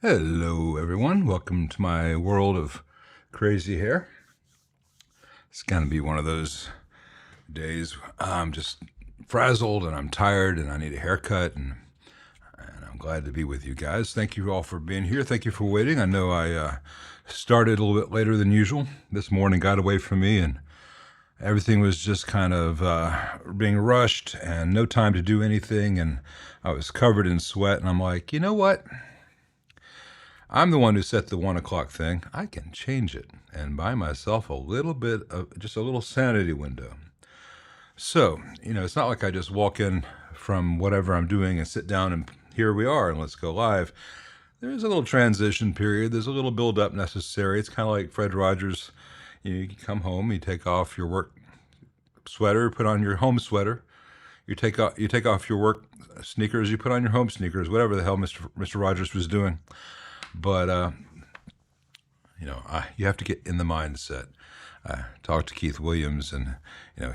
Hello everyone, welcome to my world of crazy hair. It's gonna be one of those days I'm just frazzled and I'm tired and I need a haircut and I'm glad to be with you guys. Thank you all for being here. Thank you for waiting. I know I started a little bit later than usual. This morning got away from me and everything was just kind of being rushed and no time to do anything, and I was covered in sweat, and I'm like, you know what? I'm the one who set the 1 o'clock thing. I can change it and buy myself a little bit of just a little sanity window. So, it's not like I just walk in from whatever I'm doing and sit down and here we are and let's go live. There's a little transition period. There's a little build up necessary. It's kind of like Fred Rogers. You come home, you take off your work sweater, put on your home sweater. You take off your work sneakers, you put on your home sneakers, whatever the hell Mr. Rogers was doing. But, you have to get in the mindset. I talked to Keith Williams, and,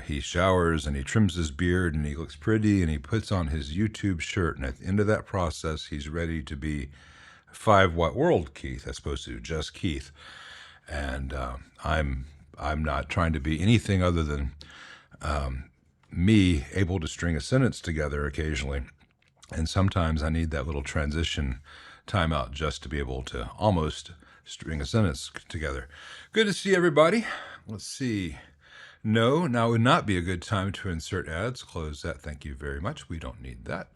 he showers and he trims his beard and he looks pretty and he puts on his YouTube shirt. And at the end of that process, he's ready to be 5 Watt World Keith as opposed to just Keith. And I'm not trying to be anything other than me able to string a sentence together occasionally. And sometimes I need that little transition timeout just to be able to almost string a sentence together. Good to see everybody. Let's see. No, now would not be a good time to insert ads. Close that. Thank you very much. We don't need that.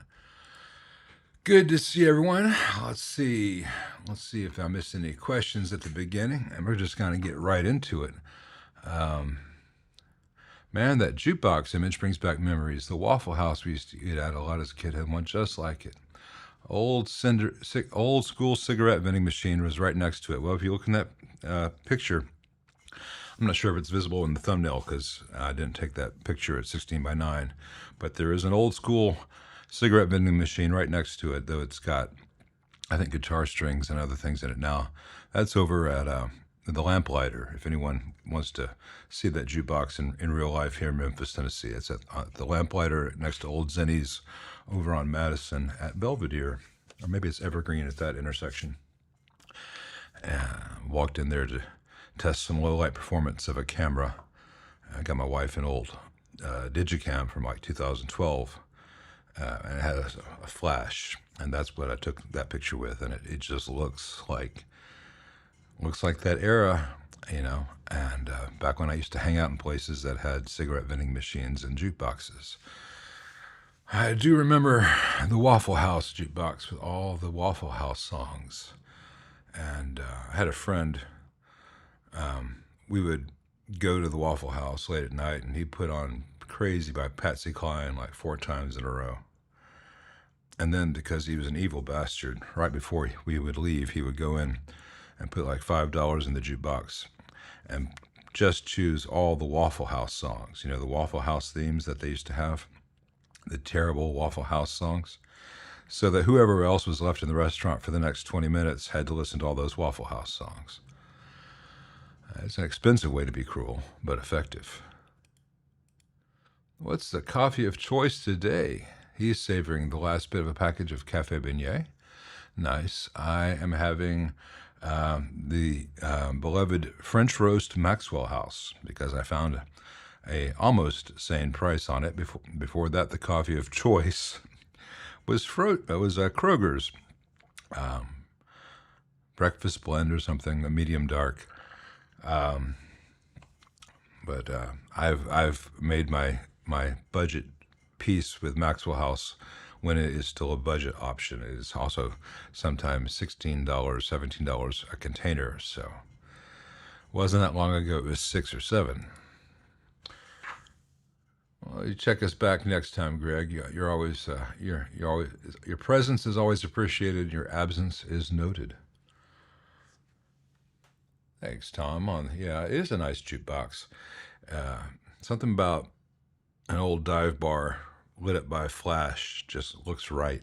Good to see everyone. Let's see if I missed any questions at the beginning, and we're just going to get right into it. Man, that jukebox image brings back memories. The Waffle House we used to eat at a lot as a kid had one just like it. Old school cigarette vending machine was right next to it. Well, if you look in that picture, I'm not sure if it's visible in the thumbnail because I didn't take that picture at 16 by 9, but there is an old school cigarette vending machine right next to it, though it's got, I think, guitar strings and other things in it now. That's over at the Lamplighter. If anyone wants to see that jukebox in real life here in Memphis, Tennessee, it's at the Lamplighter next to Old Zenny's over on Madison at Belvedere, or maybe it's Evergreen at that intersection. Walked in there to test some low light performance of a camera. I got my wife an old Digicam from like 2012, and it had a flash, and that's what I took that picture with, and it just looks like that era, and back when I used to hang out in places that had cigarette vending machines and jukeboxes. I do remember the Waffle House jukebox with all the Waffle House songs. And I had a friend, we would go to the Waffle House late at night, and he put on Crazy by Patsy Cline like 4 times in a row. And then, because he was an evil bastard, right before we would leave, he would go in and put like $5 in the jukebox and just choose all the Waffle House songs. The Waffle House themes that they used to have, the terrible Waffle House songs, so that whoever else was left in the restaurant for the next 20 minutes had to listen to all those Waffle House songs. It's an expensive way to be cruel, but effective. What's the coffee of choice today? He's savoring the last bit of a package of Cafe Beignet. Nice. I am having the beloved French roast Maxwell House, because I found a almost sane price on it. Before that, the coffee of choice was Kroger's breakfast blend or something, a medium dark. But I've made my budget peace with Maxwell House when it is still a budget option. It is also sometimes $16, $17 a container. So it wasn't that long ago it was $6 or $7. Well, you check us back next time, Greg. You're always your presence is always appreciated. Your absence is noted. Thanks, Tom. Yeah, it is a nice jukebox. Something about an old dive bar lit up by a flash just looks right.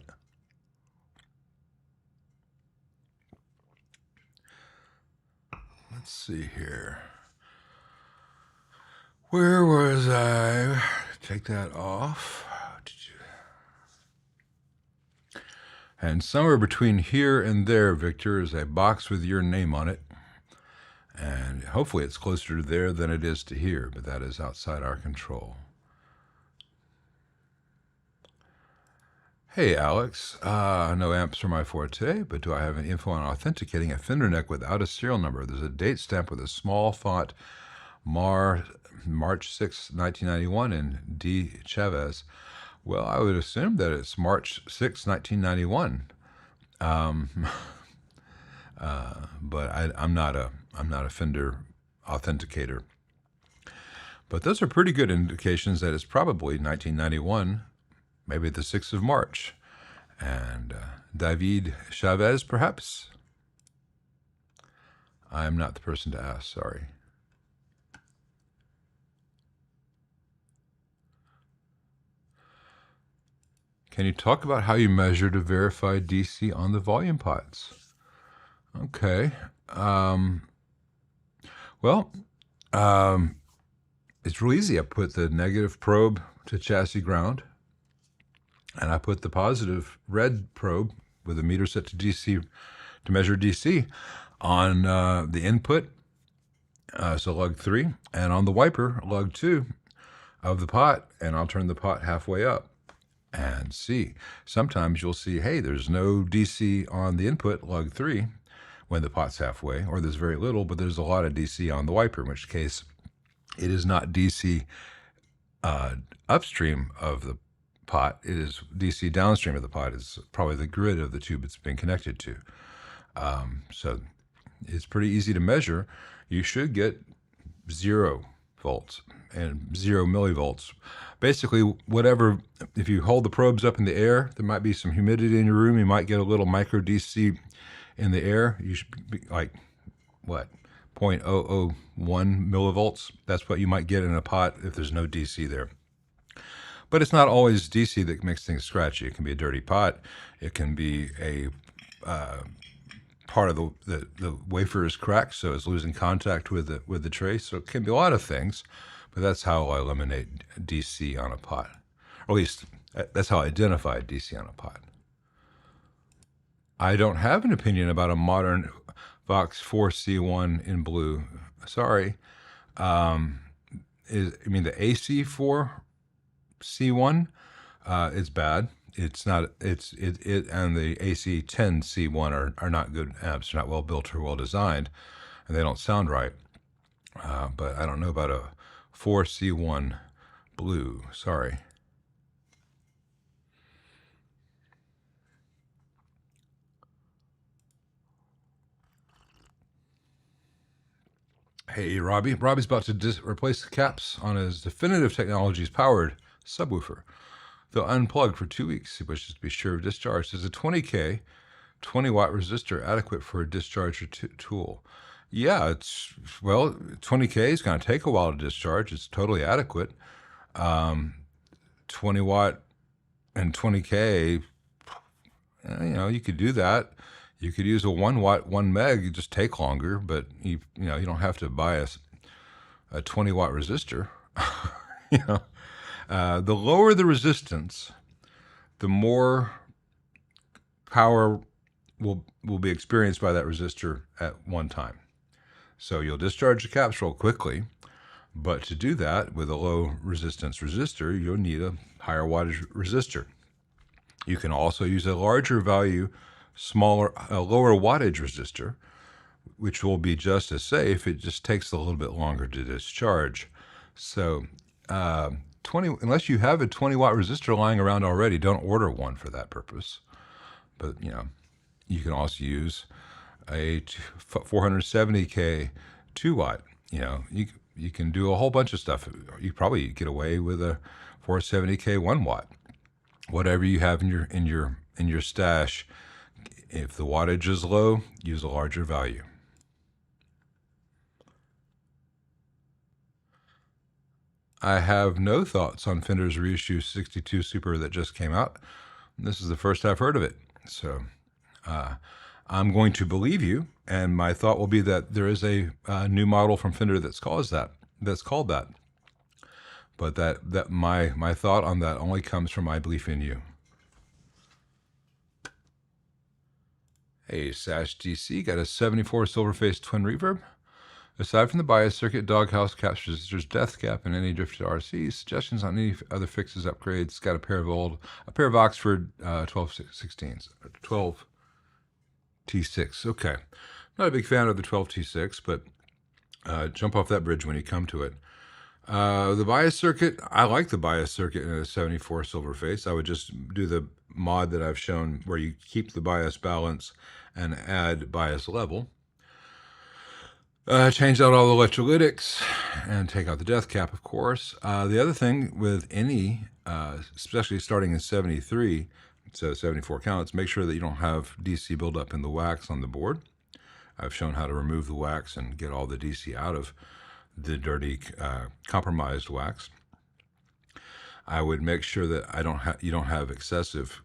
Let's see here. Where was I? Take that off. And somewhere between here and there, Victor, is a box with your name on it. And hopefully it's closer to there than it is to here, but that is outside our control. Hey, Alex. No amps are my forte, but do I have any info on authenticating a Fender neck without a serial number? There's a date stamp with a small font, March 6, 1991, in D. Chavez. Well, I would assume that it's March 6, 1991. But I'm not a Fender authenticator. But those are pretty good indications that it's probably 1991, maybe the 6th of March. And David Chavez, perhaps? I'm not the person to ask, sorry. Can you talk about how you measure to verify DC on the volume pots? Okay. It's real easy. I put the negative probe to chassis ground, and I put the positive red probe with a meter set to DC to measure DC on the input, so lug 3, and on the wiper, lug 2 of the pot, and I'll turn the pot halfway up and see. Sometimes you'll see, hey, there's no DC on the input, lug 3, when the pot's halfway, or there's very little, but there's a lot of DC on the wiper, in which case it is not DC upstream of the pot, it is DC downstream of the pot. It's probably the grid of the tube it's been connected to. So it's pretty easy to measure. You should get 0 volts and 0 millivolts. Basically, whatever, if you hold the probes up in the air, there might be some humidity in your room, you might get a little micro DC in the air. You should be like, what, 0.001 millivolts? That's what you might get in a pot if there's no DC there. But it's not always DC that makes things scratchy. It can be a dirty pot. It can be a part of the wafer is cracked, so it's losing contact with the tray. So it can be a lot of things, but that's how I eliminate DC on a pot. Or at least that's how I identify DC on a pot. I don't have an opinion about a modern Vox 4C1 in blue. Sorry. You mean the AC4C1 is bad. It's not. It and the AC10C1 are not good amps. They're not well built or well designed, and they don't sound right. But I don't know about a 4C1 blue. Sorry. Hey, Robbie. Robbie's about to replace the caps on his Definitive Technologies powered subwoofer. They'll unplug for 2 weeks. He wishes to be sure of discharge. Is a 20K, 20-watt resistor adequate for a discharger tool? Yeah, 20K is going to take a while to discharge. It's totally adequate. 20-watt and 20K, you could do that. You could use a 1-watt, 1 meg, you just take longer, but you don't have to buy a 20-watt resistor. The lower the resistance, the more power will be experienced by that resistor at one time. So you'll discharge the caps real quickly, but to do that with a low resistance resistor, you'll need a higher wattage resistor. You can also use a larger value, lower wattage resistor, which will be just as safe. It just takes a little bit longer to discharge. So unless you have a 20-watt resistor lying around already, don't order one for that purpose. But you can also use a 470K 2-watt. You can do a whole bunch of stuff. You probably get away with a 470K 1-watt. Whatever you have in your stash. If the wattage is low, use a larger value. I have no thoughts on Fender's reissue 62 Super that just came out. This is the first I've heard of it. So I'm going to believe you, and my thought will be that there is a new model from Fender that's called that. But that my thought on that only comes from my belief in you. Hey, Sash DC, got a 74 silver-faced twin reverb. Aside from the bias circuit, Doghouse caps resistors, death cap, and any drifted RCs. Suggestions on any other fixes, upgrades. Got a pair of Oxford 1216s, 12 T6. Okay, not a big fan of the 12 T6, but jump off that bridge when you come to it. The bias circuit, I like the bias circuit in a 74 silverface. I would just do the mod that I've shown where you keep the bias balance and add bias level. Change out all the electrolytics and take out the death cap, of course. The other thing with any, especially starting in 73, so 74 counts, make sure that you don't have DC buildup in the wax on the board. I've shown how to remove the wax and get all the DC out of the dirty, compromised wax. I would make sure that you don't have excessive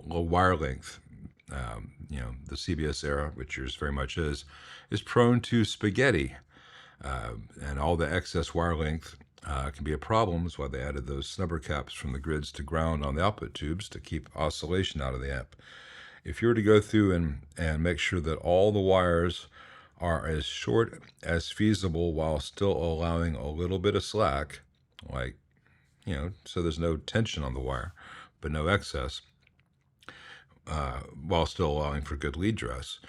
low wire length. The CBS era, which yours very much is prone to spaghetti, and all the excess wire length can be a problem. That's why they added those snubber caps from the grids to ground on the output tubes to keep oscillation out of the amp. If you were to go through and make sure that all the wires are as short as feasible while still allowing a little bit of slack, so there's no tension on the wire, but no excess, while still allowing for good lead dress,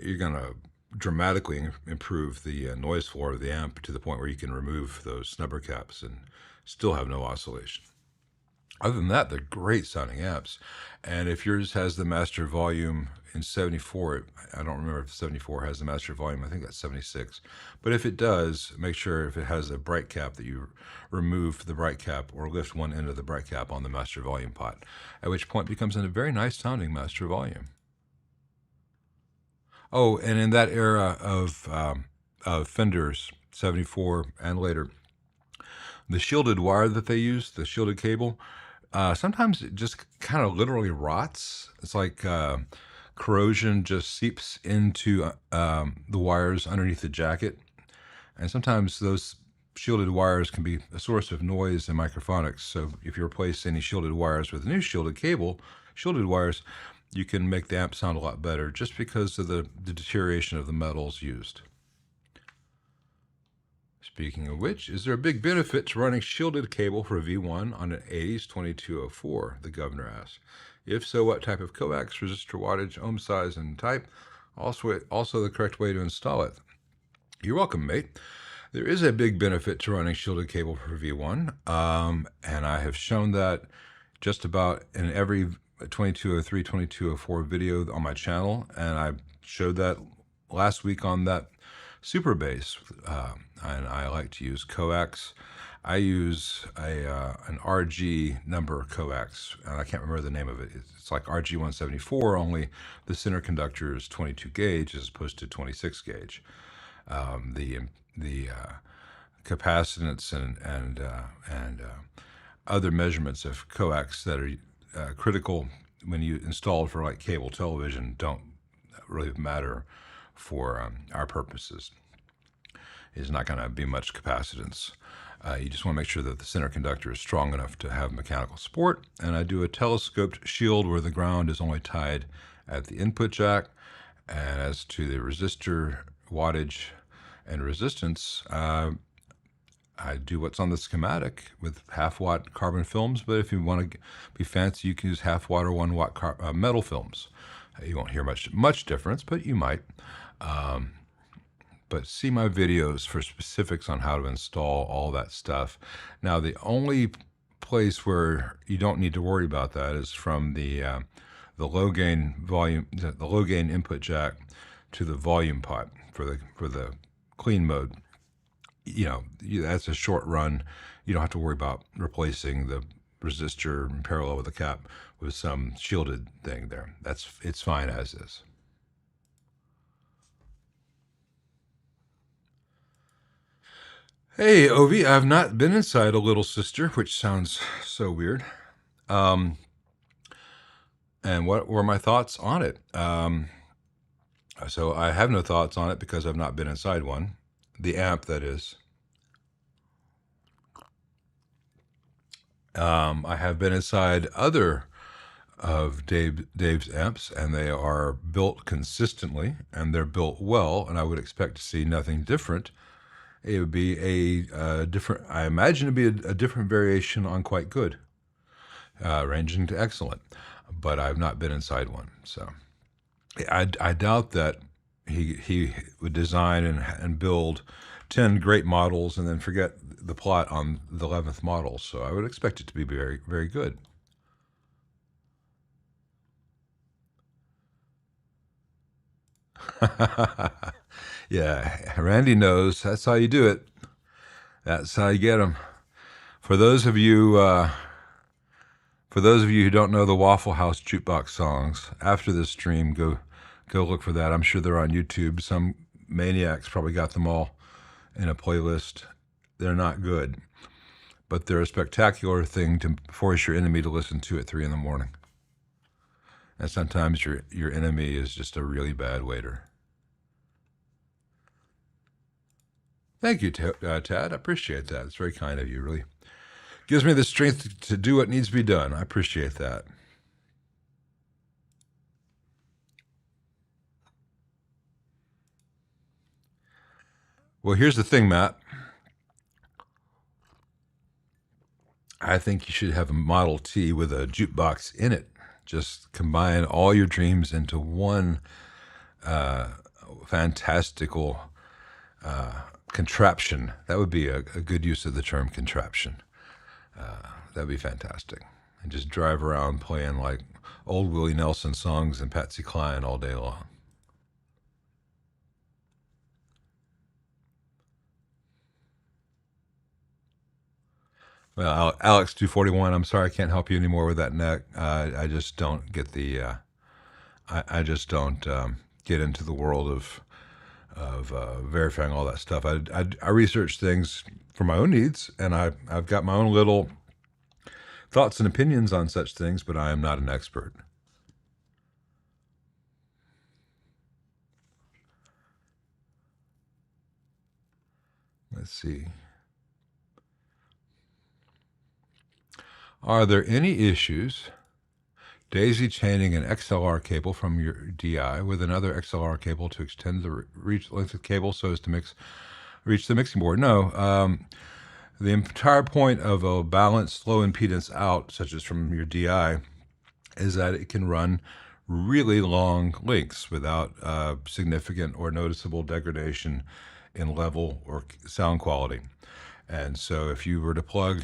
you're going to dramatically improve the noise floor of the amp to the point where you can remove those snubber caps and still have no oscillation. Other than that, they're great sounding amps. And if yours has the master volume in 74, I don't remember if 74 has the master volume, I think that's 76. But if it does, make sure if it has a bright cap that you remove the bright cap or lift one end of the bright cap on the master volume pot, at which point it becomes a very nice sounding master volume. Oh, and in that era of Fenders, 74 and later, the shielded wire that they use, the shielded cable, sometimes it just kind of literally rots. It's like corrosion just seeps into the wires underneath the jacket. And sometimes those shielded wires can be a source of noise in microphonics. So if you replace any shielded wires with a new shielded wires, you can make the amp sound a lot better just because of the deterioration of the metals used. Speaking of which, is there a big benefit to running shielded cable for V1 on an 80s 2204, the governor asked. If so, what type of coax, resistor wattage, ohm size, and type? Also the correct way to install it. You're welcome, mate. There is a big benefit to running shielded cable for V1, and I have shown that just about in every 2203, 2204 video on my channel, and I showed that last week on that super bass, and I like to use coax. I use an RG number coax, and I can't remember the name of it. It's like RG174, only the center conductor is 22 gauge as opposed to 26 gauge. The capacitance and other measurements of coax that are critical when you install it for like cable television don't really matter for our purposes. It's not going to be much capacitance. You just want to make sure that the center conductor is strong enough to have mechanical support. And I do a telescoped shield where the ground is only tied at the input jack. And as to the resistor wattage and resistance, I do what's on the schematic with half-watt carbon films, but if you want to be fancy, you can use half-watt or 1-watt metal films. You won't hear much difference, but you might. But see my videos for specifics on how to install all that stuff. Now, the only place where you don't need to worry about that is from the low gain input jack to the volume pot for the clean mode. That's a short run. You don't have to worry about replacing the resistor in parallel with the cap with some shielded thing there. It's fine as is. Hey, Ovi, I've not been inside a Little Sister, which sounds so weird. And what were my thoughts on it? So I have no thoughts on it because I've not been inside one. The amp, that is. I have been inside other of Dave's amps, and they are built consistently, and they're built well, and I would expect to see nothing different. It would be a different, I imagine it'd be a different variation on quite good, ranging to excellent, but I've not been inside one, so I doubt that he would design and build 10 great models and then forget the plot on the 11th model, so I would expect it to be very, very good. Yeah, Randy knows. That's how you do it. That's how you get them. For those of you who don't know the Waffle House Jukebox songs, after this stream, go look for that. I'm sure they're on YouTube. Some maniacs probably got them all in a playlist. They're not good, but they're a spectacular thing to force your enemy to listen to at 3 in the morning. And sometimes your enemy is just a really bad waiter. Thank you, Tad. I appreciate that. It's very kind of you. Really gives me the strength to do what needs to be done. I appreciate that. Well, here's the thing, Matt. I think you should have a Model T with a jukebox in it. Just combine all your dreams into one fantastical contraption. That would be a good use of the term contraption. That'd be fantastic. And just drive around playing like old Willie Nelson songs and Patsy Cline all day long. Well, Alex 241, I'm sorry I can't help you anymore with that neck. I just don't get the. I just don't get into the world of verifying all that stuff. I research things for my own needs, and I've got my own little thoughts and opinions on such things, but I am not an expert. Let's see. Are there any issues daisy chaining an XLR cable from your DI with another XLR cable to extend the reach length of the cable so as to reach the mixing board? No. The entire point of a balanced low impedance out, such as from your DI, is that it can run really long lengths without significant or noticeable degradation in level or sound quality. And so if you were to plug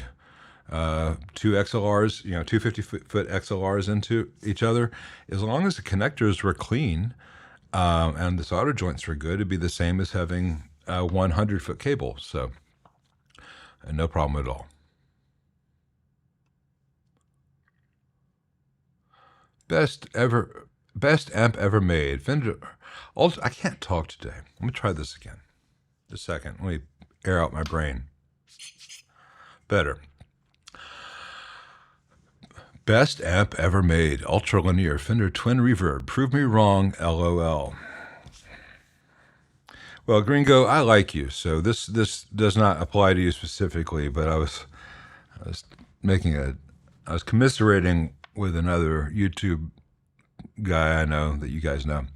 two XLRs, 250-foot XLRs into each other, as long as the connectors were clean and the solder joints were good, it'd be the same as having a 100-foot cable. So no problem at all. Best amp ever made. Fender. I can't talk today. Let me try this again. Just a second. Let me air out my brain. Better. Best amp ever made. Ultra linear Fender twin reverb. Prove me wrong. LOL. Well, Gringo, I like you, so this does not apply to you specifically. But I was commiserating with another YouTube guy I know that you guys know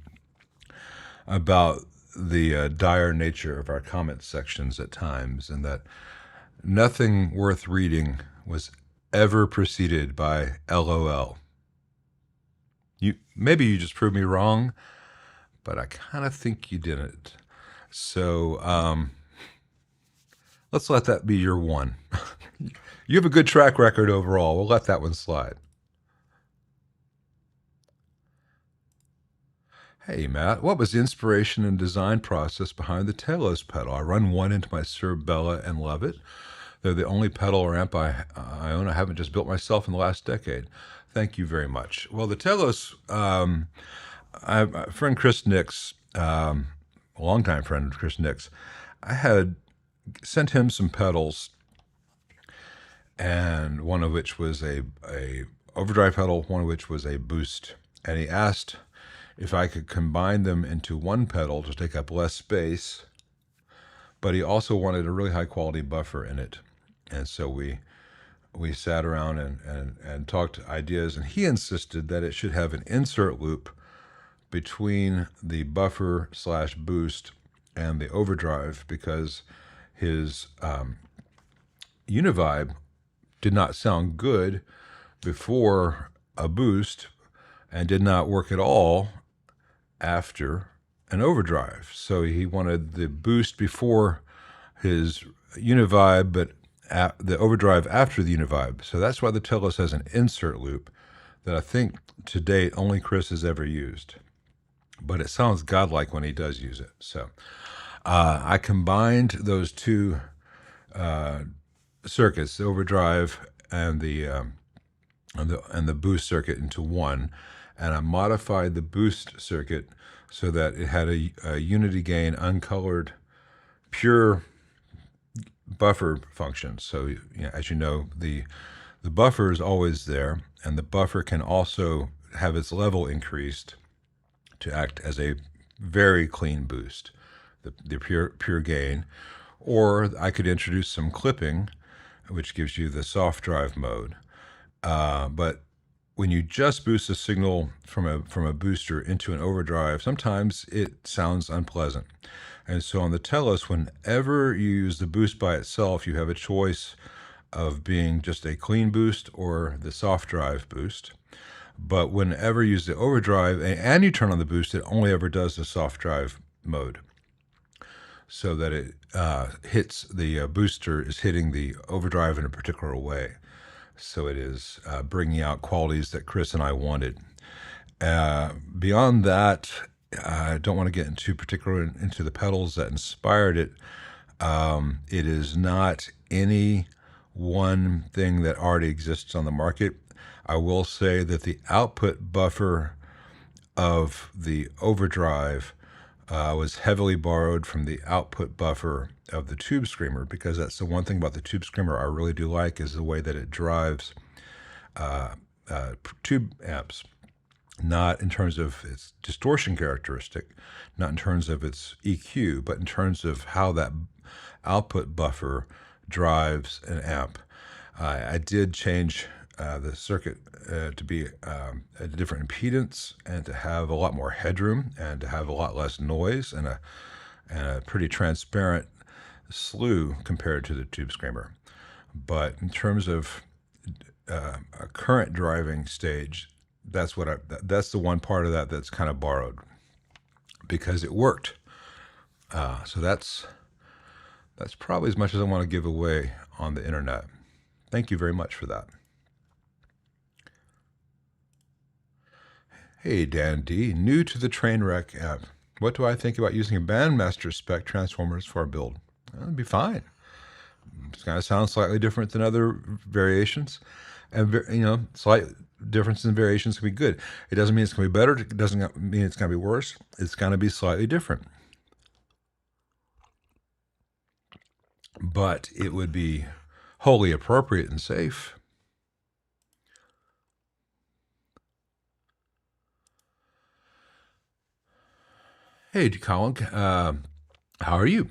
about the dire nature of our comment sections at times, and that nothing worth reading was ever preceded by LOL. Maybe you just proved me wrong, but I kind of think you didn't. So let's let that be your one. You have a good track record overall. We'll let that one slide. Hey, Matt, what was the inspiration and design process behind the Telos pedal? I run one into my Cerebella and love it. They're the only pedal or amp I own. I haven't just built myself in the last decade. Thank you very much. Well, the Telos, my friend Chris Nix, a longtime friend Chris Nix, I had sent him some pedals, and one of which was a overdrive pedal, one of which was a boost. And he asked if I could combine them into one pedal to take up less space, but he also wanted a really high quality buffer in it. And so we we sat around and talked ideas, and he insisted that it should have an insert loop between the buffer / boost and the overdrive, because his Univibe did not sound good before a boost and did not work at all after an overdrive. So he wanted the boost before his Univibe, but the overdrive after the Univibe. So that's why the Telos has an insert loop that I think to date only Chris has ever used. But it sounds godlike when he does use it. So I combined those two circuits, the overdrive and the boost circuit, into one, and I modified the boost circuit so that it had a unity gain, uncolored, pure buffer function. So, as you know, the buffer is always there, and the buffer can also have its level increased to act as a very clean boost, the pure gain. Or I could introduce some clipping, which gives you the soft drive mode. But when you just boost a signal from a booster into an overdrive, sometimes it sounds unpleasant. And so on the Telos, whenever you use the boost by itself, you have a choice of being just a clean boost or the soft drive boost. But whenever you use the overdrive and you turn on the boost, it only ever does the soft drive mode, so that it hits the booster is hitting the overdrive in a particular way. So it is bringing out qualities that Chris and I wanted. Beyond that, I don't want to get into the pedals that inspired it. It is not any one thing that already exists on the market. I will say that the output buffer of the overdrive was heavily borrowed from the output buffer of the Tube Screamer, because that's the one thing about the Tube Screamer I really do like, is the way that it drives tube amps, not in terms of its distortion characteristic, not in terms of its EQ, but in terms of how that output buffer drives an amp. I did change the circuit to be a different impedance, and to have a lot more headroom, and to have a lot less noise, and a pretty transparent slew compared to the Tube Screamer. But in terms of a current driving stage, that's the one part of that that's kind of borrowed, because it worked. So that's probably as much as I want to give away on the internet. Thank you very much for that. Hey, Dan D. New to the Trainwreck app. What do I think about using a Bandmaster spec transformers for a build? It'd be fine. It's going to sound slightly different than other variations. And, slight differences in variations can be good. It doesn't mean it's going to be better. It doesn't mean it's going to be worse. It's going to be slightly different. But it would be wholly appropriate and safe. Hey, Colin, how are you?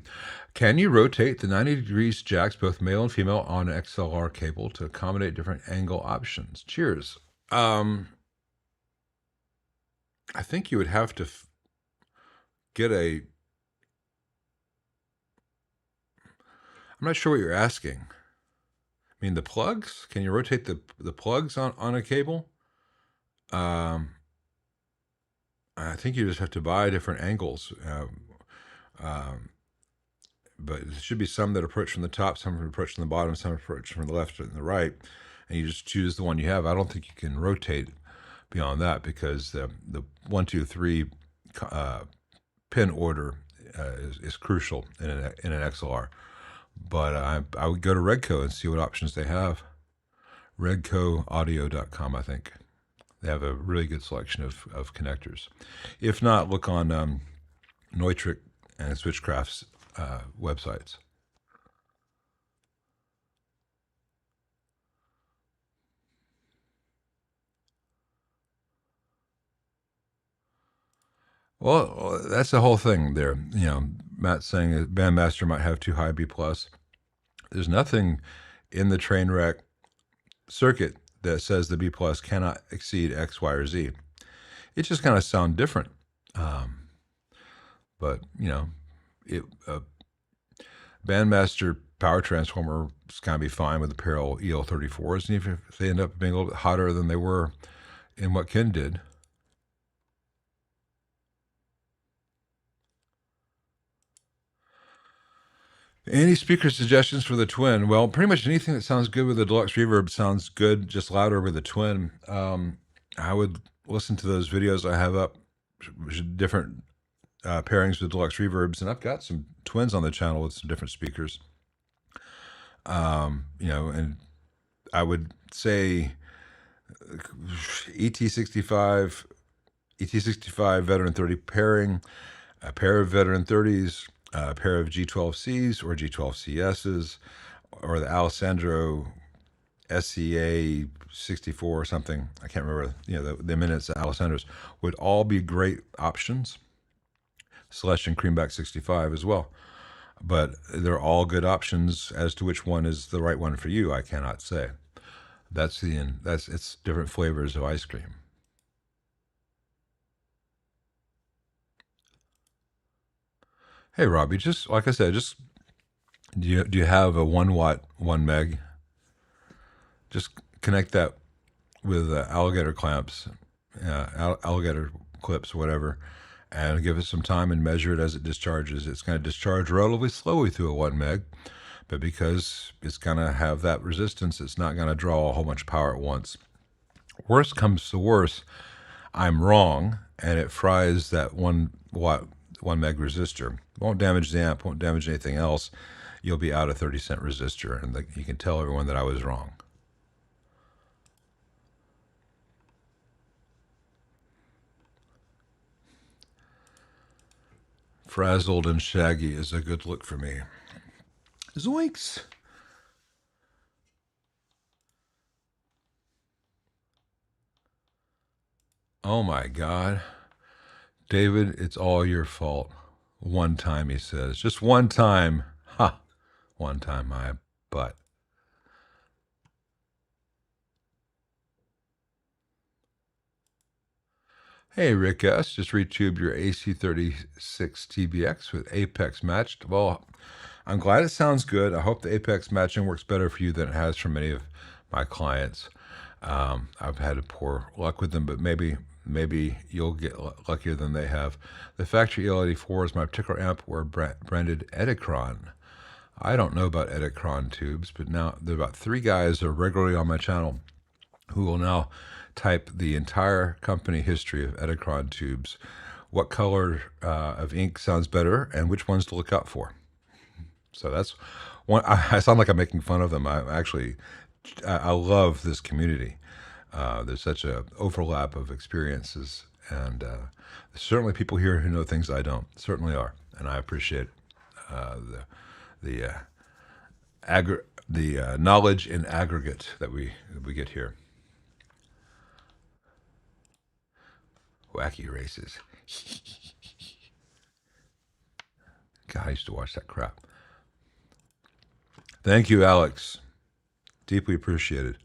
Can you rotate the 90 degrees jacks, both male and female, on an XLR cable to accommodate different angle options? Cheers. I think you would have to get a... I'm not sure what you're asking. I mean, the plugs? Can you rotate the plugs on a cable? I think you just have to buy different angles. But there should be some that approach from the top, some approach from the bottom, some approach from the left and the right, and you just choose the one you have. I don't think you can rotate beyond that, because the 1, 2, 3 pin order is crucial in an XLR. But I would go to Redco and see what options they have. RedcoAudio.com, I think. They have a really good selection of connectors. If not, look on Neutrik and Switchcraft's websites. Well, that's the whole thing there. Matt's saying that Bandmaster might have too high B+. There's nothing in the Trainwreck circuit that says the B plus cannot exceed X, Y, or Z. It just kind of sound different. But, you know, Bandmaster power transformer is going to be fine with the parallel EL34s, and even if they end up being a little bit hotter than they were in what Ken did. Any speaker suggestions for the Twin? Well, pretty much anything that sounds good with the deluxe reverb sounds good, just louder with the Twin. I would listen to those videos I have up, different pairings with deluxe reverbs, and I've got some Twins on the channel with some different speakers. You know, and I would say ET65 Veteran 30 pairing, a pair of Veteran 30s, a pair of G12Cs or G12CSs, or the Alessandro SCA 64 or something. I can't remember, you know, the minutes Alessandros would all be great options. Celestion Creamback 65 as well. But they're all good options. As to which one is the right one for you, I cannot say. It's different flavors of ice cream. Hey Robbie, just like I said, just do you have a 1 watt 1 meg? Just connect that with alligator clamps, alligator clips, whatever, and give it some time and measure it as it discharges. It's going to discharge relatively slowly through a 1 meg, but because it's going to have that resistance, it's not going to draw a whole bunch of power at once. Worst comes to worst, I'm wrong, and it fries that 1 watt 1 meg resistor. Won't damage the amp, won't damage anything else. You'll be out a 30-cent resistor, and you can tell everyone that I was wrong. Frazzled and shaggy is a good look for me. Zoinks! Oh my God. David, it's all your fault. One time, he says. Just one time. Ha! One time, my butt. Hey, Rick S. Just retubed your AC36 TBX with Apex matched. Well, I'm glad it sounds good. I hope the Apex matching works better for you than it has for many of my clients. I've had poor luck with them, but maybe you'll get luckier than they have. The factory EL84s, my particular amp, were branded Edicron. I don't know about Edicron tubes, but now there are about 3 guys who are regularly on my channel who will now type the entire company history of Edicron tubes, what color of ink sounds better, and which ones to look out for. So that's one. I sound like I'm making fun of them. I love this community. There's such a overlap of experiences, and there's certainly people here who know things I don't. Certainly are, and I appreciate the knowledge in aggregate that we get here. Wacky races. God, I used to watch that crap. Thank you, Alex. Deeply appreciated.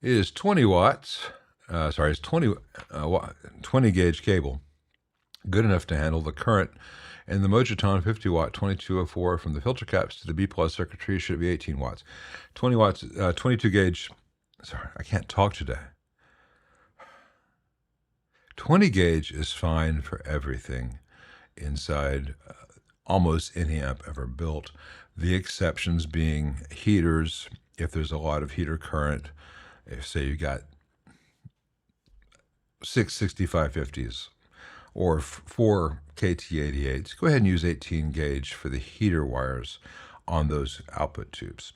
It is 20 watts. It's 20 gauge cable. Good enough to handle the current. And the Mojoton 50 watt 2204 from the filter caps to the B plus circuitry should be 18 watts. 20 watts, 22 gauge. Sorry, I can't talk today. 20 gauge is fine for everything inside almost any amp ever built. The exceptions being heaters, if there's a lot of heater current. If, say, you got 6 6550s or 4 KT88s, go ahead and use 18 gauge for the heater wires on those output tubes.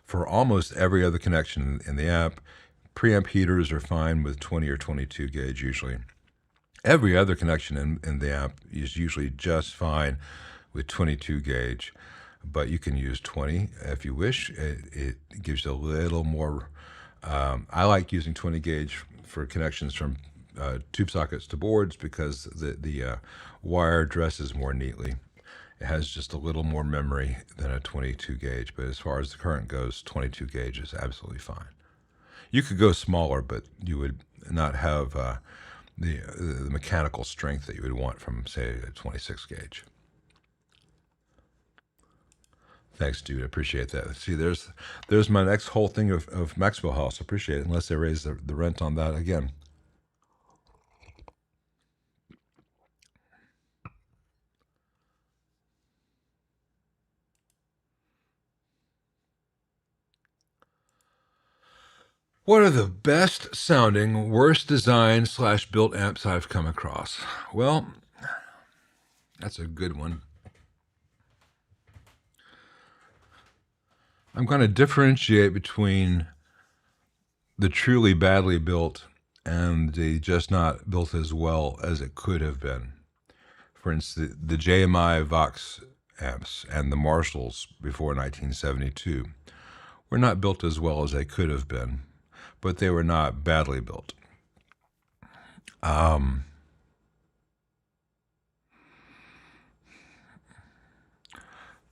For almost every other connection in the amp, preamp heaters are fine with 20 or 22 gauge usually. Every other connection in the amp is usually just fine with 22 gauge, but you can use 20 if you wish. It gives you a little more. I like using 20 gauge for connections from tube sockets to boards because the wire dresses more neatly. It has just a little more memory than a 22 gauge, but as far as the current goes, 22 gauge is absolutely fine. You could go smaller, but you would not have the mechanical strength that you would want from, say, a 26 gauge. Thanks, dude. I appreciate that. See, there's my next whole thing of Maxwell House. I appreciate it, unless they raise the rent on that again. What are the best sounding, worst design / built amps I've come across? Well, that's a good one. I'm going to differentiate between the truly badly built and the just not built as well as it could have been. For instance, the JMI Vox amps and the Marshalls before 1972 were not built as well as they could have been, but they were not badly built.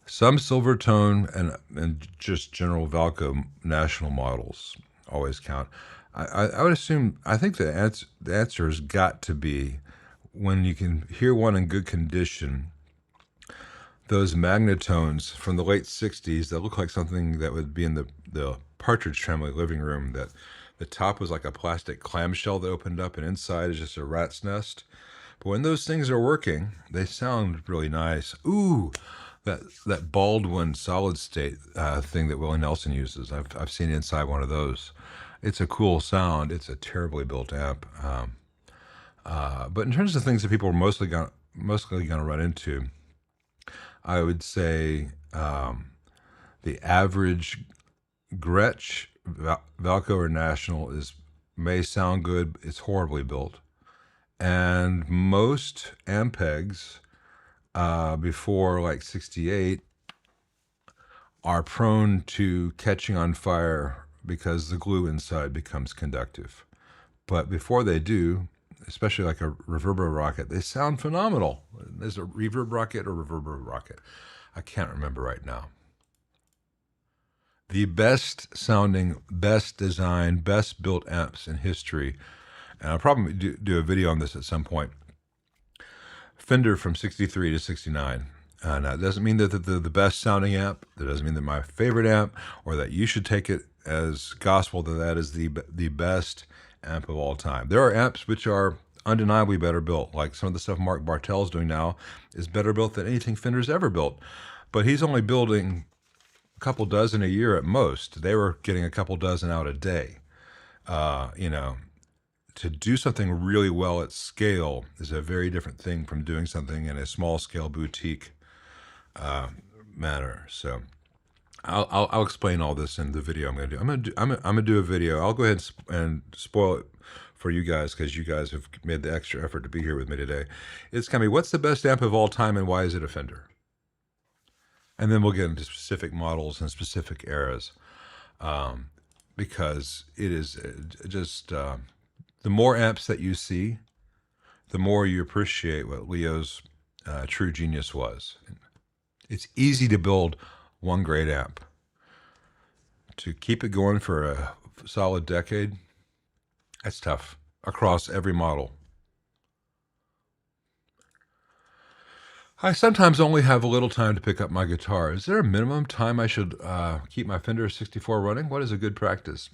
Some Silvertone and just general Valco national models always count. I would assume, I think the answer has got to be, when you can hear one in good condition, those magnetones from the late 60s that look like something that would be in the Partridge Family living room, that the top was like a plastic clamshell that opened up and inside is just a rat's nest. But when those things are working, they sound really nice. Ooh, that Baldwin solid state thing that Willie Nelson uses. I've seen inside one of those. It's a cool sound. It's a terribly built amp. But in terms of things that people are mostly going to run into, I would say the average Gretsch, Valco or National, may sound good. It's horribly built. And most Ampegs before like 68 are prone to catching on fire because the glue inside becomes conductive. But before they do, especially like a Reverb rocket, they sound phenomenal. There's a Reverb rocket or Reverb rocket. I can't remember right now. The best sounding, best designed, best built amps in history, and I'll probably do a video on this at some point. Fender from 63 to 69. Now, it doesn't mean that they're the best sounding amp. That doesn't mean they're my favorite amp, or that you should take it as gospel that is the best amp of all time. There are amps which are undeniably better built, like some of the stuff Mark Bartel's doing now is better built than anything Fender's ever built. But he's only building a couple dozen a year at most. They were getting a couple dozen out a day. To do something really well at scale is a very different thing from doing something in a small scale boutique manner. So I'll explain all this in the video I'm going to do. I'm going to do a video. I'll go ahead and spoil it for you guys because you guys have made the extra effort to be here with me today. It's going to be, what's the best amp of all time and why is it a Fender? And then we'll get into specific models and specific eras because it is just... the more amps that you see, the more you appreciate what Leo's true genius was. It's easy to build one great amp. To keep it going for a solid decade, that's tough across every model. I sometimes only have a little time to pick up my guitar. Is there a minimum time I should keep my Fender 64 running? What is a good practice?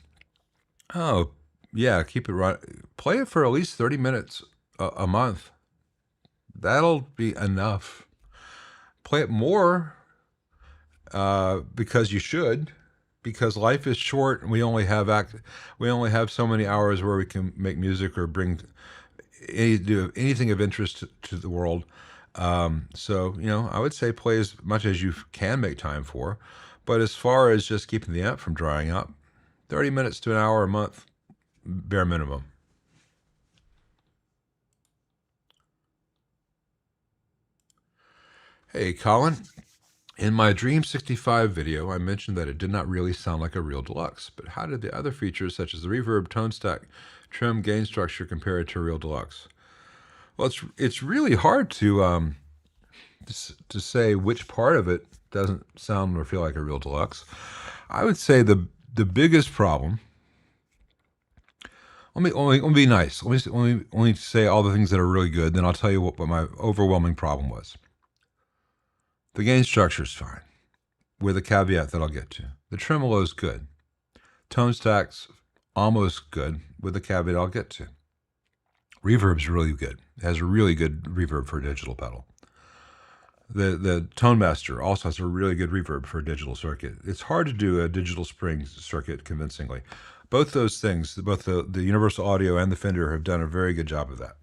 Oh, yeah, keep it right. Play it for at least 30 minutes a month. That'll be enough. Play it more because you should, because life is short and we only have so many hours where we can make music or do anything of interest to the world. So, I would say play as much as you can make time for. But as far as just keeping the amp from drying out, 30 minutes to an hour a month, bare minimum. Hey, Colin. In my Dream 65 video, I mentioned that it did not really sound like a real deluxe, but how did the other features such as the reverb, tone stack, trim gain structure compared to a real deluxe? Well, it's really hard to say which part of it doesn't sound or feel like a real deluxe. I would say the biggest problem. Let me be nice. Let me say all the things that are really good. Then I'll tell you what my overwhelming problem was. The gain structure is fine, with a caveat that I'll get to. The tremolo is good. Tone stack's almost good, with a caveat I'll get to. Reverb's really good. It has a really good reverb for a digital pedal. The Tone Master also has a really good reverb for a digital circuit. It's hard to do a digital spring circuit convincingly. Both those things, both the Universal Audio and the Fender, have done a very good job of that.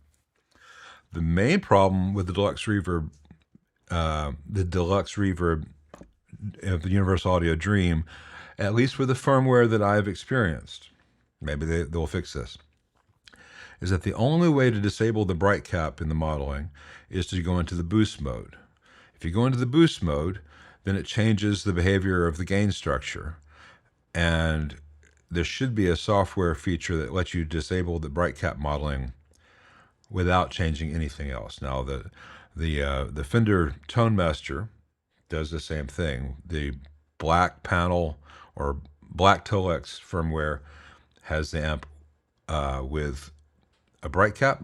The main problem with the deluxe reverb of the Universal Audio Dream, at least with the firmware that I've experienced, maybe they'll fix this, is that the only way to disable the bright cap in the modeling is to go into the boost mode. If you go into the boost mode, then it changes the behavior of the gain structure. And there should be a software feature that lets you disable the bright cap modeling without changing anything else. Now, the Fender Tone Master does the same thing. The black panel or black Telos firmware has the amp with a bright cap.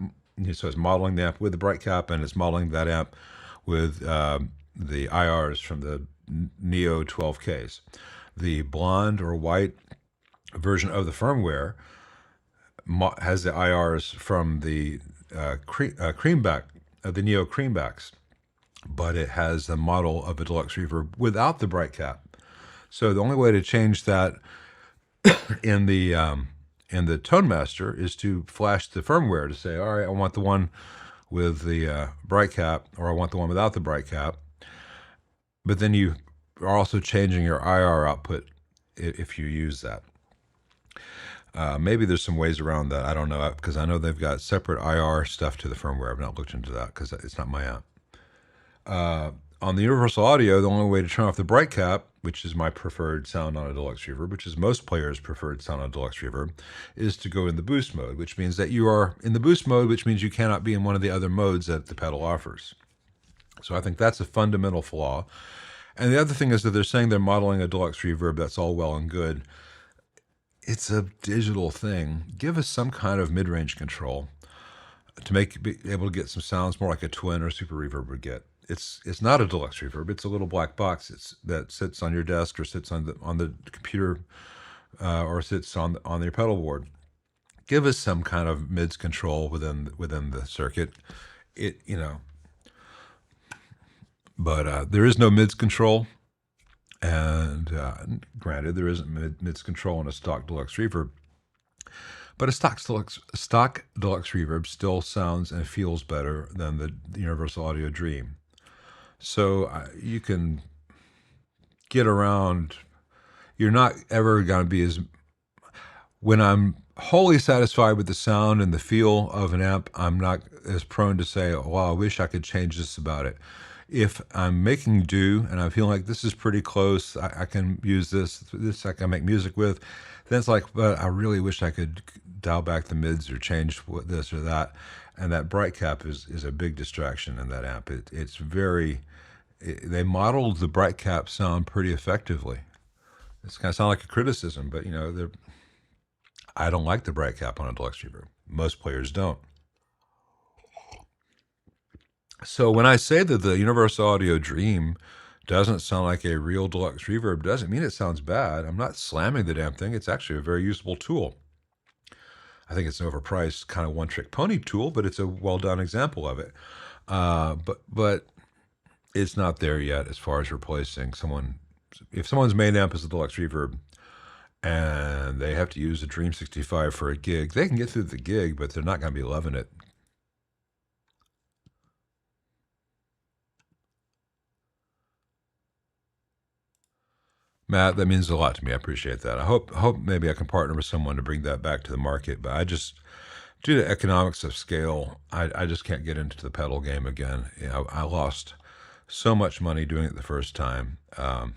So it's modeling the amp with the bright cap, and it's modeling that amp with the IRs from the Neo 12Ks. The blonde or white version of the firmware has the IRs from the creamback, the Neo creambacks, but it has a model of a deluxe reverb without the bright cap. So the only way to change that in the Tone Master is to flash the firmware to say, all right, I want the one with the bright cap, or I want the one without the bright cap. But then you are also changing your IR output if you use that. Maybe there's some ways around that. I don't know, because I know they've got separate IR stuff to the firmware. I've not looked into that because it's not my amp. On the Universal Audio, the only way to turn off the bright cap, which is my preferred sound on a deluxe reverb, which is most players' preferred sound on a deluxe reverb, is to go in the boost mode, which means that you are in the boost mode, which means you cannot be in one of the other modes that the pedal offers. So I think that's a fundamental flaw. And the other thing is that they're saying they're modeling a deluxe reverb. That's all well and good. It's a digital thing. Give us some kind of mid-range control to be able to get some sounds more like a twin or super reverb would get. It's not a deluxe reverb. It's a little black box that sits on your desk or sits on the computer or sits on your pedal board. Give us some kind of mids control within the circuit. But there is no mids control, and granted, there isn't mids control in a stock deluxe reverb. But a stock deluxe reverb still sounds and feels better than the Universal Audio Dream. So you can get around. You're not ever going to be as... When I'm wholly satisfied with the sound and the feel of an amp, I'm not as prone to say, well, I wish I could change this about it. If I'm making do and I feel like this is pretty close, I can use this I can make music with, then it's like, but I really wish I could dial back the mids or change this or that. And that bright cap is a big distraction in that amp. They modeled the bright cap sound pretty effectively. It's going to sound like a criticism, but I don't like the bright cap on a deluxe reverb. Most players don't. So when I say that the Universal Audio Dream doesn't sound like a real deluxe reverb, doesn't mean it sounds bad. I'm not slamming the damn thing. It's actually a very usable tool. I think it's an overpriced kind of one-trick pony tool, but it's a well-done example of it. But it's not there yet as far as replacing someone. If someone's main amp is a deluxe reverb and they have to use a Dream 65 for a gig, they can get through the gig, but they're not going to be loving it. Matt, that means a lot to me. I appreciate that. I hope maybe I can partner with someone to bring that back to the market, but I just, due to economics of scale, I just can't get into the pedal game again. I lost so much money doing it the first time. How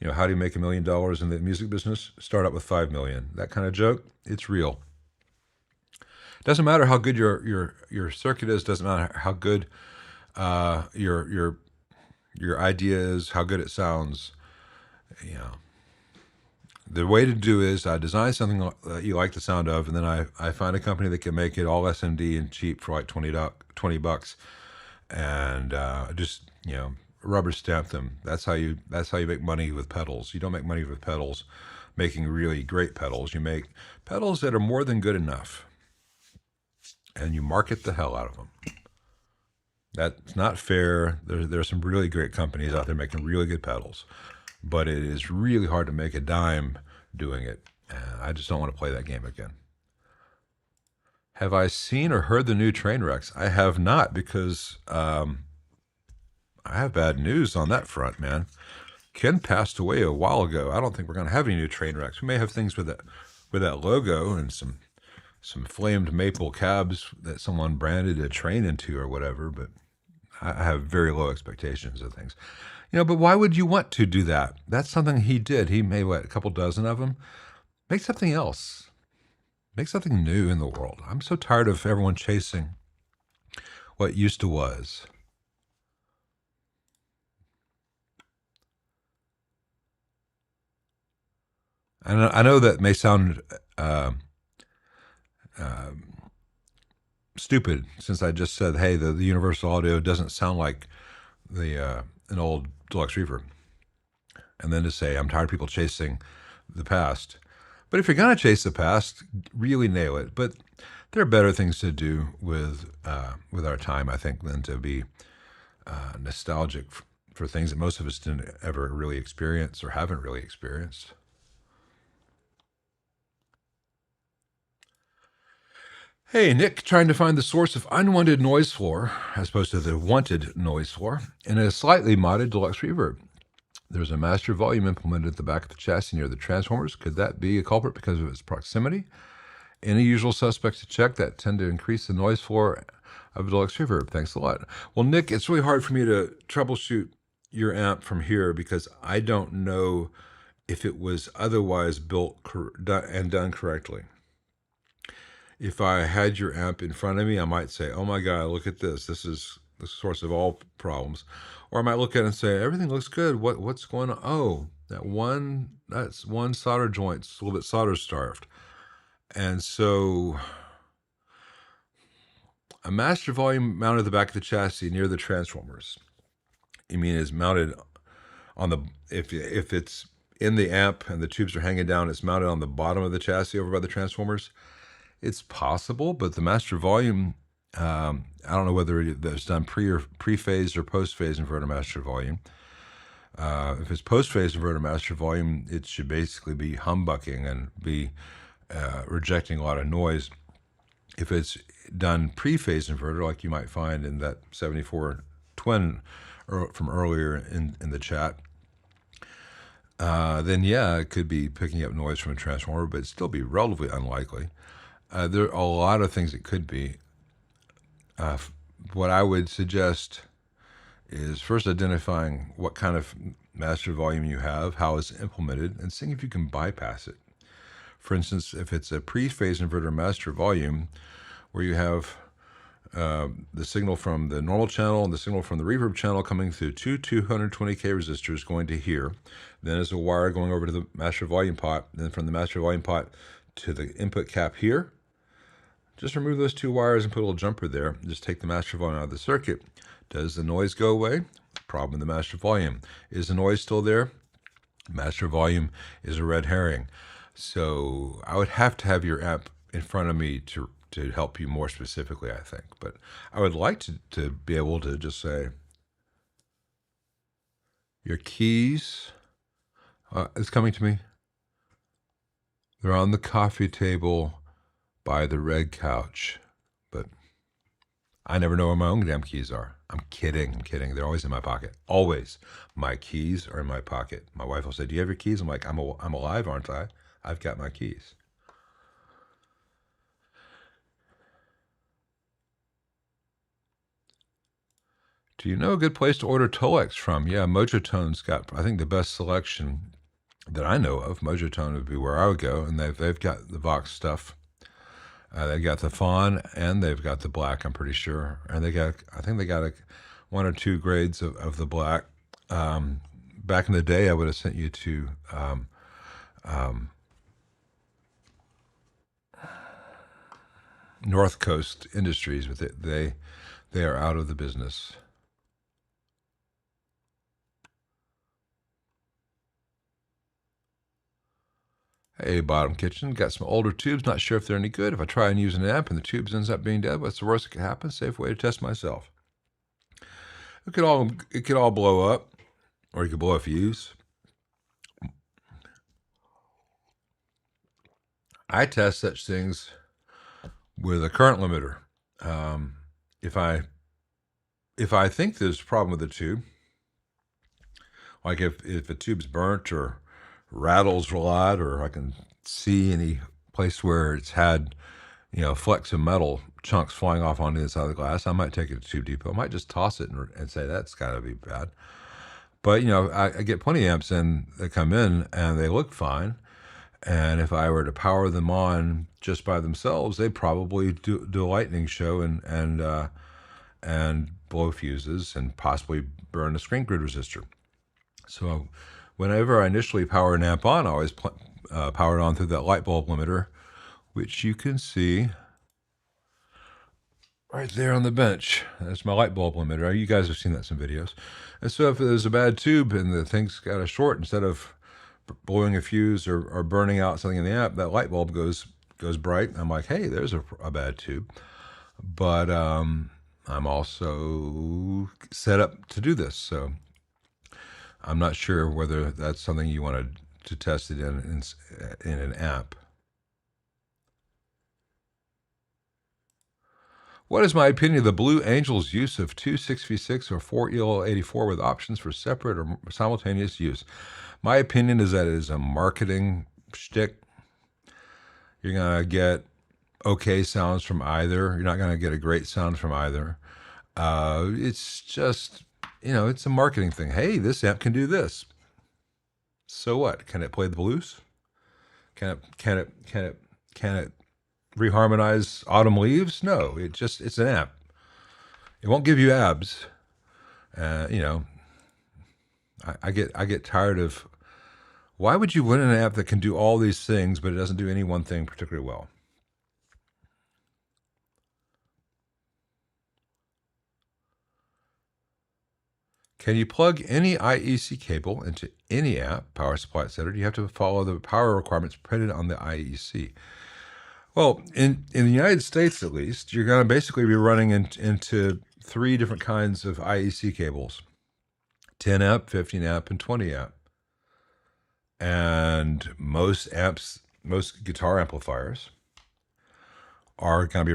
do you make $1 million in the music business? Start out with $5 million. That kind of joke, it's real. Doesn't matter how good your circuit is. Doesn't matter how good your idea is, how good it sounds. You know, the way to do is I design something that you like the sound of, and then I find a company that can make it all SMD and cheap for like $20, and just rubber stamp them. That's how you make money with pedals. You don't make money with pedals making really great pedals. You make pedals that are more than good enough, and you market the hell out of them. That's not fair. There's some really great companies out there making really good pedals, but it is really hard to make a dime doing it. I just don't want to play that game again. Have I seen or heard the new Trainwrecks? I have not, because I have bad news on that front, man. Ken passed away a while ago. I don't think we're going to have any new Trainwrecks. We may have things with that logo and some flamed maple cabs that someone branded a train into or whatever, but I have very low expectations of things. But why would you want to do that? That's something he did. He made, a couple dozen of them? Make something else. Make something new in the world. I'm so tired of everyone chasing what used to was. And I know that may sound stupid, since I just said, hey, the universal audio doesn't sound like an old deluxe reverb, and then to say I'm tired of people chasing the past. But if you're gonna chase the past, really nail it. But there are better things to do with our time, I think, than to be nostalgic for things that most of us didn't ever really experience or haven't really experienced. Hey, Nick, trying to find the source of unwanted noise floor, as opposed to the wanted noise floor, in a slightly modded deluxe reverb. There's a master volume implemented at the back of the chassis near the transformers. Could that be a culprit because of its proximity? Any usual suspects to check that tend to increase the noise floor of a deluxe reverb? Thanks a lot. Well, Nick, it's really hard for me to troubleshoot your amp from here, because I don't know if it was otherwise built and done correctly. If I had your amp in front of me, I might say, oh my God, look at this. This is the source of all problems. Or I might look at it and say, everything looks good. What's going on? Oh, that's one solder joint's a little bit solder starved. And so a master volume mounted at the back of the chassis near the transformers. You mean is mounted on the, if it's in the amp and the tubes are hanging down, it's mounted on the bottom of the chassis over by the transformers? It's possible, but the master volume, I don't know whether it's done pre-phase or post-phase inverter master volume. If it's post-phase inverter master volume, it should basically be humbucking and be rejecting a lot of noise. If it's done pre-phase inverter, like you might find in that 74 twin from earlier in the chat, then yeah, it could be picking up noise from a transformer, but it'd still be relatively unlikely. There are a lot of things it could be. What I would suggest is first identifying what kind of master volume you have, how it's implemented, and seeing if you can bypass it. For instance, if it's a pre-phase inverter master volume where you have the signal from the normal channel and the signal from the reverb channel coming through two 220K resistors going to here, then there's a wire going over to the master volume pot, then from the master volume pot to the input cap here. Just remove those two wires and put a little jumper there. Just take the master volume out of the circuit. Does the noise go away? Problem in the master volume. Is the noise still there? Master volume is a red herring. So I would have to have your amp in front of me to help you more specifically, I think. But I would like to be able to just say, your keys, it's coming to me. They're on the coffee table by the red couch, but I never know where my own damn keys are. I'm kidding. They're always in my pocket. Always. My keys are in my pocket. My wife will say, do you have your keys? I'm like, I'm alive, aren't I? I've got my keys. Do you know a good place to order Tolex from? Yeah, Mojotone's got, I think, the best selection that I know of. Mojotone would be where I would go, and they've got the Vox stuff. They got the fawn and they've got the black, I'm pretty sure. And I think they got one or two grades of the black. Back in the day, I would have sent you to North Coast Industries, but they are out of the business. Hey, Bottom Kitchen, got some older tubes, not sure if they're any good. If I try and use an amp and the tubes ends up being dead, what's the worst that could happen? Safe way to test myself. It could all blow up, or you could blow a fuse. I test such things with a current limiter. If I think there's a problem with the tube, like if a tube's burnt or rattles a lot, or I can see any place where it's had, flecks of metal chunks flying off onto the inside of the glass, I might take it to Tube Depot. I might just toss it and say that's got to be bad. But I get plenty of amps in that come in and they look fine. And if I were to power them on just by themselves, they'd probably do a lightning show and blow fuses and possibly burn a screen grid resistor. So whenever I initially power an amp on, I always power it on through that light bulb limiter, which you can see right there on the bench. That's my light bulb limiter. You guys have seen that in some videos. And so if there's a bad tube and the thing's got a short, instead of blowing a fuse or burning out something in the amp, that light bulb goes bright. I'm like, hey, there's a bad tube. But I'm also set up to do this, so I'm not sure whether that's something you wanted to test it in an amp. What is my opinion of the Blue Angel's use of two 6v6 or four EL84 with options for separate or simultaneous use? My opinion is that it is a marketing shtick. You're going to get okay sounds from either. You're not going to get a great sound from either. It's just, it's a marketing thing. Hey, this amp can do this. So what? Can it play the blues? Can it reharmonize Autumn Leaves? No, it's an amp. It won't give you abs. I get tired of, why would you win an amp that can do all these things, but it doesn't do any one thing particularly well? Can you plug any IEC cable into any amp, power supply, etc.? Do you have to follow the power requirements printed on the IEC? Well, in the United States, at least, you're going to basically be running into three different kinds of IEC cables: 10 amp, 15 amp, and 20 amp. And most guitar amplifiers are going to be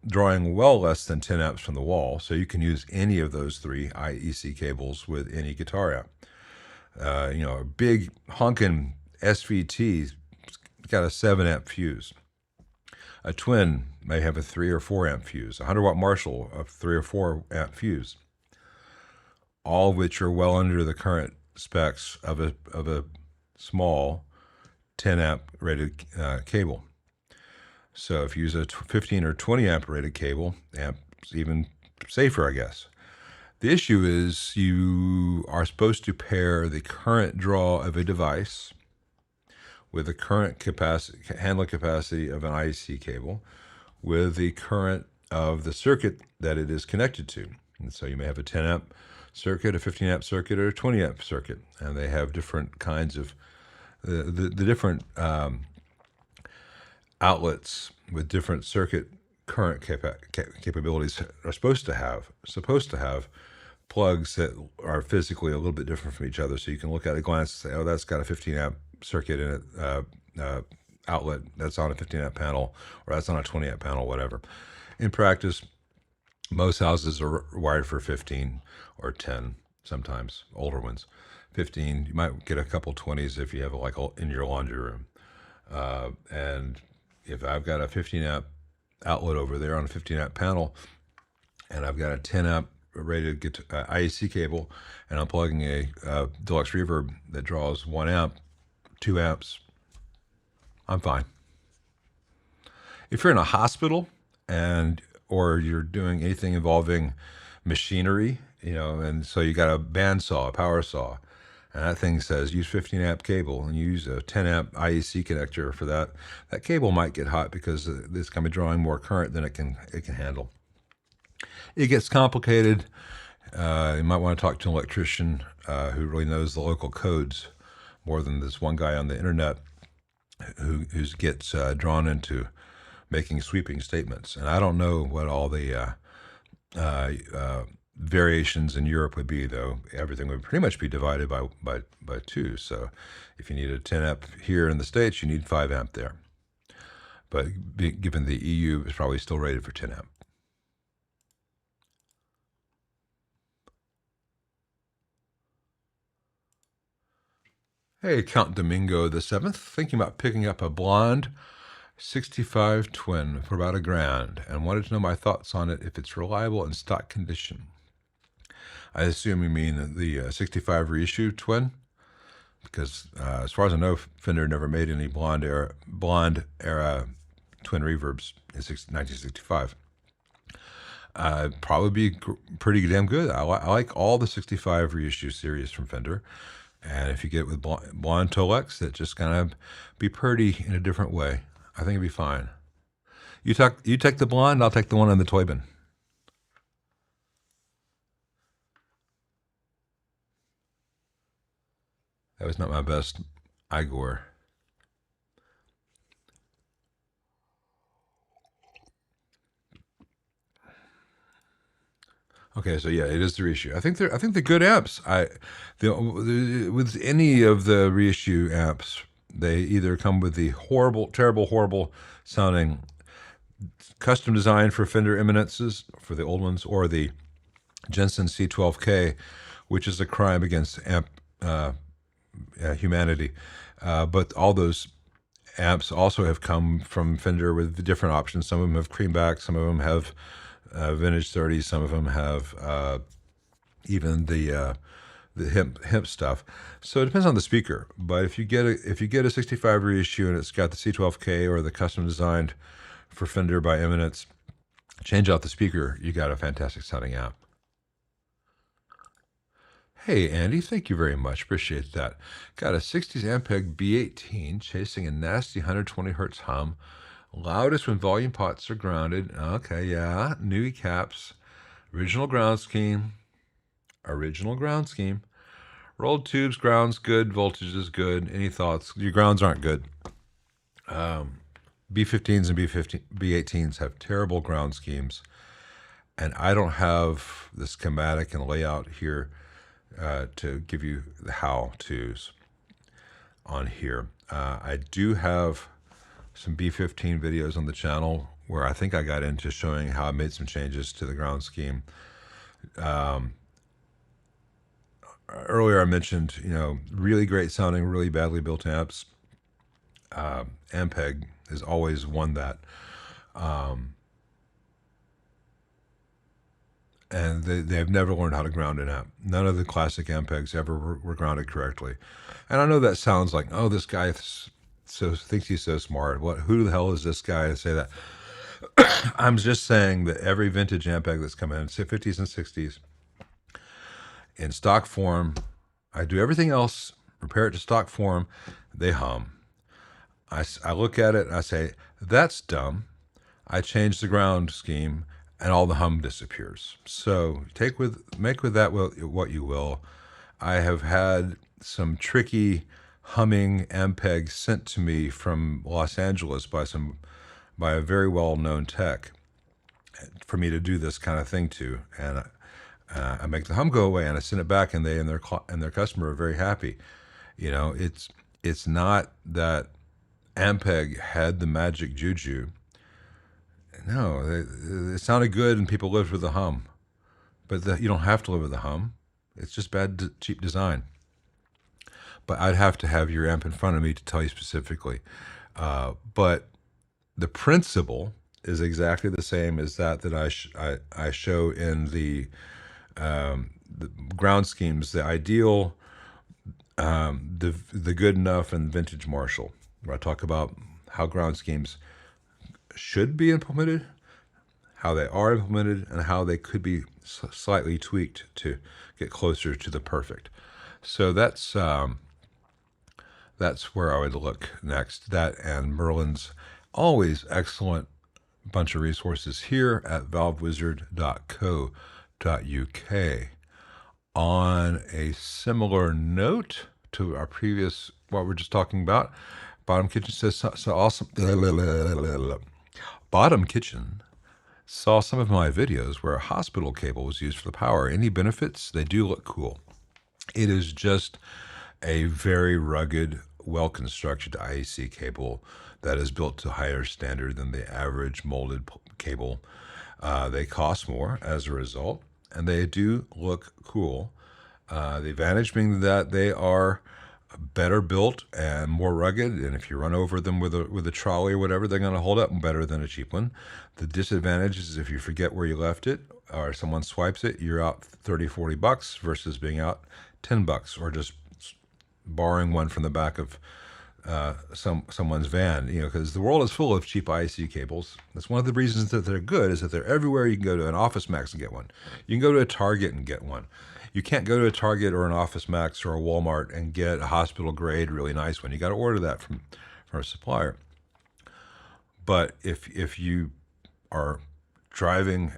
drawing well less than 10 amps from the wall. So you can use any of those three IEC cables with any guitar amp. A big honkin' SVT got a 7 amp fuse. A twin may have a 3 or 4 amp fuse. A 100 watt Marshall, a 3 or 4 amp fuse. All of which are well under the current specs of a small 10 amp rated cable. So if you use a 15 or 20 amp rated cable, amp's even safer, I guess. The issue is you are supposed to pair the current draw of a device with the current handling capacity of an IEC cable with the current of the circuit that it is connected to. And so you may have a 10 amp circuit, a 15 amp circuit, or a 20 amp circuit, and they have different kinds of the different outlets with different circuit current capabilities are supposed to have plugs that are physically a little bit different from each other, so you can look at a glance and say, oh, that's got a 15 amp circuit in it, outlet that's on a 15 amp panel, or that's on a 20 amp panel, whatever. In practice, most houses are wired for 15 or 10, sometimes older ones. 15, you might get a couple 20s if you have like in your laundry room. And if I've got a 15 amp outlet over there on a 15 amp panel, and I've got a 10 amp rated IEC cable, and I'm plugging a deluxe reverb that draws 1 amp, 2 amps, I'm fine. If you're in a hospital and or you're doing anything involving machinery, and so you got a bandsaw, a power saw, and that thing says use 15 amp cable, and you use a 10 amp IEC connector for that. That cable might get hot because it's going to be drawing more current than it can handle. It gets complicated. You might want to talk to an electrician who really knows the local codes more than this one guy on the internet who gets drawn into making sweeping statements. And I don't know what all the variations in Europe would be, though. Everything would pretty much be divided by two. So if you need a 10 amp here in the States, you need 5 amp there. But given the EU is probably still rated for 10 amp. Hey, Count Domingo the 7th, thinking about picking up a blonde 65 twin for about $1,000 and wanted to know my thoughts on it if it's reliable in stock condition. I assume you mean the 65 reissue twin, because as far as I know, Fender never made any blonde era twin reverbs in 1965. Probably be pretty damn good. I like all the 65 reissue series from Fender. And if you get it with blonde Tolex, that just kind of be pretty in a different way. I think it'd be fine. You take the blonde, I'll take the one on the toy bin. That was not my best Igor. Okay, so yeah, it is the reissue. I think the good amps. With any of the reissue amps, they either come with the horrible sounding custom design for Fender Eminences for the old ones, or the Jensen C12K, which is a crime against humanity. But all those amps also have come from Fender with different options. Some of them have creamback, some of them have vintage 30s, some of them have even the hemp stuff. So it depends on the speaker. But if you get a 65 reissue and it's got the C12K or the custom designed for Fender by Eminence, change out the speaker, you got a fantastic sounding amp. Hey, Andy, thank you very much. Appreciate that. Got a 60s Ampeg B18 chasing a nasty 120 hertz hum. Loudest when volume pots are grounded. Okay, yeah. New caps. Original ground scheme. Rolled tubes, grounds good. Voltage is good. Any thoughts? Your grounds aren't good. B15s and B18s have terrible ground schemes. And I don't have the schematic and layout here to give you the how-tos on here. I do have some B15 videos on the channel where I think I got into showing how I made some changes to the ground scheme. Earlier I mentioned, really great sounding, really badly built amps. Ampeg has always won that. And they've never learned how to ground an amp. None of the classic Ampegs ever were grounded correctly. And I know that sounds like, oh, this guy thinks he's so smart. Who the hell is this guy to say that? I'm just saying that every vintage Ampeg that's come in, 50s and 60s, in stock form, I do everything else, prepare it to stock form, they hum. I look at it and I say, that's dumb. I change the ground scheme and all the hum disappears. So make with that what you will. I have had some tricky humming Ampeg sent to me from Los Angeles by a very well-known tech for me to do this kind of thing to, and I make the hum go away and I send it back, and they and their customer are very happy. It's not that Ampeg had the magic juju. No, it sounded good and people lived with the hum, but you don't have to live with the hum. It's just bad, cheap design. But I'd have to have your amp in front of me to tell you specifically. But the principle is exactly the same as that I show in the ground schemes, the ideal, the good enough, and vintage Marshall, where I talk about how ground schemes should be implemented, how they are implemented, and how they could be slightly tweaked to get closer to the perfect. So that's where I would look next. That and Merlin's always excellent bunch of resources here at valvewizard.co.uk. On a similar note to our previous, what we're just talking about, Bottom Kitchen says so awesome. Bottom Kitchen saw some of my videos where a hospital cable was used for the power. Any benefits? They do look cool. It is just a very rugged, well-constructed IEC cable that is built to higher standard than the average molded cable. They cost more as a result, and they do look cool. The advantage being that they are better built and more rugged, and if you run over them with a trolley or whatever, they're going to hold up better than a cheap one. The disadvantage is if you forget where you left it or someone swipes it, you're out 30, 40 bucks versus being out 10 bucks or just borrowing one from the back of someone's van, because the world is full of cheap IEC cables. That's one of the reasons that they're good, is that they're everywhere. You can go to an Office Max and get one. You can go to a Target and get one. You can't go to a Target or an Office Max or a Walmart and get a hospital grade really nice one. You got to order that from a supplier. But if you are driving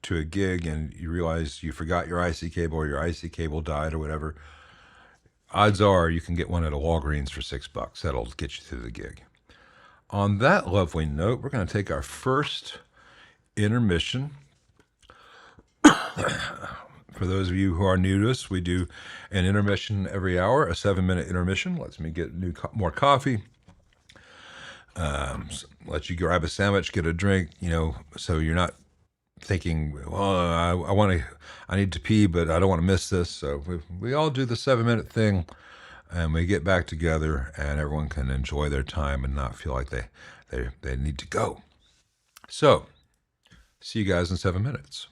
to a gig and you realize you forgot your IC cable or your IC cable died or whatever, odds are you can get one at a Walgreens for $6. That'll get you through the gig. On that lovely note, we're going to take our first intermission. For those of you who are new to us, we do an intermission every hour, a 7-minute intermission. Lets me get more coffee. Let you grab a sandwich, get a drink, so you're not thinking, well, I need to pee, but I don't want to miss this. So we all do the 7-minute thing, and we get back together, and everyone can enjoy their time and not feel like they need to go. So, see you guys in 7 minutes.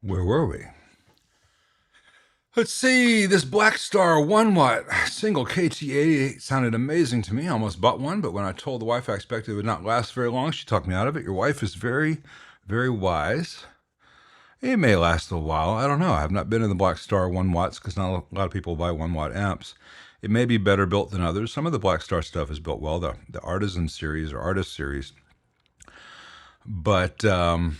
Where were we? Let's see, this Blackstar 1 watt single KT88 sounded amazing to me. I almost bought one, but when I told the wife I expected it would not last very long, she talked me out of it. Your wife is very, very wise. It may last a while. I don't know. I have not been in the Blackstar 1 watts because not a lot of people buy 1 watt amps. It may be better built than others. Some of the Blackstar stuff is built well, the Artisan series or Artist series. But, you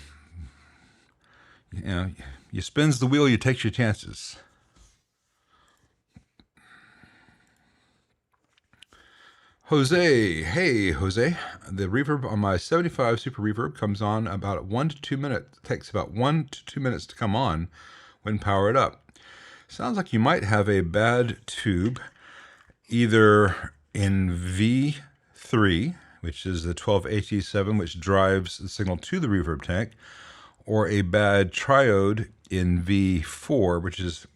know, you spins the wheel, you take your chances. Jose, hey Jose, the reverb on my 75 Super Reverb comes on about 1 to 2 minutes. It takes about 1 to 2 minutes to come on when powered up. Sounds like you might have a bad tube, either in V3, which is the 12AT7, which drives the signal to the reverb tank, or a bad triode in V4, which is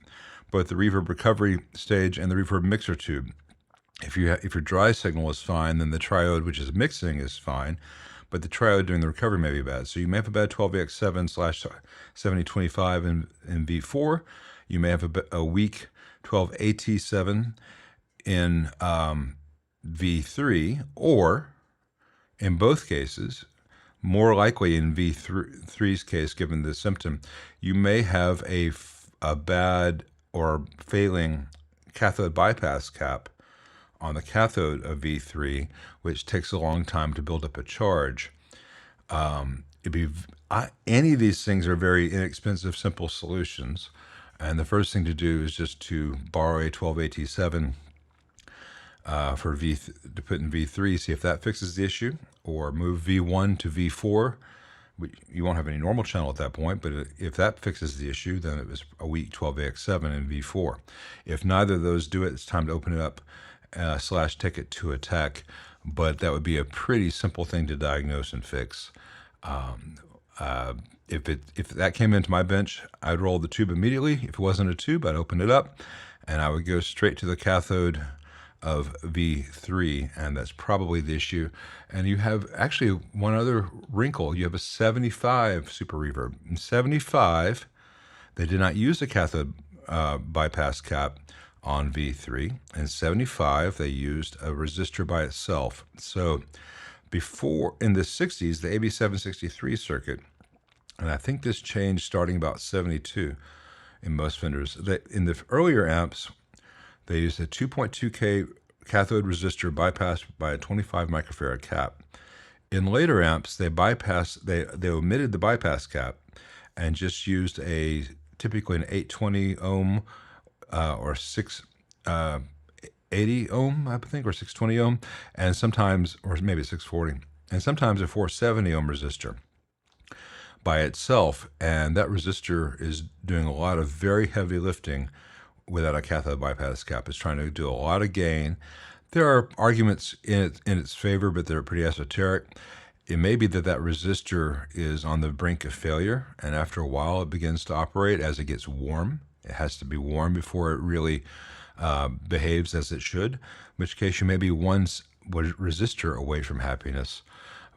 both the reverb recovery stage and the reverb mixer tube. If your dry signal is fine, then the triode, which is mixing, is fine, but the triode during the recovery may be bad. So you may have a bad 12AX7/7025 in V4. You may have a weak 12AT7 in V3, or in both cases, more likely in V3's case, given the symptom, you may have a bad or failing cathode bypass cap on the cathode of V3, which takes a long time to build up a charge. Any of these things are very inexpensive, simple solutions. And the first thing to do is just to borrow a 12AT7 to put in V3, see if that fixes the issue, or move V1 to V4. You won't have any normal channel at that point, but if that fixes the issue, then it was a weak 12AX7 in V4. If neither of those do it, it's time to open it up / take it to a tech, but that would be a pretty simple thing to diagnose and fix. If that came into my bench, I'd roll the tube immediately. If it wasn't a tube, I'd open it up, and I would go straight to the cathode of V3, and that's probably the issue. And you have actually one other wrinkle. You have a 75 Super Reverb. In 75, they did not use the cathode bypass cap on V3. In 75, they used a resistor by itself. So before, in the 60s, the AB763 circuit, and I think this changed starting about 72 in most Fenders. In the earlier amps, they used a 2.2K cathode resistor bypassed by a 25 microfarad cap. In later amps, they omitted the bypass cap and just used typically an 820 ohm or 680 ohm, I think, or 620 ohm, and sometimes, or maybe 640, and sometimes a 470 ohm resistor by itself. And that resistor is doing a lot of very heavy lifting without a cathode bypass cap. It's trying to do a lot of gain. There are arguments in its favor, but they're pretty esoteric. It may be that resistor is on the brink of failure, and after a while it begins to operate as it gets warm. It has to be warm before it really behaves as it should, in which case you may be one resistor away from happiness.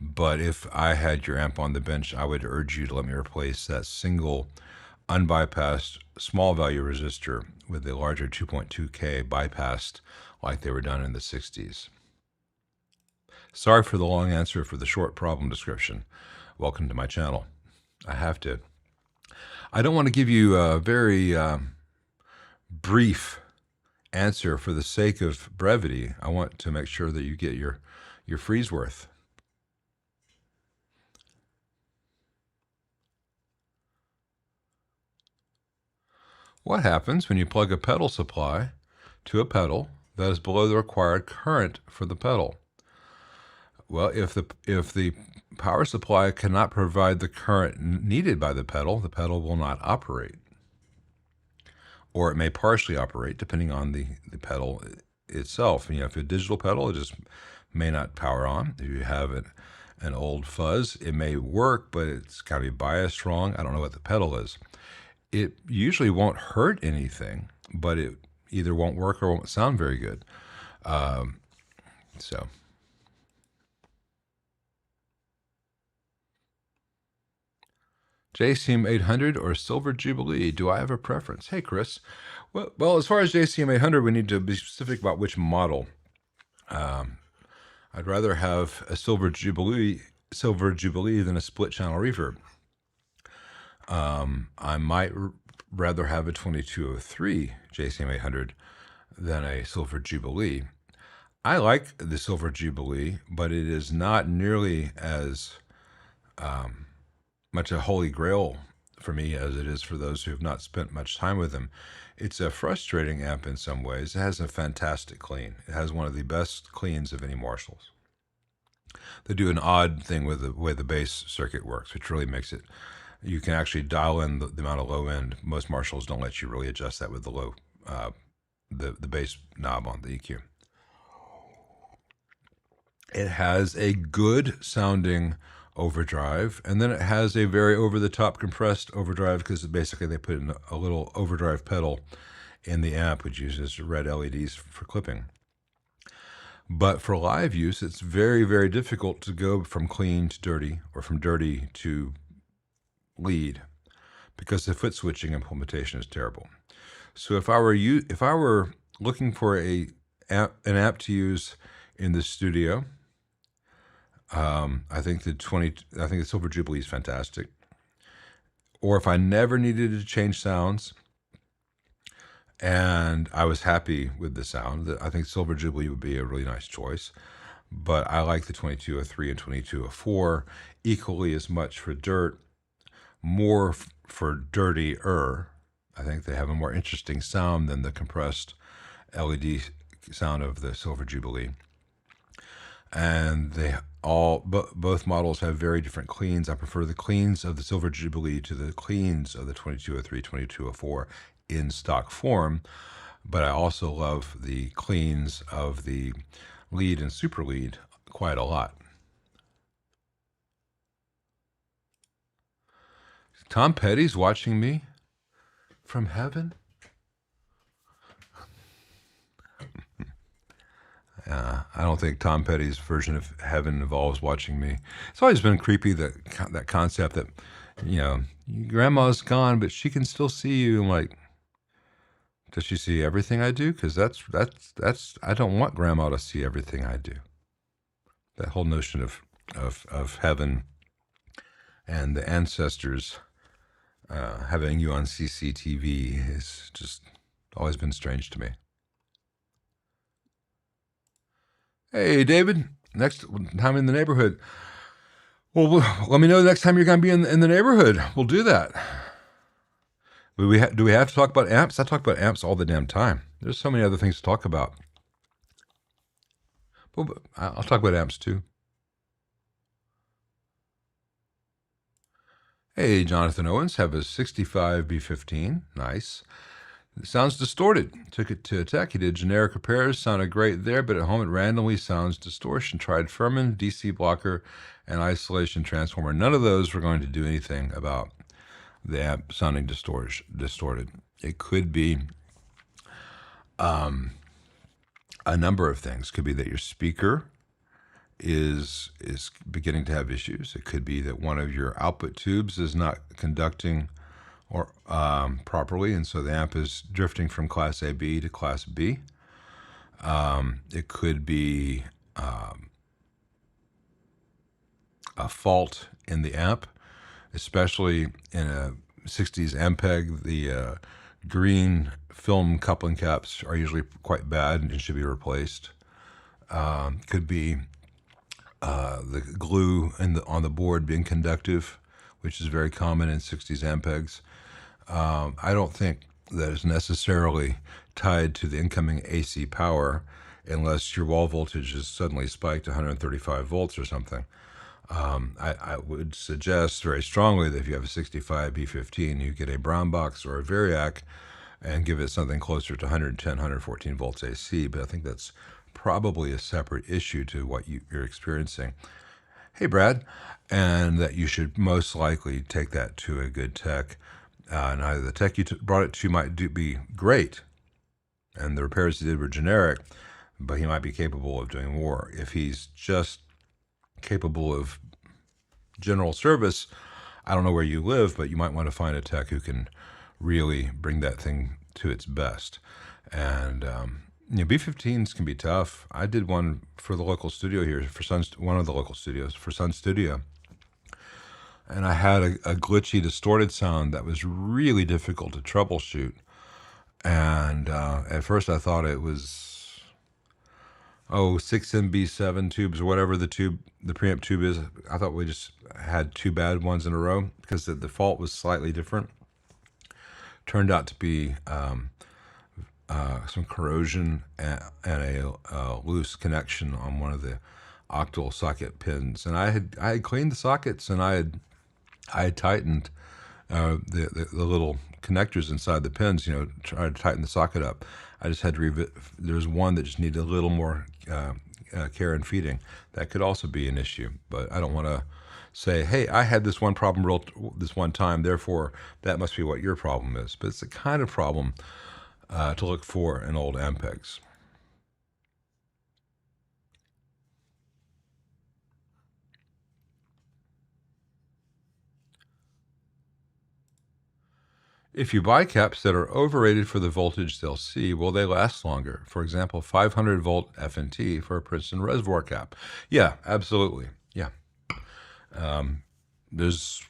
But if I had your amp on the bench, I would urge you to let me replace that single unbypassed small value resistor with a larger 2.2K bypassed like they were done in the 60s. Sorry for the long answer for the short problem description. Welcome to my channel. I don't want to give you a very brief answer for the sake of brevity. I want to make sure that you get your free's worth. What happens when you plug a pedal supply to a pedal that is below the required current for the pedal? Well, if the power supply cannot provide the current needed by the pedal will not operate. Or it may partially operate, depending on the pedal itself. You know, if a digital pedal, it just may not power on. If you have an old fuzz, it may work, but it's got to be biased wrong. I don't know what the pedal is. It usually won't hurt anything, but it either won't work or won't sound very good. JCM 800 or Silver Jubilee? Do I have a preference? Hey, Chris. Well, as far as JCM 800, we need to be specific about which model. I'd rather have a Silver Jubilee than a split channel reverb. I might rather have a 2203 JCM 800 than a Silver Jubilee. I like the Silver Jubilee, but it is not nearly as much a holy grail for me as it is for those who have not spent much time with them. It's a frustrating amp in some ways. It has a fantastic clean. It has one of the best cleans of any Marshalls. They do an odd thing with the way the bass circuit works, which really makes it, you can actually dial in the amount of low end. Most Marshalls don't let you really adjust that with the low, the bass knob on the EQ. It has a good sounding overdrive, and then it has a very over-the-top compressed overdrive because basically they put in a little overdrive pedal in the amp, which uses red LEDs for clipping. But for live use, it's very, very difficult to go from clean to dirty or from dirty to lead because the foot switching implementation is terrible. So if I were looking for an amp to use in the studio, I think the Silver Jubilee is fantastic. Or if I never needed to change sounds and I was happy with the sound, I think Silver Jubilee would be a really nice choice. But I like the 2203 and 2204 equally as much for dirt, more for dirtier. I think they have a more interesting sound than the compressed LED sound of the Silver Jubilee. And both models have very different cleans. I prefer the cleans of the Silver Jubilee to the cleans of the 2203, 2204 in stock form, but I also love the cleans of the lead and super lead quite a lot. Tom Petty's watching me from heaven? I don't think Tom Petty's version of heaven involves watching me. It's always been creepy, that concept that, grandma's gone, but she can still see you. I'm like, does she see everything I do? Because that's I don't want grandma to see everything I do. That whole notion of heaven and the ancestors having you on CCTV has just always been strange to me. Hey, David, next time in the neighborhood. Well, let me know the next time you're going to be in the neighborhood. We'll do that. Do we have to talk about amps? I talk about amps all the damn time. There's so many other things to talk about. Well, I'll talk about amps too. Hey, Jonathan Owens, have a 65 B15. Nice. It sounds distorted. Took it to a tech. He did generic repairs. Sounded great there, but at home it randomly sounds distortion. Tried Furman, DC blocker, and isolation transformer. None of those were going to do anything about the amp sounding distorted. It could be a number of things. It could be that your speaker is beginning to have issues. It could be that one of your output tubes is not conducting or properly, and so the amp is drifting from class AB to class B. It could be a fault in the amp, especially in a 60s Ampeg. The green film coupling caps are usually quite bad and should be replaced. Could be the glue on the board being conductive, which is very common in 60s Ampegs. I don't think that is necessarily tied to the incoming AC power unless your wall voltage is suddenly spiked to 135 volts or something. I would suggest very strongly that if you have a 65 B15, you get a brown box or a Variac and give it something closer to 110, 114 volts AC, but I think that's probably a separate issue to what you're experiencing. Hey, Brad, and that you should most likely take that to a good tech. Now, the tech you brought it to might be great, and the repairs he did were generic, but he might be capable of doing more. If he's just capable of general service, I don't know where you live, but you might want to find a tech who can really bring that thing to its best. And B15s can be tough. I did one for the local studio here, for one of the local studios, for Sun Studio. And I had a glitchy, distorted sound that was really difficult to troubleshoot. And at first I thought it was, 6MB7 tubes or whatever the preamp tube is. I thought we just had two bad ones in a row because the fault was slightly different. Turned out to be some corrosion and a loose connection on one of the octal socket pins. And I had cleaned the sockets, and I had tightened the little connectors inside the pins, try to tighten the socket up. I just had to there's one that just needed a little more care and feeding. That could also be an issue, but I don't want to say, hey, I had this one problem this one time, therefore that must be what your problem is. But it's the kind of problem to look for in old Ampegs. If you buy caps that are overrated for the voltage they'll see, will they last longer? For example, 500 volt F&T for a Princeton reservoir cap. Yeah, absolutely. Yeah. There's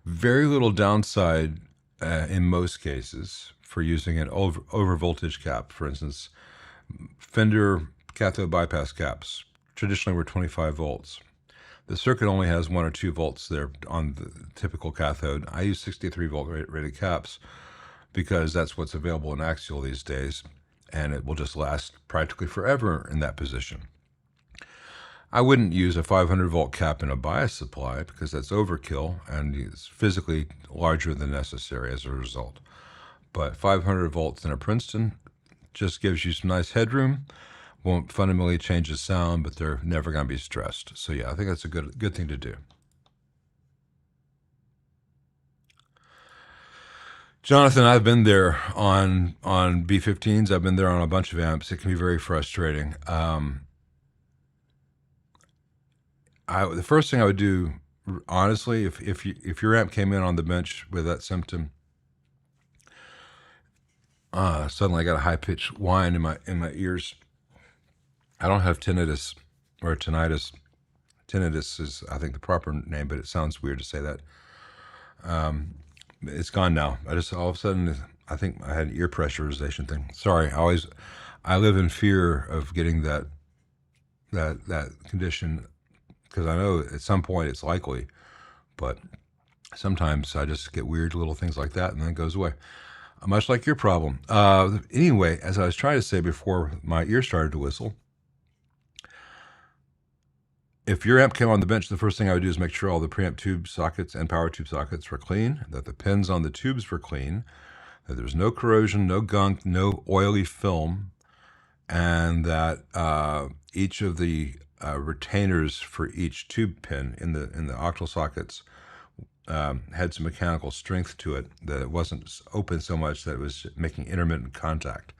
very little downside in most cases for using an over voltage cap. For instance, Fender cathode bypass caps traditionally were 25 volts. The circuit only has 1 or 2 volts there on the typical cathode. I use 63 volt rated caps because that's what's available in axial these days, and it will just last practically forever in that position. I wouldn't use a 500 volt cap in a bias supply because that's overkill and it's physically larger than necessary as a result. But 500 volts in a Princeton just gives you some nice headroom. Won't fundamentally change the sound, but they're never going to be stressed. So yeah, I think that's a good thing to do. Jonathan, I've been there on B15s. I've been there on a bunch of amps. It can be very frustrating. The first thing I would do, honestly, if your amp came in on the bench with that symptom, suddenly I got a high pitched whine in my ears. I don't have tinnitus or tinnitus. Tinnitus is, I think, the proper name, but it sounds weird to say that. It's gone now. I just all of a sudden, I think I had an ear pressurization thing. Sorry, I live in fear of getting that condition because I know at some point it's likely, but sometimes I just get weird little things like that and then it goes away. Much like your problem. Anyway, as I was trying to say before my ear started to whistle, if your amp came on the bench, the first thing I would do is make sure all the preamp tube sockets and power tube sockets were clean, that the pins on the tubes were clean, that there's no corrosion, no gunk, no oily film, and that each of the retainers for each tube pin in the octal sockets had some mechanical strength to it, that it wasn't open so much that it was making intermittent contact.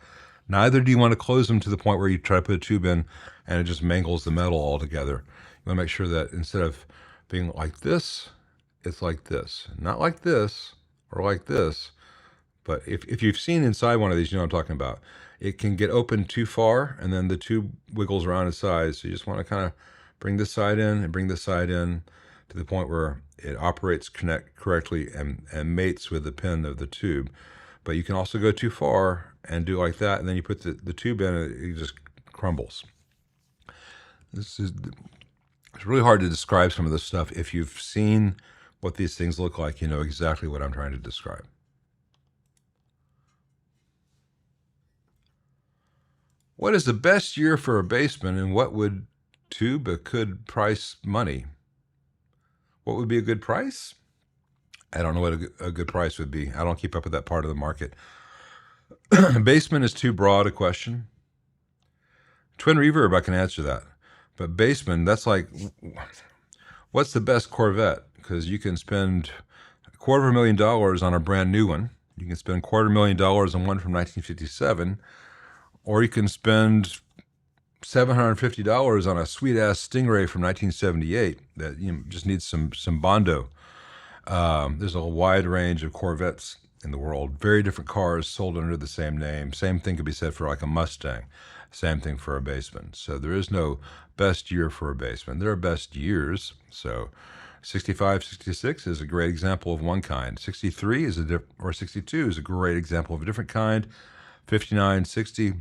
Neither do you want to close them to the point where you try to put a tube in and it just mangles the metal altogether. You want to make sure that instead of being like this, it's like this. Not like this or like this, but if you've seen inside one of these, you know what I'm talking about. It can get open too far and then the tube wiggles around its sides. So you just want to kind of bring this side in and bring this side in to the point where it operates correctly and mates with the pin of the tube. But you can also go too far and do like that, and then you put the tube in and it just crumbles. It's really hard to describe some of this stuff. If you've seen what these things look like, you know exactly what I'm trying to describe. What is the best year for a Bassman, and what would tube a good price money? What would be a good price? I don't know what a good price would be. I don't keep up with that part of the market. Bassman is too broad a question. Twin reverb, I can answer that. But Bassman, that's like, what's the best Corvette? Because you can spend $250,000 on a brand new one. You can spend $250,000 on one from 1957. Or you can spend $750 on a sweet-ass Stingray from 1978 that just needs some Bondo. There's a wide range of Corvettes in the world, very different cars sold under the same name. Same thing could be said for like a Mustang. Same thing for a Bassman. So there is no best year for a Bassman. There are best years. So 65, 66 is a great example of one kind. 63 is or 62 is a great example of a different kind. 59, 60,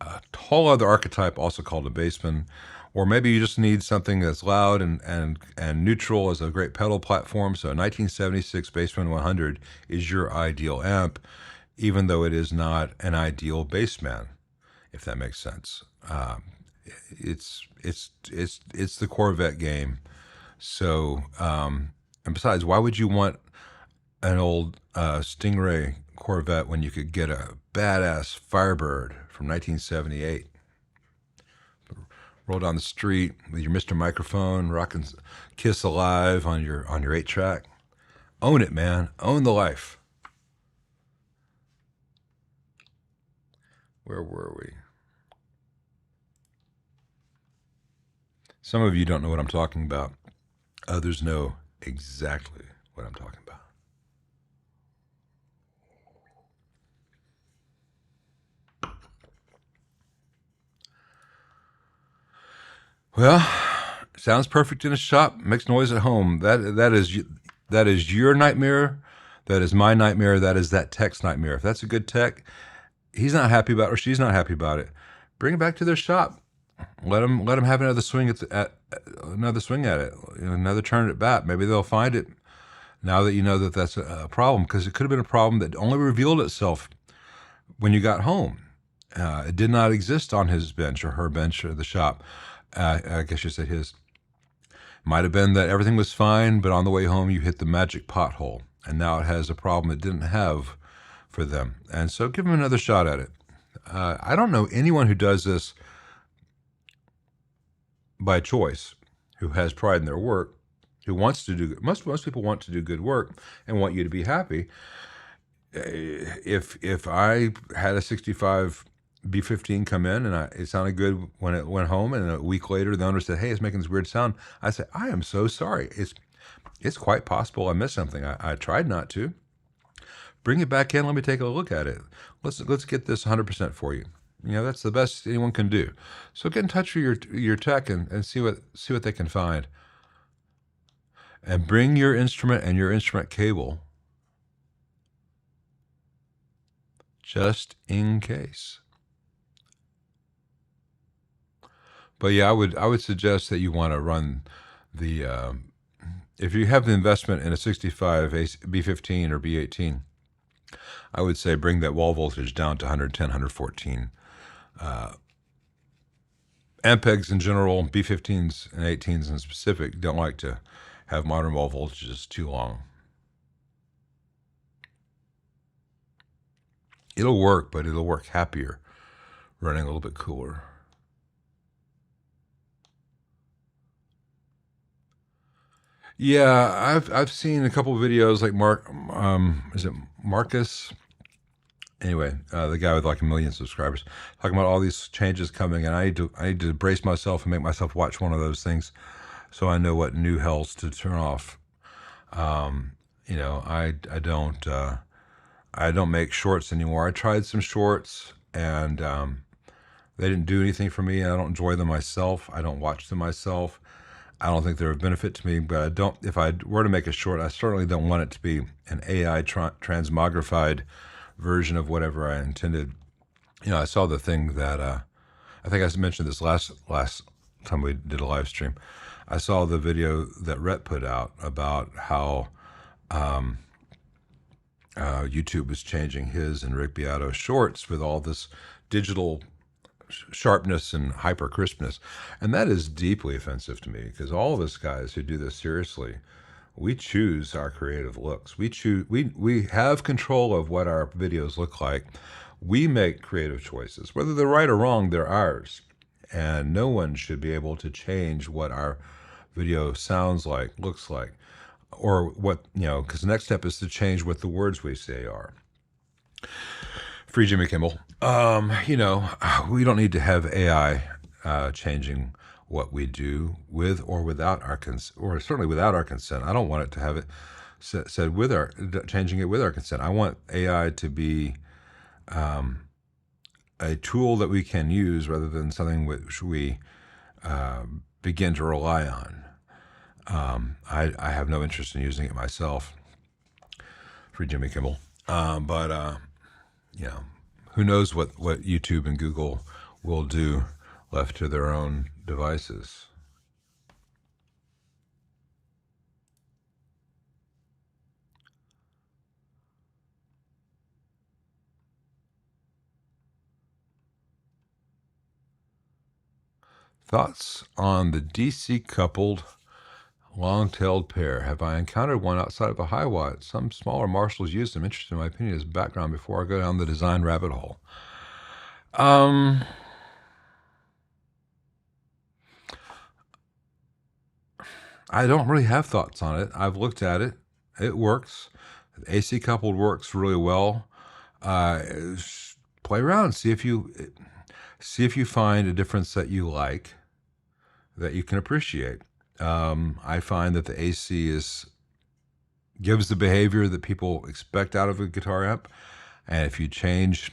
a whole other archetype, also called a Bassman. Or maybe you just need something that's loud and neutral as a great pedal platform. So a 1976 Bassman 100 is your ideal amp, even though it is not an ideal Bassman, if that makes sense. It's the Corvette game. So and besides, why would you want an old Stingray Corvette when you could get a badass Firebird from 1978? Roll down the street with your Mr. Microphone, rocking Kiss Alive on your 8-track. Own it, man. Own the life. Where were we? Some of you don't know what I'm talking about. Others know exactly what I'm talking about. Well, sounds perfect in a shop, makes noise at home. That is your nightmare. That is my nightmare. That is that tech's nightmare. If that's a good tech, he's not happy about it or she's not happy about it. Bring it back to their shop. Let them have another swing at it, another turn at bat. Maybe they'll find it now that you know that that's a problem, because it could have been a problem that only revealed itself when you got home. It did not exist on his bench or her bench or the shop. I guess you said his. Might have been that everything was fine, but on the way home you hit the magic pothole, and now it has a problem it didn't have for them. And so give them another shot at it. I don't know anyone who does this by choice, who has pride in their work, who wants to do. Most people want to do good work and want you to be happy. If I had a 65 B15 come in and it sounded good when it went home, and a week later the owner said, "Hey, it's making this weird sound," I said, "I am so sorry. It's quite possible I missed something. I tried not to. Bring it back in. Let me take a look at it. Let's get this 100% for you." You know, that's the best anyone can do. So get in touch with your tech and see what they can find. And bring your instrument and your instrument cable, just in case. But yeah, I would suggest that you want to run the if you have the investment in a 65 B15 or B18, I would say bring that wall voltage down to 110, 114. Ampegs in general, B15s and 18s in specific, don't like to have modern wall voltages too long. It'll work, but it'll work happier running a little bit cooler. Yeah, I've seen a couple of videos like is it Marcus? Anyway, the guy with like 1 million subscribers, talking about all these changes coming, and I need to brace myself and make myself watch one of those things, so I know what new hells to turn off. You know, I don't make shorts anymore. I tried some shorts, and they didn't do anything for me. I don't enjoy them myself. I don't watch them myself. I don't think they're of benefit to me, but I don't. If I were to make a short, I certainly don't want it to be an AI transmogrified version of whatever I intended. You know, I saw the thing that I think I mentioned this last time we did a live stream. I saw the video that Rhett put out about how YouTube is changing his and Rick Beato's shorts with all this digital sharpness and hyper crispness, and that is deeply offensive to me, because all of us guys who do this seriously, we choose our creative looks. We have control of what our videos look like. We make creative choices. Whether they're right or wrong, they're ours. And no one should be able to change what our video sounds like, looks like, or what, you know, because the next step is to change what the words we say are. Free Jimmy Kimmel. You know, we don't need to have AI changing what we do with or without our consent, or certainly without our consent. I don't want it to have it said with our changing it with our consent. I want AI to be a tool that we can use rather than something which we begin to rely on. I have no interest in using it myself. Free Jimmy Kimmel. But who knows what YouTube and Google will do left to their own devices. Thoughts on the DC coupled long-tailed pair? Have I encountered one outside of a high watt? Some smaller Marshalls use them. Interested in my opinion as background before I go down the design rabbit hole. I don't really have thoughts on it. I've looked at it. It works. The AC coupled works really well. Play around, see if you find a difference that you like, that you can appreciate. I find that the AC gives the behavior that people expect out of a guitar amp, and if you change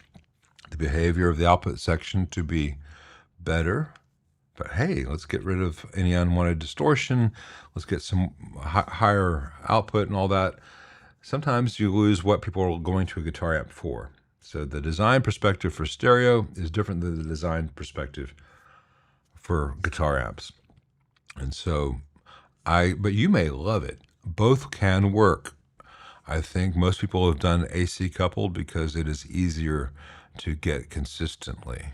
the behavior of the output section to be better, but hey, let's get rid of any unwanted distortion, let's get some higher output and all that. Sometimes you lose what people are going to a guitar amp for. So the design perspective for stereo is different than the design perspective for guitar amps. And so but you may love it. Both can work. I think most people have done AC coupled because it is easier to get consistently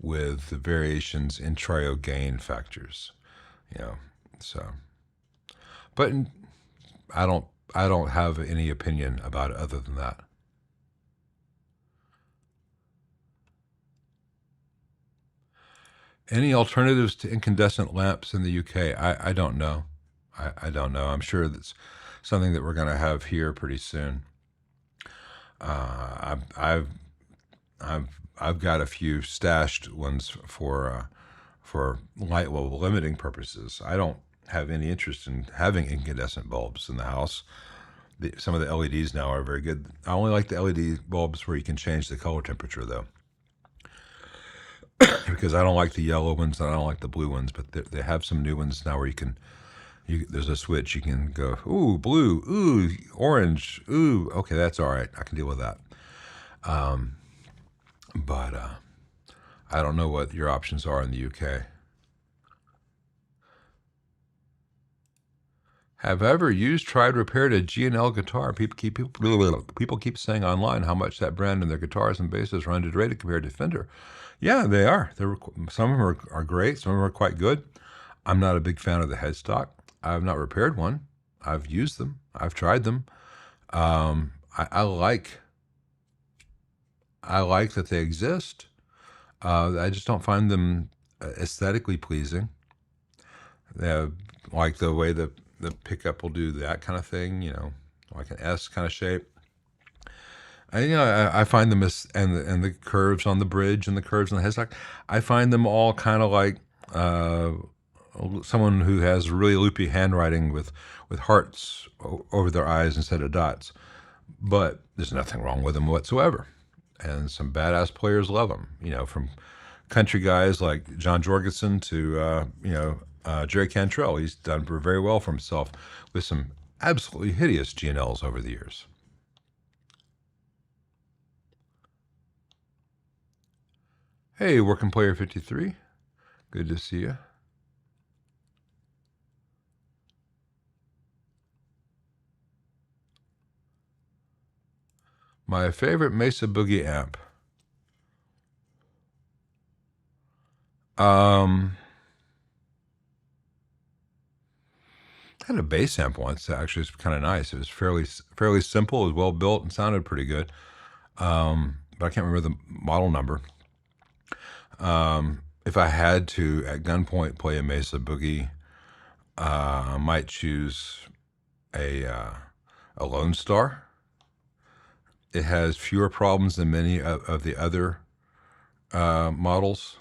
with the variations in trio gain factors, so, but I don't have any opinion about it other than that. Any alternatives to incandescent lamps in the UK? I don't know. I don't know. I'm sure that's something that we're going to have here pretty soon. I've got a few stashed ones for light level limiting purposes. I don't have any interest in having incandescent bulbs in the house. Some of the LEDs now are very good. I only like the LED bulbs where you can change the color temperature, though. Because I don't like the yellow ones and I don't like the blue ones, but they have some new ones now where there's a switch, you can go, ooh, blue, ooh, orange, ooh, okay, that's all right, I can deal with that. But I don't know what your options are in the UK. Have I ever tried, repaired a G&L guitar? People keep saying online how much that brand and their guitars and basses are underrated compared to Fender. Yeah, they are. Some of them are great. Some of them are quite good. I'm not a big fan of the headstock. I've not repaired one. I've used them. I've tried them. I like that they exist. I just don't find them aesthetically pleasing. They like the way the pickup will do that kind of thing, like an S kind of shape. And I find them and the curves on the bridge and the curves on the headstock, I find them all kind of like someone who has really loopy handwriting with hearts over their eyes instead of dots. But there's nothing wrong with them whatsoever. And some badass players love them, from country guys like John Jorgensen to, Jerry Cantrell. He's done very well for himself with some absolutely hideous G&Ls over the years. Hey, Working Player 53. Good to see you. My favorite Mesa Boogie amp. I had a bass amp once that actually was kind of nice. It was fairly simple. It was well built and sounded pretty good. But I can't remember the model number. If I had to, at gunpoint, play a Mesa Boogie, I might choose a Lone Star. It has fewer problems than many of the other models.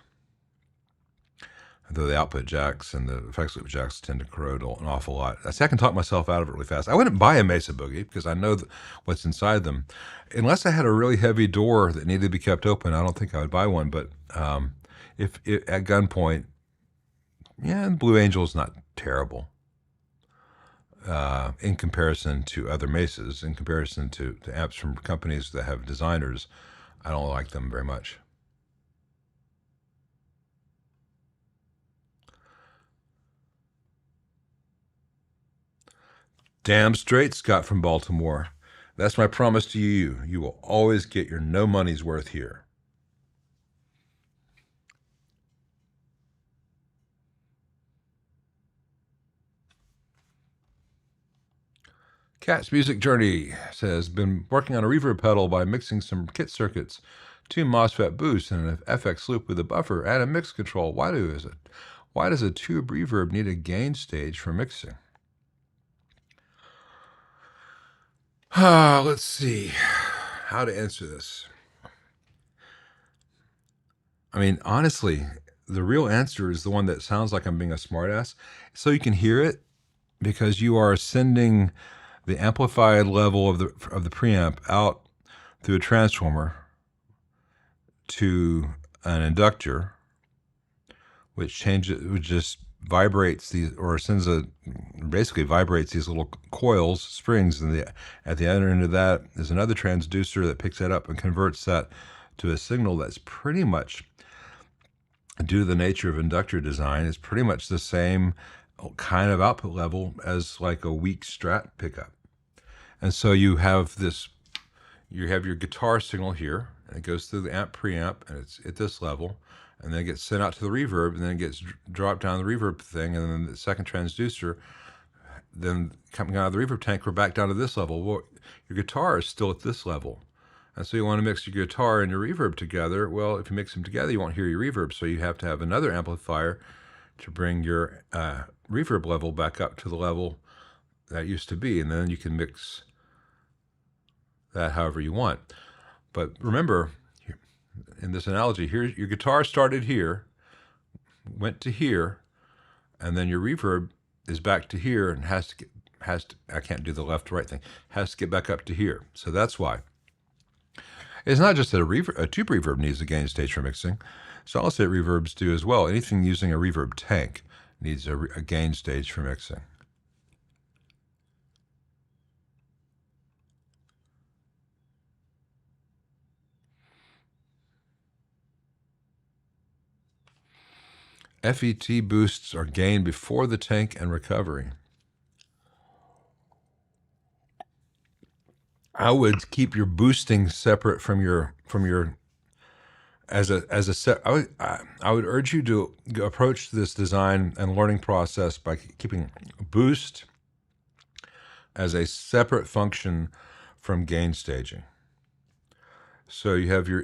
though the output jacks and the effects loop jacks tend to corrode an awful lot. I see I can talk myself out of it really fast. I wouldn't buy a Mesa Boogie because I know what's inside them. Unless I had a really heavy door that needed to be kept open, I don't think I would buy one. But if at gunpoint, yeah, Blue Angel is not terrible in comparison to other Mesas. In comparison to amps from companies that have designers, I don't like them very much. Damn straight, Scott from Baltimore. That's my promise to you. You will always get your no money's worth here. Cat's Music Journey says, been working on a reverb pedal by mixing some kit circuits, 2 MOSFET boosts, and an FX loop with a buffer and a mix control. Why does a tube reverb need a gain stage for mixing? Let's see how to answer this. I mean, honestly, the real answer is the one that sounds like I'm being a smartass. So you can hear it because you are sending the amplified level of the preamp out through a transformer to an inductor, which just vibrates these, or basically vibrates these little coils, springs, and at the other end of that is another transducer that picks that up and converts that to a signal that's pretty much, due to the nature of inductor design, is pretty much the same kind of output level as like a weak Strat pickup. And so you have your guitar signal here, and it goes through the amp preamp, and it's at this level, and then it gets sent out to the reverb, and then it gets dropped down the reverb thing, and then the second transducer, then coming out of the reverb tank, we're back down to this level. Well, your guitar is still at this level. And so you want to mix your guitar and your reverb together. Well, if you mix them together, you won't hear your reverb, so you have to have another amplifier to bring your reverb level back up to the level that used to be, and then you can mix that however you want. But remember, in this analogy, here your guitar started here, went to here, and then your reverb is back to here and has to I can't do the left to right thing, has to get back up to here. So that's why. It's not just that a tube reverb needs a gain stage for mixing. Solid state reverbs do as well. Anything using a reverb tank needs a gain stage for mixing. FET boosts are gained before the tank and recovery. I would keep your boosting separate from your I would urge you to approach this design and learning process by keeping boost as a separate function from gain staging. So you have your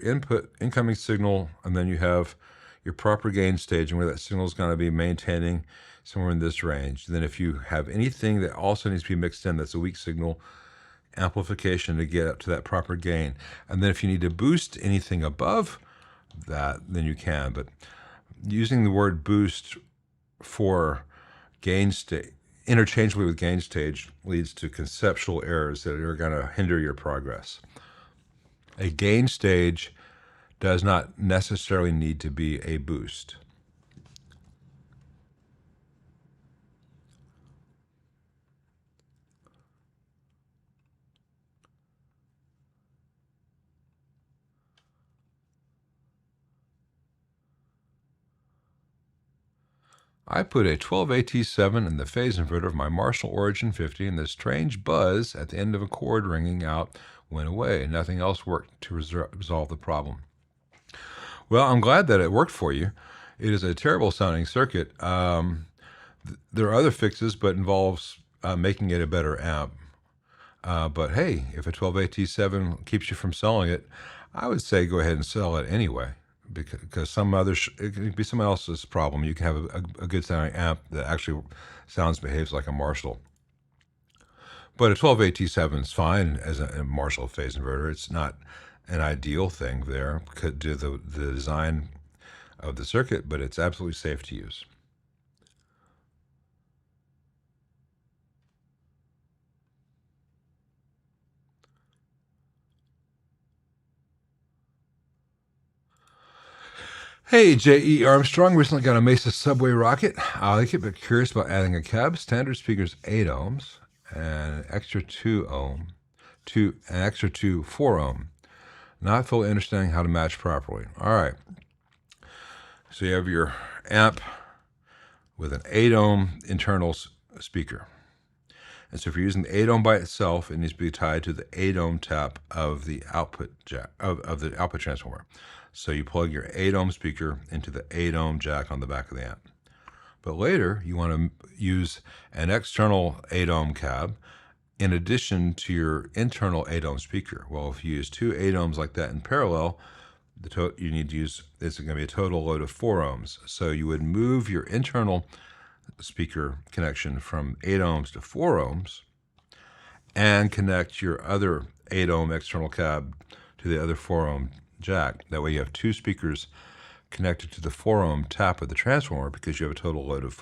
incoming signal, and then you have your proper gain staging where that signal is going to be maintaining somewhere in this range. Then if you have anything that also needs to be mixed in that's a weak signal, amplification to get up to that proper gain. And then if you need to boost anything above that, then you can. But using the word boost for gain stage interchangeably with gain stage leads to conceptual errors that are going to hinder your progress. A gain stage does not necessarily need to be a boost. I put a 12AT7 in the phase inverter of my Marshall Origin 50, and the strange buzz at the end of a cord ringing out went away. Nothing else worked to resolve the problem. Well, I'm glad that it worked for you. It is a terrible sounding circuit. There are other fixes, but involves making it a better amp. But hey, if a 12AT7 keeps you from selling it, I would say go ahead and sell it anyway, because it could be someone else's problem. You can have a good sounding amp that actually behaves like a Marshall. But a 12AT7 is fine as a Marshall phase inverter. It's not an ideal thing there. Could do the design of the circuit, but it's absolutely safe to use. Hey, J.E. Armstrong recently got a Mesa Subway Rocket. I like it, but curious about adding a cab. Standard speakers 8 ohms and an extra 2 ohm, an extra 4 ohm. Not fully understanding how to match properly. All right. So you have your amp with an 8 ohm internal speaker. And so if you're using the 8 ohm by itself, it needs to be tied to the 8 ohm tap of the output jack of the output transformer. So you plug your 8 ohm speaker into the 8 ohm jack on the back of the amp. But later, you want to use an external 8 ohm cab in addition to your internal 8 ohm speaker. Well, if you use 2 8 ohms like that in parallel, you need to use, it's going to be a total load of 4 ohms. So you would move your internal speaker connection from 8 ohms to 4 ohms and connect your other 8 ohm external cab to the other 4 ohm jack. That way you have 2 speakers connected to the 4 ohm tap of the transformer because you have a total load of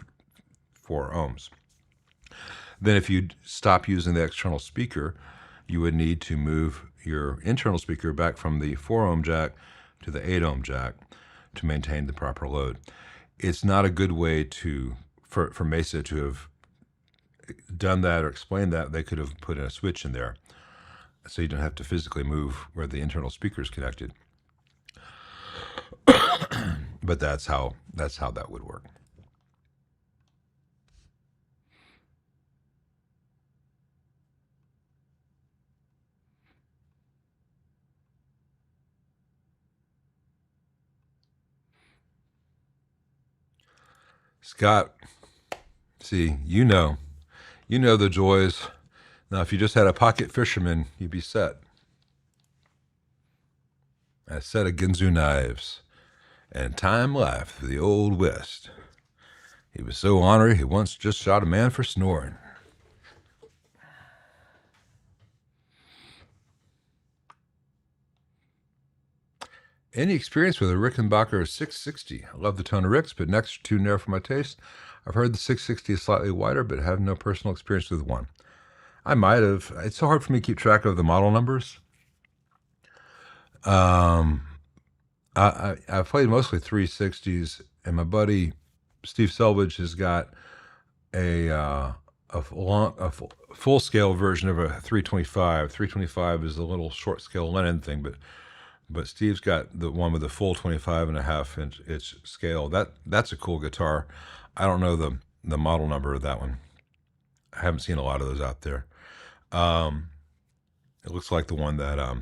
4 ohms. Then if you stop using the external speaker, you would need to move your internal speaker back from the 4 ohm jack to the 8 ohm jack to maintain the proper load. It's not a good way for Mesa to have done that or explained that. They could have put in a switch in there so you don't have to physically move where the internal speaker is connected. But that's how that would work. Scott, see, you know the joys. Now, if you just had a pocket fisherman, you'd be set. A set of Ginsu knives. And time life for the Old West. He was so ornery, he once just shot a man for snoring. Any experience with a Rickenbacker 660? I love the tone of Ricks, but next too narrow for my taste. I've heard the 660 is slightly wider, but have no personal experience with one. I might have. It's so hard for me to keep track of the model numbers. I've played mostly 360s, and my buddy Steve Selvage has got a full scale version of a 325. 325 is a little short scale Lennon thing, but Steve's got the one with the full 25.5 inch scale. That's a cool guitar. I don't know the model number of that one. I haven't seen a lot of those out there. It looks like the one that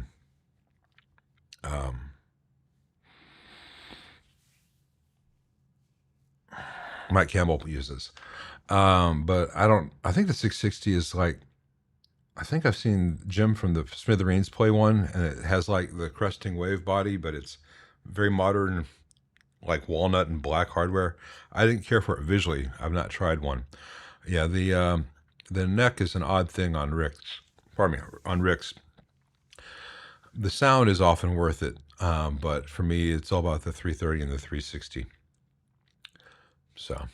Mike Campbell uses. But I think the 660 is like, I think I've seen Jim from the Smithereens play one, and it has like the cresting wave body, but it's very modern, like walnut and black hardware. I didn't care for it visually. I've not tried one. Yeah, the neck is an odd thing on Ricks. Pardon me, on Ricks. The sound is often worth it, but for me, it's all about the 330 and the 360. So.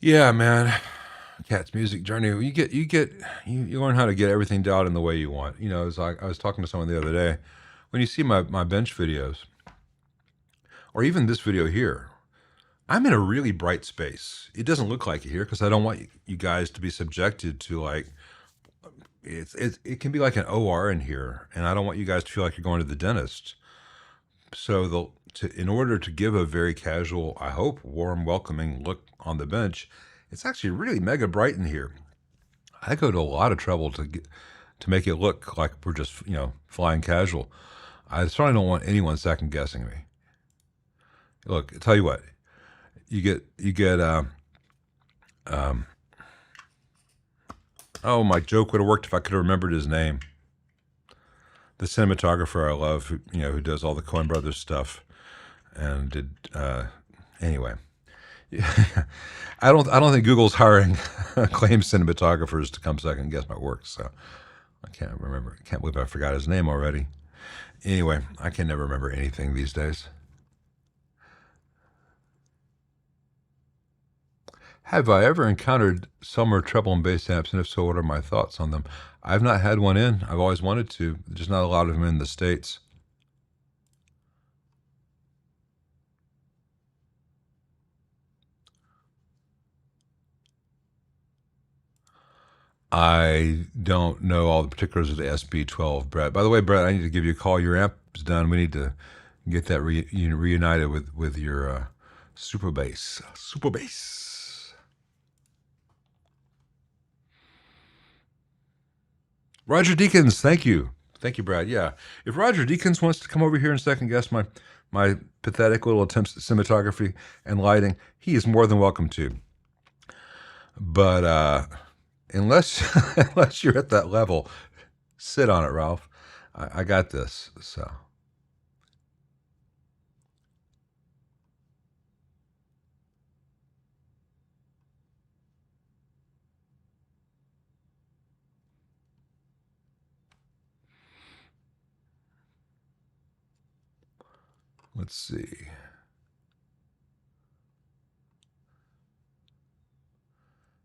Yeah, man. Cat's music journey. You learn how to get everything dialed in the way you want. You know, it's like I was talking to someone the other day. When you see my bench videos, or even this video here, I'm in a really bright space. It doesn't look like it here because I don't want you guys to be subjected to like it can be like an OR in here, and I don't want you guys to feel like you're going to the dentist. So in order to give a very casual, I hope, warm, welcoming look on the bench, it's actually really mega bright in here. I go to a lot of trouble to make it look like we're just, flying casual. I certainly don't want anyone second guessing me. Look, I'll tell you what, you get oh, my joke would have worked if I could have remembered his name. the cinematographer I love, who does all the Coen Brothers stuff, and did anyway. I don't think Google's hiring acclaimed cinematographers to come second guess my work. So I can't remember. I can't believe I forgot his name already. Anyway, I can never remember anything these days. Have I ever encountered summer treble and bass amps, and if so, what are my thoughts on them? I've not had one in. I've always wanted to. There's just not a lot of them in the States. I don't know all the particulars of the SB12, Brett. By the way, Brett, I need to give you a call. Your amp's done. We need to get that reunited with your super bass. Super bass. Roger Deakins, thank you. Thank you, Brad. Yeah. If Roger Deakins wants to come over here and second guess my pathetic little attempts at cinematography and lighting, he is more than welcome to. But unless you're at that level, sit on it, Ralph. I got this. So. Let's see.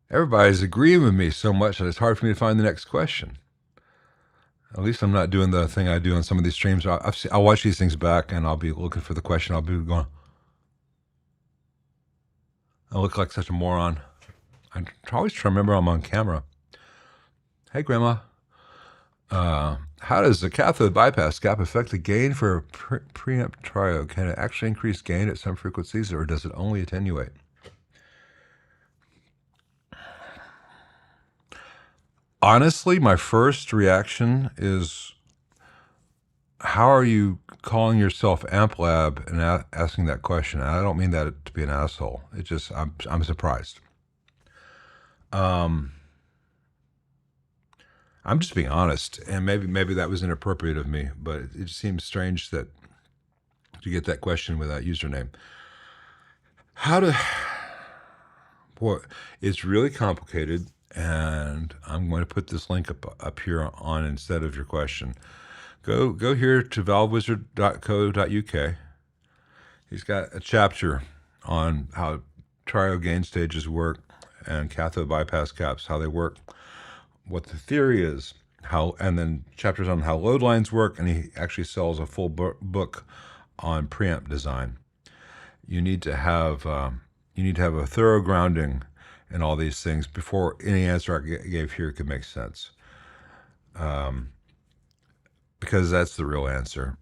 Everybody's agreeing with me so much that it's hard for me to find the next question. At least I'm not doing the thing I do on some of these streams. I'll watch these things back and I'll be looking for the question. I'll be going, I look like such a moron. I always try to remember I'm on camera. Hey, Grandma. How does the cathode bypass gap affect the gain for a preamp triode? Can it actually increase gain at some frequencies, or does it only attenuate? Honestly, my first reaction is, how are you calling yourself Amp Lab and asking that question? And I don't mean that to be an asshole. It just, I'm surprised. I'm just being honest, and maybe that was inappropriate of me, but it seems strange that to get that question with that username. Boy, it's really complicated, and I'm going to put this link up here on instead of your question. Go here to valvewizard.co.uk. He's got a chapter on how triode gain stages work and cathode bypass caps, how they work, what the theory is, and then chapters on how load lines work, and he actually sells a full book on preamp design. You need to have a thorough grounding in all these things before any answer I gave here could make sense, because that's the real answer.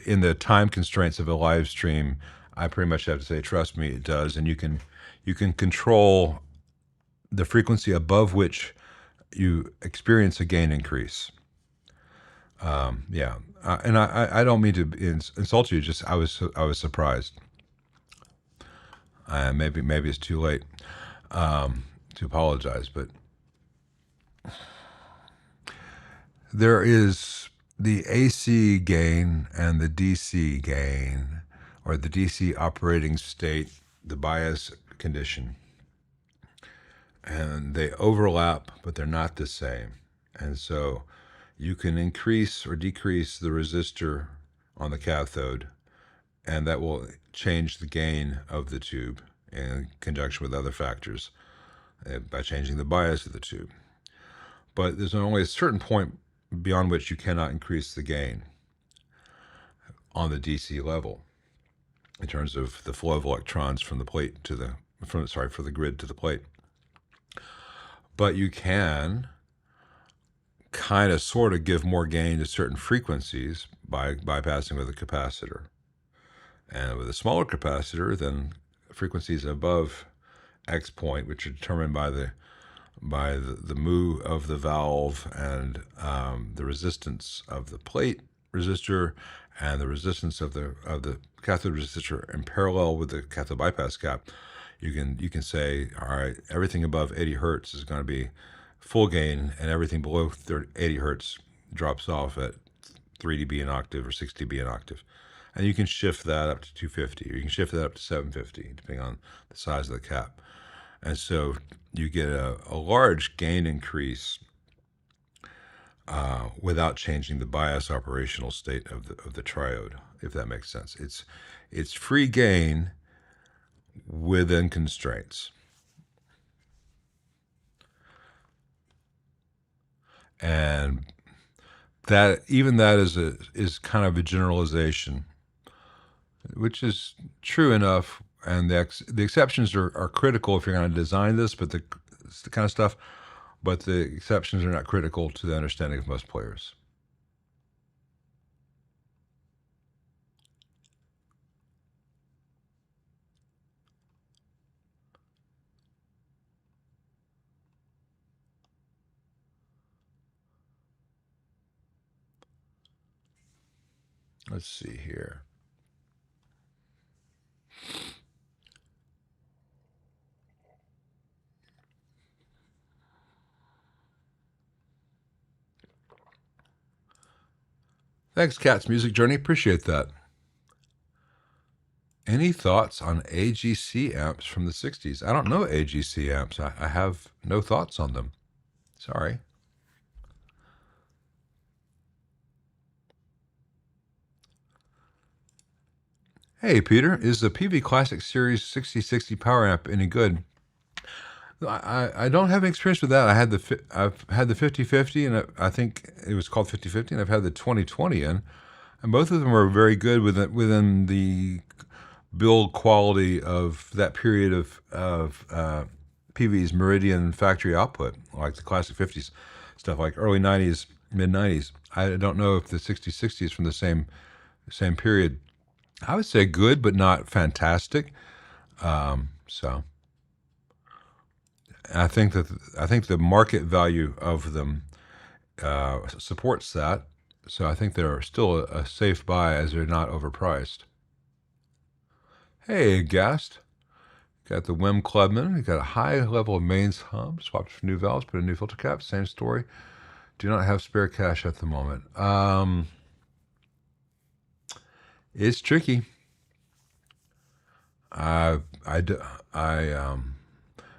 In the time constraints of a live stream, I pretty much have to say, trust me, it does, and you can control the frequency above which you experience a gain increase. And I don't mean to insult you. Just I was surprised. Maybe it's too late to apologize, but there is the AC gain and the DC gain, or the DC operating state, the bias condition. And they overlap, but they're not the same. And so you can increase or decrease the resistor on the cathode, and that will change the gain of the tube in conjunction with other factors by changing the bias of the tube. But there's only a certain point beyond which you cannot increase the gain on the DC level in terms of the flow of electrons from the plate to from the grid to the plate. But you can kind of sort of give more gain to certain frequencies by bypassing with a capacitor. And with a smaller capacitor, then frequencies above X point, which are determined by the mu of the valve and the resistance of the plate resistor and the resistance of the cathode resistor in parallel with the cathode bypass cap, you can say, all right, everything above 80 hertz is going to be full gain, and everything below 80 hertz drops off at 3 dB an octave or 6 dB an octave. And you can shift that up to 250, or you can shift that up to 750, depending on the size of the cap. And so you get a large gain increase without changing the bias operational state of the triode, if that makes sense. It's free gain within constraints. And that is kind of a generalization, which is true enough. And the exceptions are critical if you're going to design this, but it's the kind of stuff. But the exceptions are not critical to the understanding of most players. Let's see here. Thanks, Cat's Music Journey. Appreciate that. Any thoughts on AGC amps from the 60s? I don't know AGC amps. I have no thoughts on them. Sorry. Hey, Peter, is the PV Classic Series 6060 power amp any good? I don't have any experience with that. I've had the 5050, and I think it was called 5050, and I've had the 2020 in, and both of them are very good within the build quality of that period of PV's Meridian factory output, like the classic 50s stuff, like early 90s, mid 90s. I don't know if the 6060 is from the same period. I would say good, but not fantastic. So I think the market value of them supports that. So I think they're still a safe buy as they're not overpriced. Hey, Gast. Got the Wim Clubman. You got a high level of mains hum. Swapped for new valves, put a new filter cap. Same story. Do not have spare cash at the moment. It's tricky. I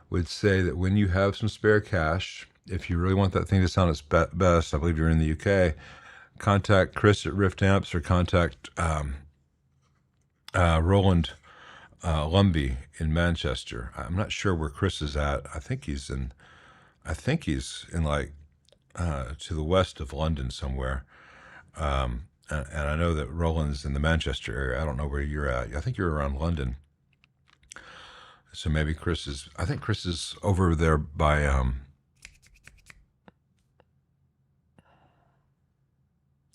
would say that when you have some spare cash, if you really want that thing to sound its best, I believe you're in the UK, contact Chris at Rift Amps or contact Roland Lumbie in Manchester. I'm not sure where Chris is at. I think he's in like to the west of London somewhere. And I know that Roland's in the Manchester area. I don't know where you're at. I think you're around London. So maybe I think Chris is over there by, I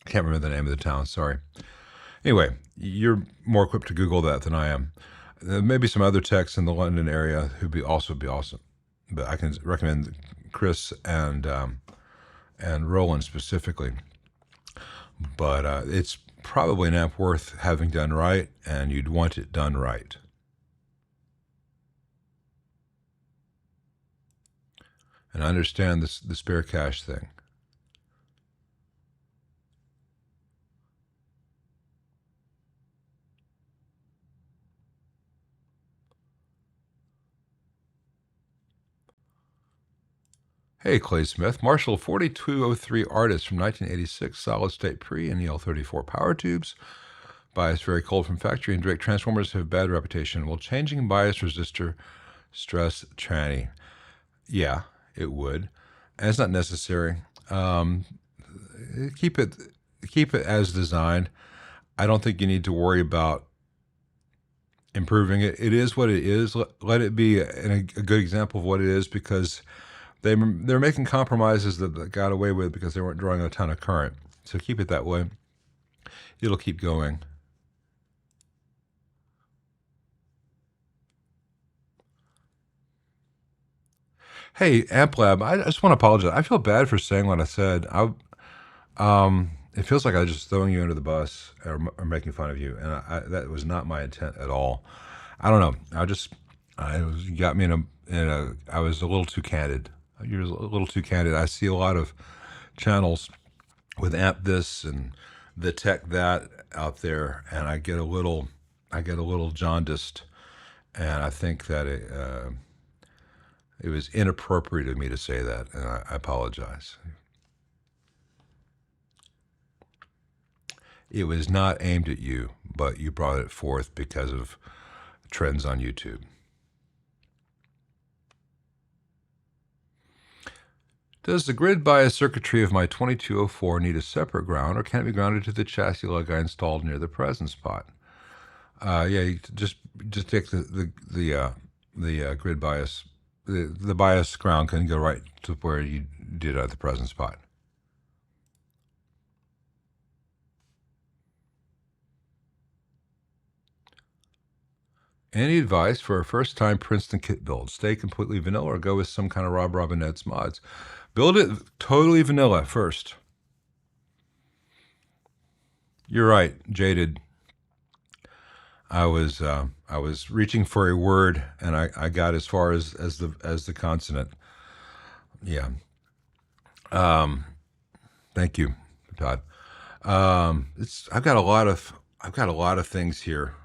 can't remember the name of the town, sorry. Anyway, you're more equipped to Google that than I am. There may be some other techs in the London area who'd also be awesome. But I can recommend Chris and Roland specifically. But it's probably an amp worth having done right, and you'd want it done right. And I understand the spare cash thing. Hey, Clay Smith. Marshall 4203 Artist from 1986, solid state pre and EL34 power tubes. Bias very cold from factory, and direct transformers have bad reputation. Will changing bias resistor stress tranny? Yeah, it would. And it's not necessary. Keep it as designed. I don't think you need to worry about improving it. It is what it is. Let it be a good example of what it is, because they're making compromises that they got away with because they weren't drawing a ton of current. So keep it that way. It'll keep going. Hey, AmpLab, I just want to apologize. I feel bad for saying what I said. It feels like I was just throwing you under the bus or making fun of you, and that was not my intent at all. I don't know. You got me in a. I was a little too candid. You're a little too candid. I see a lot of channels with amp this and the tech that out there, and I get a little jaundiced, and I think that it was inappropriate of me to say that, and I apologize. It was not aimed at you, but you brought it forth because of trends on YouTube. Does the grid bias circuitry of my 2204 need a separate ground, or can it be grounded to the chassis lug I installed near the presence pot? Yeah, you just take the grid bias. The bias ground can go right to where you did at the presence pot. Any advice for a first-time Princeton kit build? Stay completely vanilla or go with some kind of Rob Robinette's mods? Build it totally vanilla first. You're right, jaded. I was reaching for a word, and I got as far as the consonant. Yeah. Thank you, Todd. I've got a lot of things here.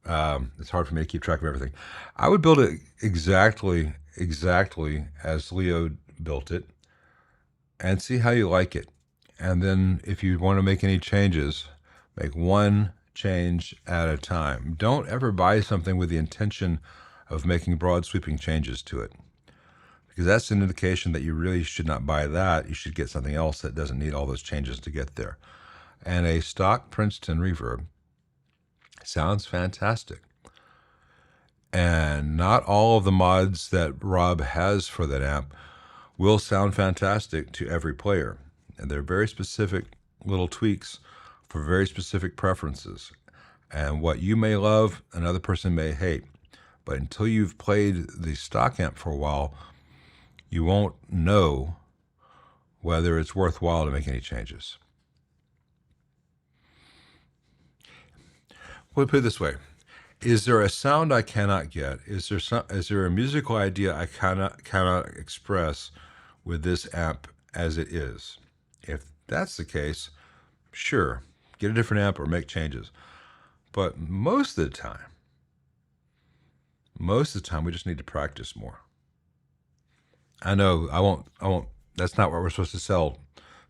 It's hard for me to keep track of everything. I would build it exactly as Leo built it, and see how you like it. And then if you want to make any changes, make one change at a time. Don't ever buy something with the intention of making broad sweeping changes to it, because that's an indication that you really should not buy that. You should get something else that doesn't need all those changes to get there. And a stock Princeton reverb sounds fantastic. And not all of the mods that Rob has for that amp will sound fantastic to every player. And they're very specific little tweaks for very specific preferences. And what you may love, another person may hate. But until you've played the stock amp for a while, you won't know whether it's worthwhile to make any changes. We'll put it this way. Is there a sound I cannot get? Is there a musical idea I cannot express with this amp as it is? If that's the case, sure, get a different amp or make changes. But most of the time, we just need to practice more. I know I won't. That's not what we're supposed to sell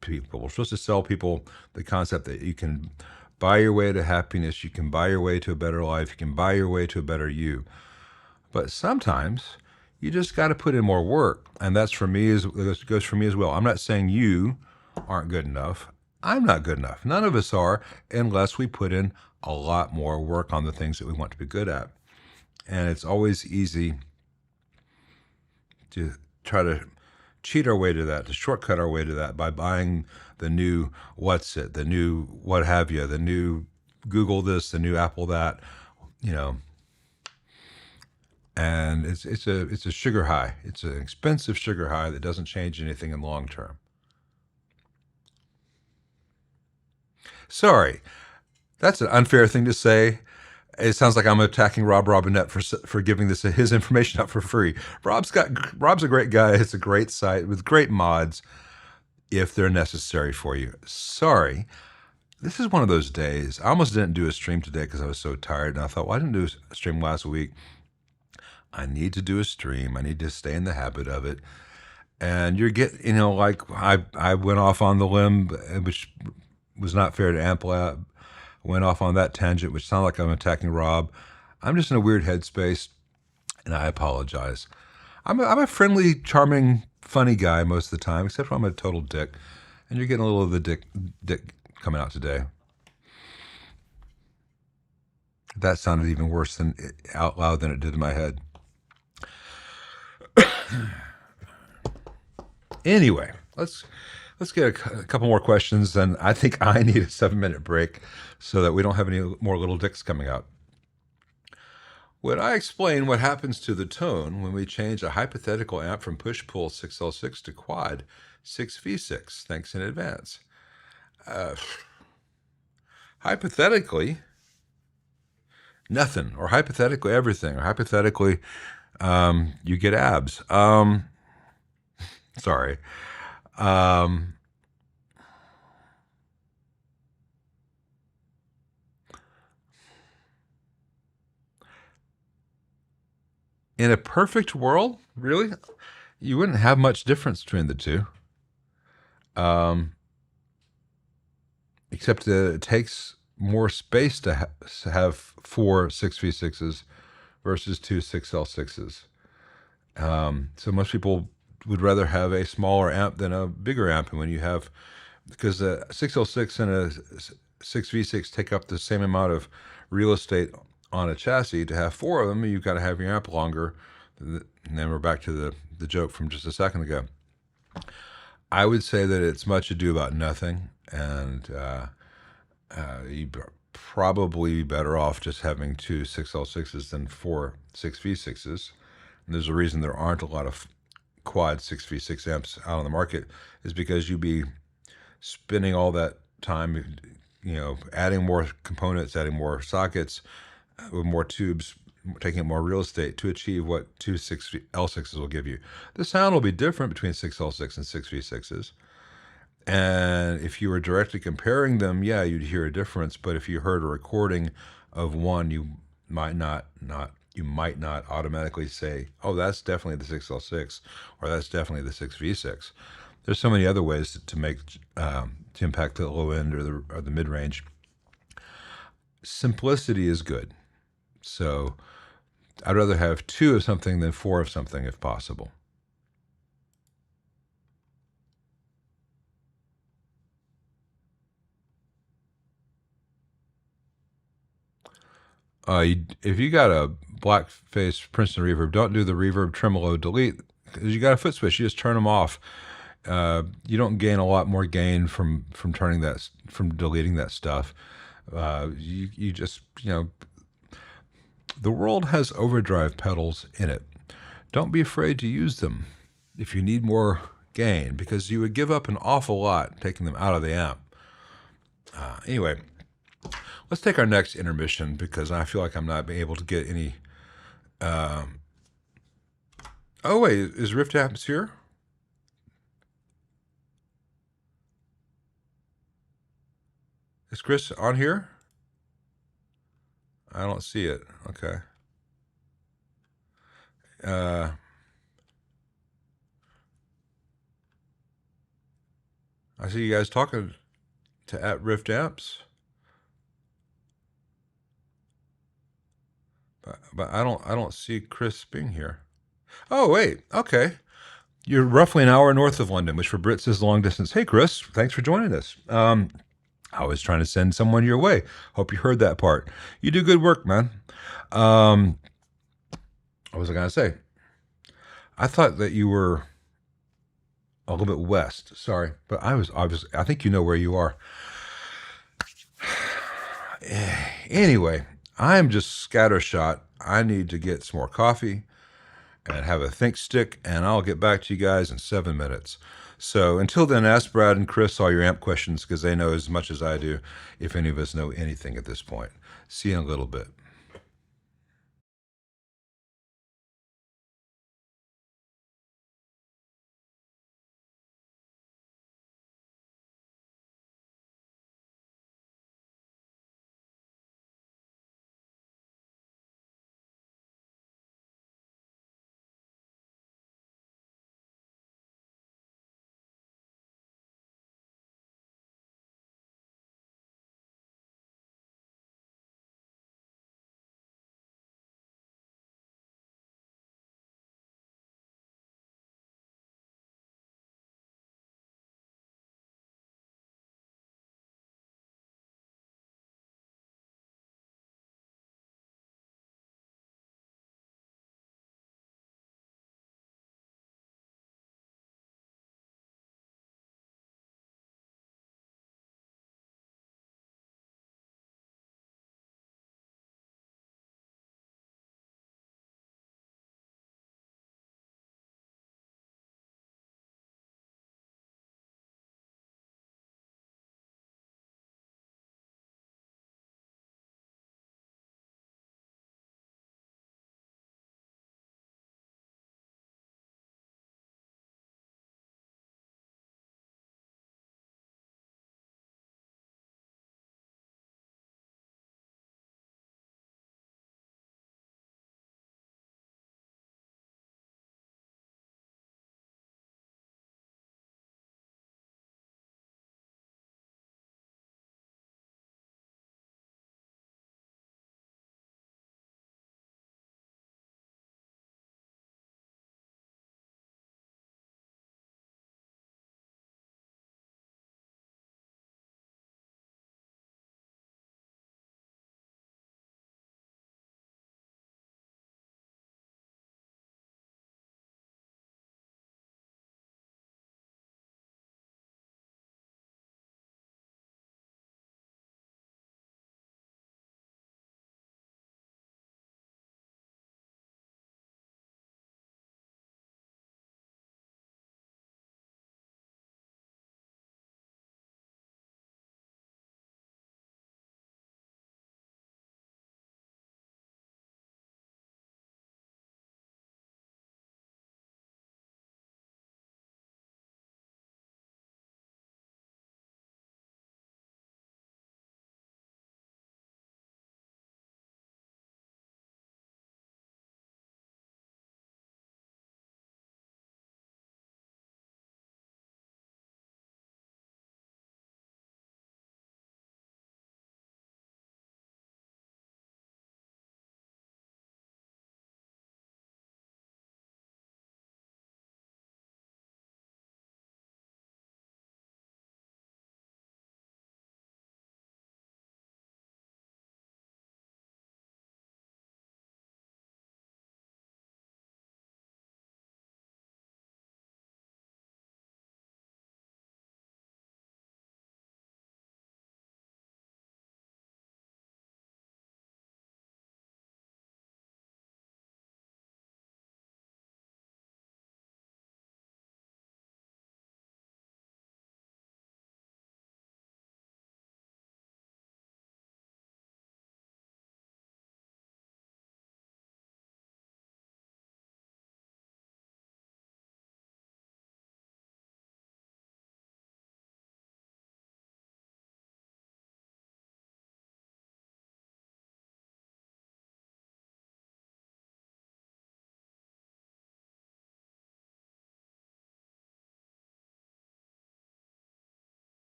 people. We're supposed to sell people the concept that you can buy your way to happiness, you can buy your way to a better life, you can buy your way to a better you. But sometimes you just got to put in more work, and that's for me. It goes for me as well. I'm not saying you aren't good enough. I'm not good enough. None of us are, unless we put in a lot more work on the things that we want to be good at. And it's always easy to try to cheat our way to that, to shortcut our way to that by buying the new what's it, the new what have you, the new Google this, the new Apple that, you know. And it's a sugar high. It's an expensive sugar high that doesn't change anything in the long term. Sorry, that's an unfair thing to say. It sounds like I'm attacking Rob Robinette for giving his information out for free. Rob's a great guy. It's a great site with great mods if they're necessary for you. Sorry, this is one of those days. I almost didn't do a stream today because I was so tired, and I thought, well, I didn't do a stream last week. I need to do a stream. I need to stay in the habit of it. And you're getting, like I went off on the limb, which was not fair to Amplab. Went off on that tangent, which sounded like I'm attacking Rob. I'm just in a weird headspace, and I apologize. I'm a friendly, charming, funny guy most of the time, except when I'm a total dick. And you're getting a little of the dick coming out today. That sounded even worse out loud than it did in my head. Anyway, let's get a couple more questions, and I think I need a 7-minute break so that we don't have any more little dicks coming out. Would I explain what happens to the tone when we change a hypothetical amp from push-pull 6L6 to quad 6V6? Thanks in advance. Hypothetically, nothing, or hypothetically everything, or hypothetically you get abs. Sorry. Um, in a perfect world, really, you wouldn't have much difference between the two. Except that it takes more space to have four 6v6s versus two 6L6s. So most people would rather have a smaller amp than a bigger amp. And when you have, because a 6L6 and a 6v6 take up the same amount of real estate on a chassis, to have four of them, you've got to have your amp longer. And then we're back to the joke from just a second ago. I would say that it's much ado about nothing, and you'd probably be better off just having two 6L6s than four 6v6s. And there's a reason there aren't a lot of quad 6v6 amps out on the market, is because you'd be spending all that time, adding more components, adding more sockets, with more tubes, taking up more real estate to achieve what two 6L6s will give you. The sound will be different between 6L6 and 6v6s. And if you were directly comparing them, yeah, you'd hear a difference. But if you heard a recording of one, you might not automatically say, "Oh, that's definitely the 6L6, or that's definitely the 6v6." There's so many other ways to make to impact the low end or the mid range. Simplicity is good, so I'd rather have two of something than four of something if possible. If you got a black face Princeton reverb, don't do the reverb tremolo delete, because you got a foot switch. You just turn them off. You don't gain a lot more gain from deleting that stuff. You just the world has overdrive pedals in it. Don't be afraid to use them if you need more gain, because you would give up an awful lot taking them out of the amp. Anyway, let's take our next intermission, because I feel like I'm not being able to get any. Oh wait, is Rift Amps here? Is Chris on here? I don't see it. Okay. I see you guys talking to at Rift Amps, but I don't see Chris being here. Oh wait, okay. You're roughly an hour north of London, which for Brits is long distance. Hey Chris, thanks for joining us. I was trying to send someone your way. Hope you heard that part. You do good work, man. What was I gonna say? I thought that you were a little bit west. Sorry, but I think you know where you are. Anyway, I'm just scattershot. I need to get some more coffee and have a think stick, and I'll get back to you guys in 7 minutes. So until then, ask Brad and Chris all your amp questions, because they know as much as I do, if any of us know anything at this point. See you in a little bit.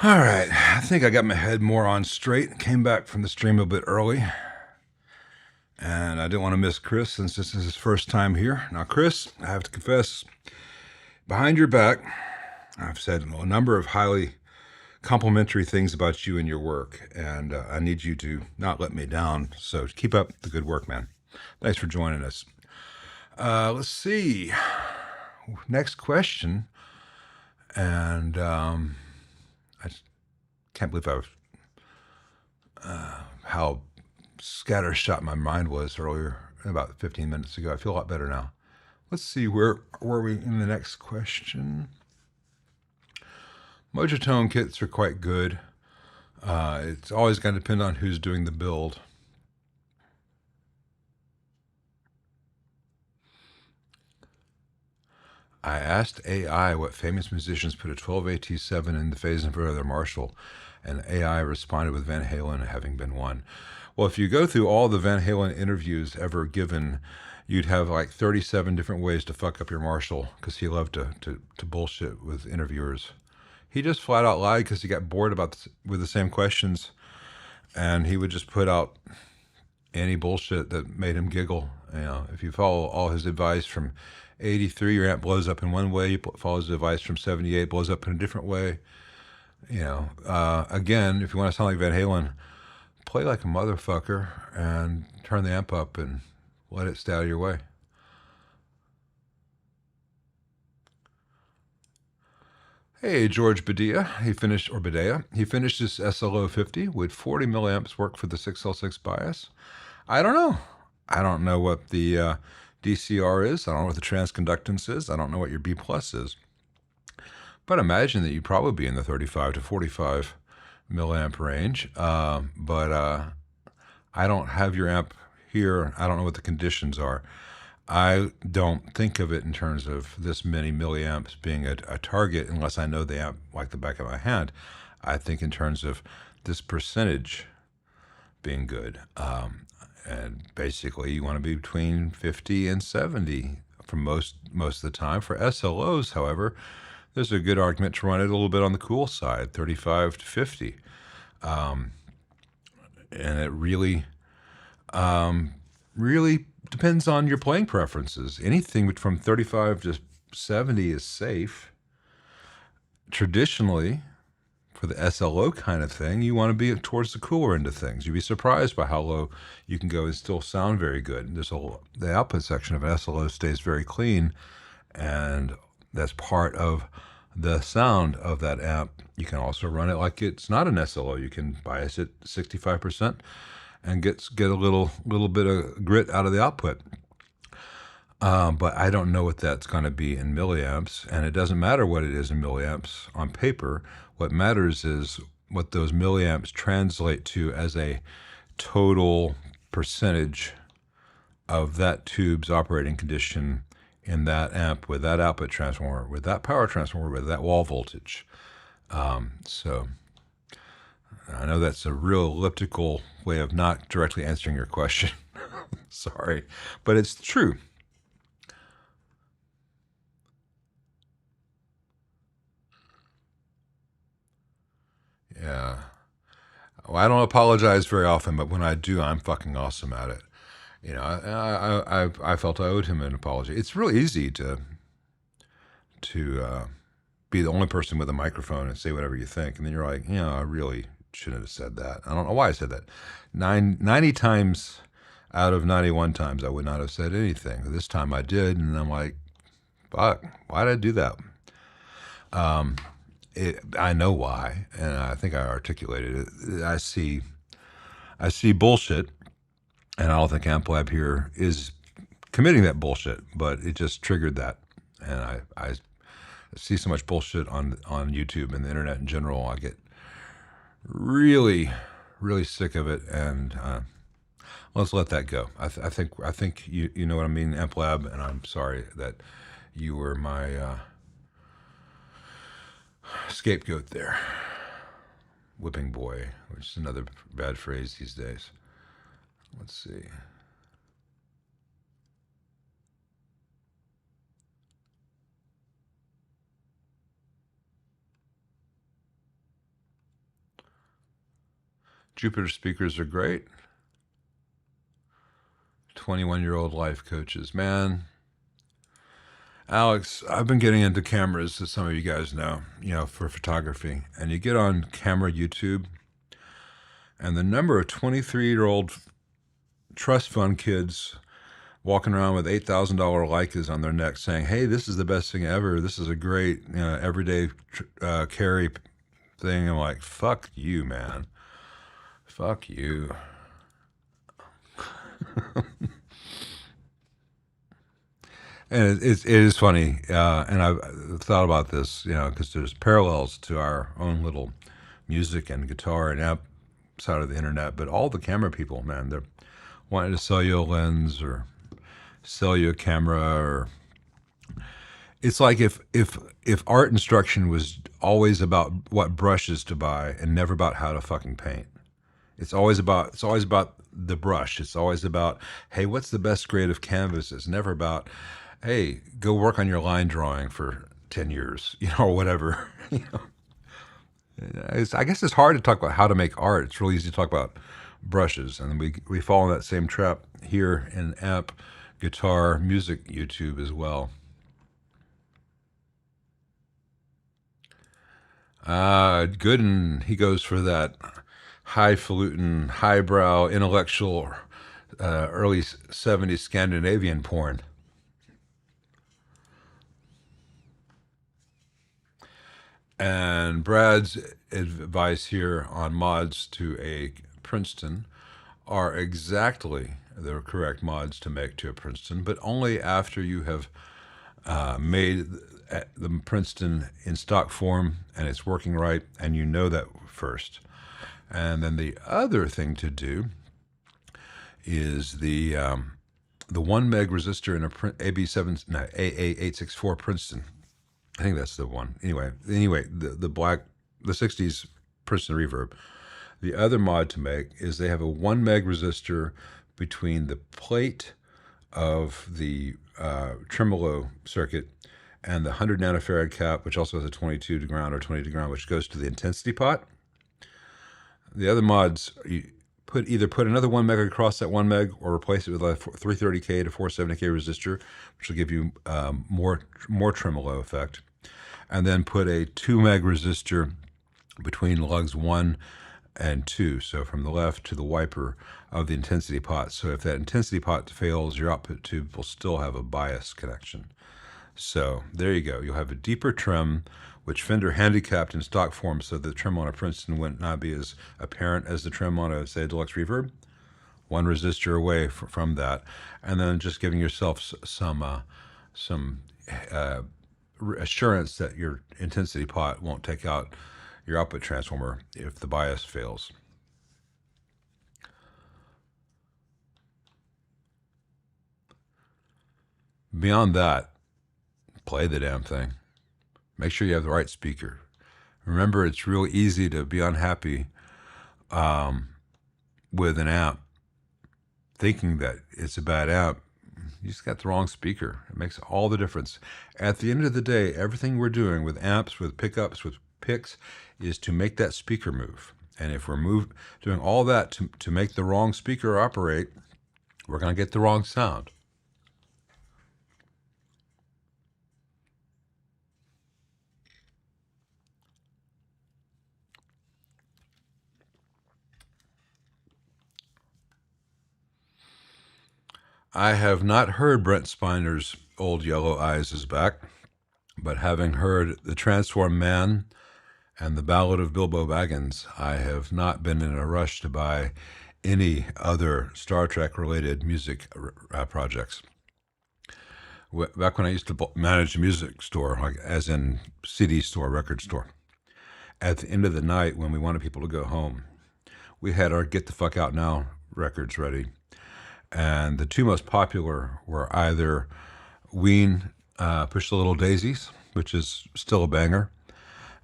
All right, I think I got my head more on straight. Came back from the stream a bit early, and I didn't want to miss Chris since this is his first time here. Now, Chris, I have to confess, behind your back, I've said a number of highly complimentary things about you and your work, and I need you to not let me down. So keep up the good work, man. Thanks for joining us. Let's see. Next question, and I can't believe how scattershot my mind was earlier, about 15 minutes ago. I feel a lot better now. Let's see, where were we in the next question? Mojitone kits are quite good. It's always going to depend on who's doing the build. I asked AI what famous musicians put a 12AT7 in the phase inverter of their Marshall, and AI responded with Van Halen having been one. Well, if you go through all the Van Halen interviews ever given, you'd have like 37 different ways to fuck up your Marshall, because he loved to bullshit with interviewers. He just flat out lied because he got bored with the same questions, and he would just put out any bullshit that made him giggle. You know, if you follow all his advice from 83, your amp blows up in one way. You follow his advice from 78, blows up in a different way. You know, again, if you want to sound like Van Halen, play like a motherfucker and turn the amp up and let it stay out of your way. Hey, George Badea, he finished his SLO 50 with 40 milliamps work for the 6L6 bias. I don't know. I don't know what the DCR is. I don't know what the transconductance is. I don't know what your B plus is. But imagine that you'd probably be in the 35 to 45 milliamp range. But I don't have your amp here. I don't know what the conditions are. I don't think of it in terms of this many milliamps being a target unless I know the amp like the back of my hand. I think in terms of this percentage being good. And basically you want to be between 50 and 70 for most of the time. For SLOs, however, there's a good argument to run it a little bit on the cool side, 35 to 50. And it really depends on your playing preferences. Anything from 35 to 70 is safe. Traditionally, for the SLO kind of thing, you want to be towards the cooler end of things. You'd be surprised by how low you can go and still sound very good. The output section of an SLO stays very clean, and that's part of the sound of that amp. You can also run it like it's not an SLO. You can bias it 65% and get a little bit of grit out of the output. But I don't know what that's going to be in milliamps, and it doesn't matter what it is in milliamps on paper. What matters is what those milliamps translate to as a total percentage of that tube's operating condition in that amp with that output transformer, with that power transformer, with that wall voltage. So I know that's a real elliptical way of not directly answering your question. Sorry, but it's true. Yeah. Well, I don't apologize very often, but when I do, I'm fucking awesome at it. You know, I felt I owed him an apology. It's really easy to be the only person with a microphone and say whatever you think, and then you're like, you know, I really shouldn't have said that. I don't know why I said that. 90 times out of 91 times, I would not have said anything. This time I did, and I'm like, fuck, why did I do that? I know why, and I think I articulated it. I see bullshit, and I don't think AmpLab here is committing that bullshit, but it just triggered that. And I see so much bullshit on YouTube and the internet in general. I get really, really sick of it, and let's let that go. I think you know what I mean, AmpLab, and I'm sorry that you were my scapegoat there. Whipping boy, which is another bad phrase these days. Let's see. Jupiter speakers are great. 21-year-old life coaches. Man, Alex, I've been getting into cameras, as some of you guys know, for photography. And you get on camera YouTube, and the number of 23-year-old trust fund kids walking around with $8,000 Leicas on their neck saying, hey, this is the best thing ever. This is a great everyday carry thing. I'm like, fuck you, man. Fuck you. And it is funny, and I've thought about this, because there's parallels to our own little music and guitar and amp side of the internet, but all the camera people, man, they're wanting to sell you a lens or sell you a camera, or it's like if art instruction was always about what brushes to buy and never about how to fucking paint. It's always about the brush. It's always about, hey, what's the best grade of canvas? It's never about, hey, go work on your line drawing for 10 years, or whatever. I guess it's hard to talk about how to make art. It's really easy to talk about brushes, and we fall in that same trap here in amp, guitar, music, YouTube as well. Gooden, he goes for that highfalutin, highbrow, intellectual, early 70s Scandinavian porn. And Brad's advice here on mods to a Princeton are exactly the correct mods to make to a Princeton, but only after you have made the Princeton in stock form and it's working right, and you know that first. And then the other thing to do is the 1 meg resistor in a AA864 Princeton. I think that's the one. Anyway, the 60s Princeton Reverb. The other mod to make is they have a 1 meg resistor between the plate of the tremolo circuit and the 100 nanofarad cap, which also has a 22 to ground or 20 to ground, which goes to the intensity pot. The other mods, you either put another 1 meg across that 1 meg or replace it with a 330K to 470K resistor, which will give you more tremolo effect. And then put a 2 meg resistor between lugs 1 and 2, so from the left to the wiper of the intensity pot. So if that intensity pot fails, your output tube will still have a bias connection. So there you go. You'll have a deeper trem, which Fender handicapped in stock form so the trem on a Princeton would not be as apparent as the trem on a, say, Deluxe Reverb. 1 resistor away from that, and then just giving yourself some assurance that your intensity pot won't take out your output transformer if the bias fails. Beyond that, play the damn thing. Make sure you have the right speaker. Remember, it's real easy to be unhappy with an amp, thinking that it's a bad amp. You just got the wrong speaker. It makes all the difference. At the end of the day, everything we're doing with amps, with pickups, with picks, is to make that speaker move. And if we're doing all that to make the wrong speaker operate, we're going to get the wrong sound. I have not heard Brent Spiner's Old Yellow Eyes is Back, but having heard The Transformed Man and The Ballad of Bilbo Baggins, I have not been in a rush to buy any other Star Trek-related music projects. Back when I used to manage a music store, like as in CD store, record store, at the end of the night when we wanted people to go home, we had our Get the Fuck Out Now records ready. And the two most popular were either Ween, Push the Little Daisies, which is still a banger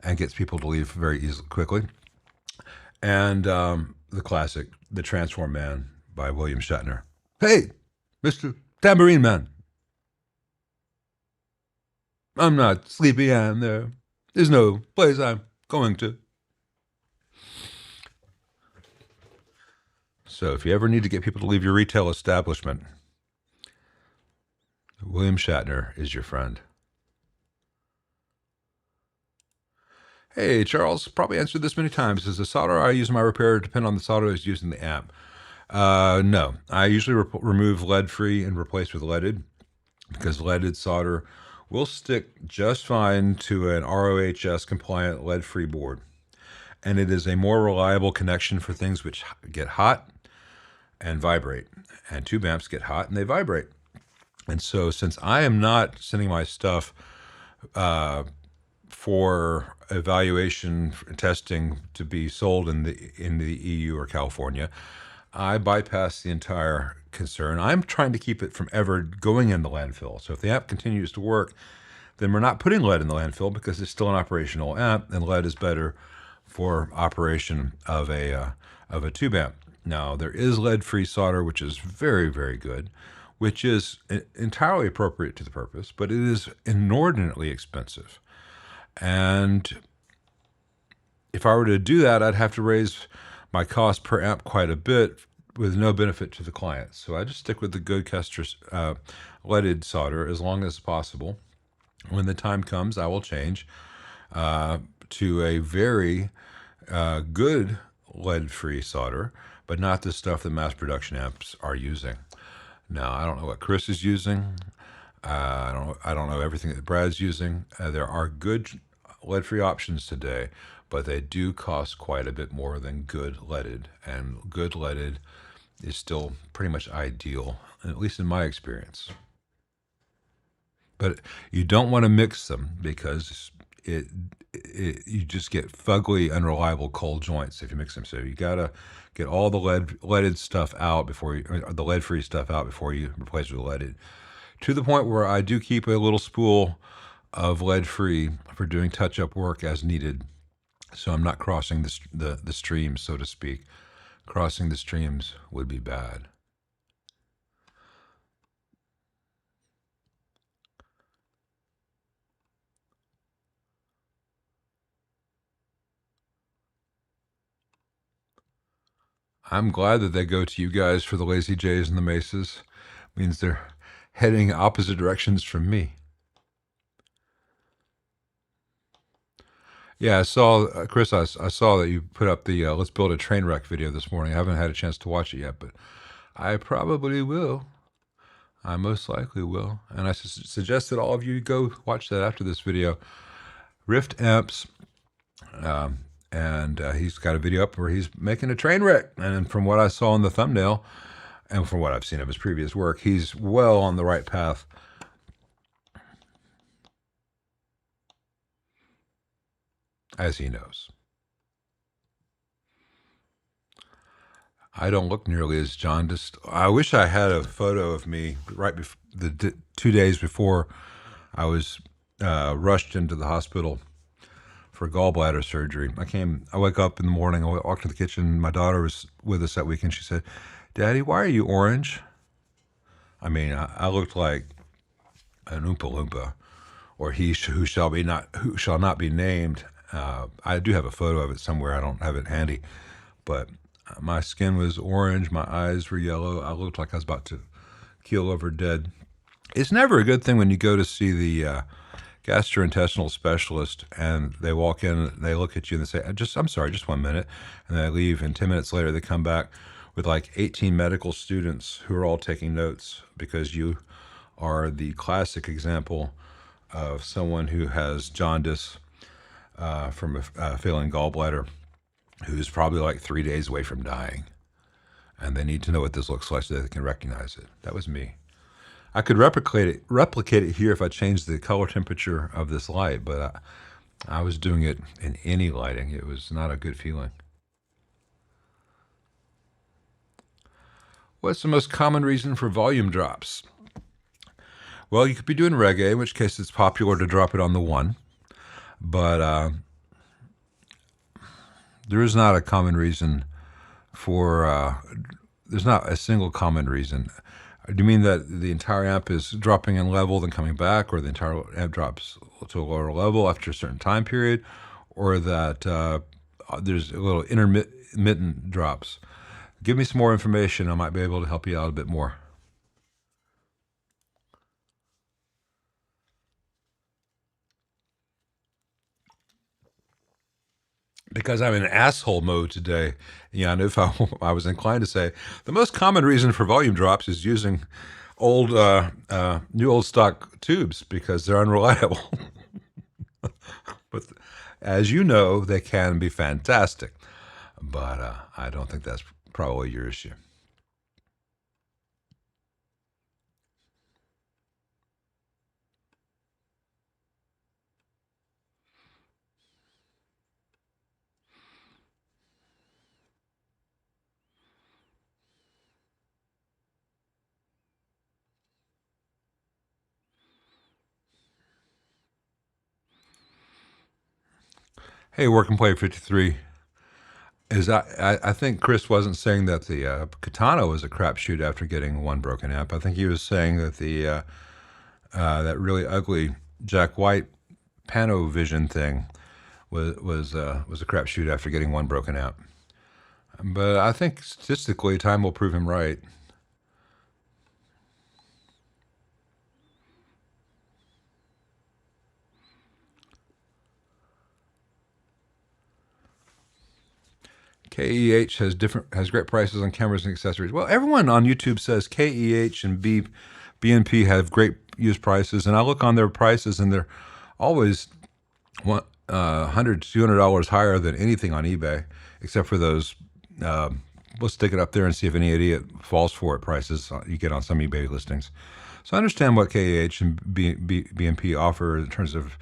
and gets people to leave very quickly, and the classic, The Transformed Man by William Shatner. Hey, Mr. Tambourine Man. I'm not sleepy, and there's no place I'm going to. So if you ever need to get people to leave your retail establishment, William Shatner is your friend. Hey, Charles, probably answered this many times. Does the solder I use in my repair depend on the solder that's used in the amp? No. I usually remove lead-free and replace with leaded, because leaded solder will stick just fine to an ROHS-compliant lead-free board. And it is a more reliable connection for things which get hot and vibrate. And tube amps get hot and they vibrate. And so since I am not sending my stuff for evaluation and testing to be sold in the EU or California, I bypass the entire concern. I'm trying to keep it from ever going in the landfill. So if the amp continues to work, then we're not putting lead in the landfill because it's still an operational amp, and lead is better for operation of a tube amp. Now, there is lead-free solder, which is very, very good, which is entirely appropriate to the purpose, but it is inordinately expensive. And if I were to do that, I'd have to raise my cost per amp quite a bit with no benefit to the client. So I just stick with the good Kestrel leaded solder as long as possible. When the time comes, I will change to a very good lead-free solder, but not the stuff that mass production amps are using. Now, I don't know what Chris is using. I don't know everything that Brad's using. There are good lead-free options today, but they do cost quite a bit more than good leaded, and good leaded is still pretty much ideal, at least in my experience. But you don't want to mix them because you just get fugly, unreliable cold joints if you mix them. So you gotta get all the leaded stuff out before the lead-free stuff out before you replace it with leaded. To the point where I do keep a little spool of lead-free for doing touch-up work as needed. So I'm not crossing the streams, so to speak. Crossing the streams would be bad. I'm glad that they go to you guys for the Lazy J's and the Mesas. Means they're heading opposite directions from me. Yeah, I saw, Chris, I saw that you put up the Let's Build a Trainwreck video this morning. I haven't had a chance to watch it yet, but I probably will. I most likely will. And I suggest that all of you go watch that after this video. Rift Amps, and he's got a video up where he's making a train wreck. And from what I saw in the thumbnail, and from what I've seen of his previous work, he's well on the right path. As he knows. I don't look nearly as jaundiced. I wish I had a photo of me right before the 2 days before I was rushed into the hospital for gallbladder surgery. I wake up in the morning, I walk to the kitchen, my daughter was with us that weekend. She said, "Daddy, why are you orange?" I mean, I looked like an Oompa Loompa, or who shall not be named. I do have a photo of it somewhere. I don't have it handy, but my skin was orange. My eyes were yellow. I looked like I was about to keel over dead. It's never a good thing when you go to see the gastrointestinal specialist and they walk in, and they look at you and they say, I'm sorry, just 1 minute. And they leave, and 10 minutes later they come back with like 18 medical students who are all taking notes because you are the classic example of someone who has jaundice from a failing gallbladder, who's probably like 3 days away from dying. And they need to know what this looks like so that they can recognize it. That was me. I could replicate it here if I changed the color temperature of this light, but I was doing it in any lighting. It was not a good feeling. What's the most common reason for volume drops? Well, you could be doing reggae, in which case it's popular to drop it on the 1. But there is not a common reason for, there's not a single common reason. Do you mean that the entire amp is dropping in level then coming back, or the entire amp drops to a lower level after a certain time period, or that there's a little intermittent drops? Give me some more information. I might be able to help you out a bit more. Because I'm in asshole mode today. Yeah, and if I was inclined to say the most common reason for volume drops is using new old stock tubes because they're unreliable. But as you know, they can be fantastic. But I don't think that's probably your issue. Hey, Work and Play 53. I think Chris wasn't saying that the Katana was a crapshoot after getting one broken amp. I think he was saying that the that really ugly Jack White Panovision thing was a crapshoot after getting one broken amp. But I think statistically, time will prove him right. KEH has great prices on cameras and accessories. Well, everyone on YouTube says KEH and BNP have great used prices, and I look on their prices, and they're always $100 to $200 higher than anything on eBay, except for those. Let's stick it up there and see if any idiot falls for it. Prices you get on some eBay listings. So I understand what KEH and BNP offer in terms of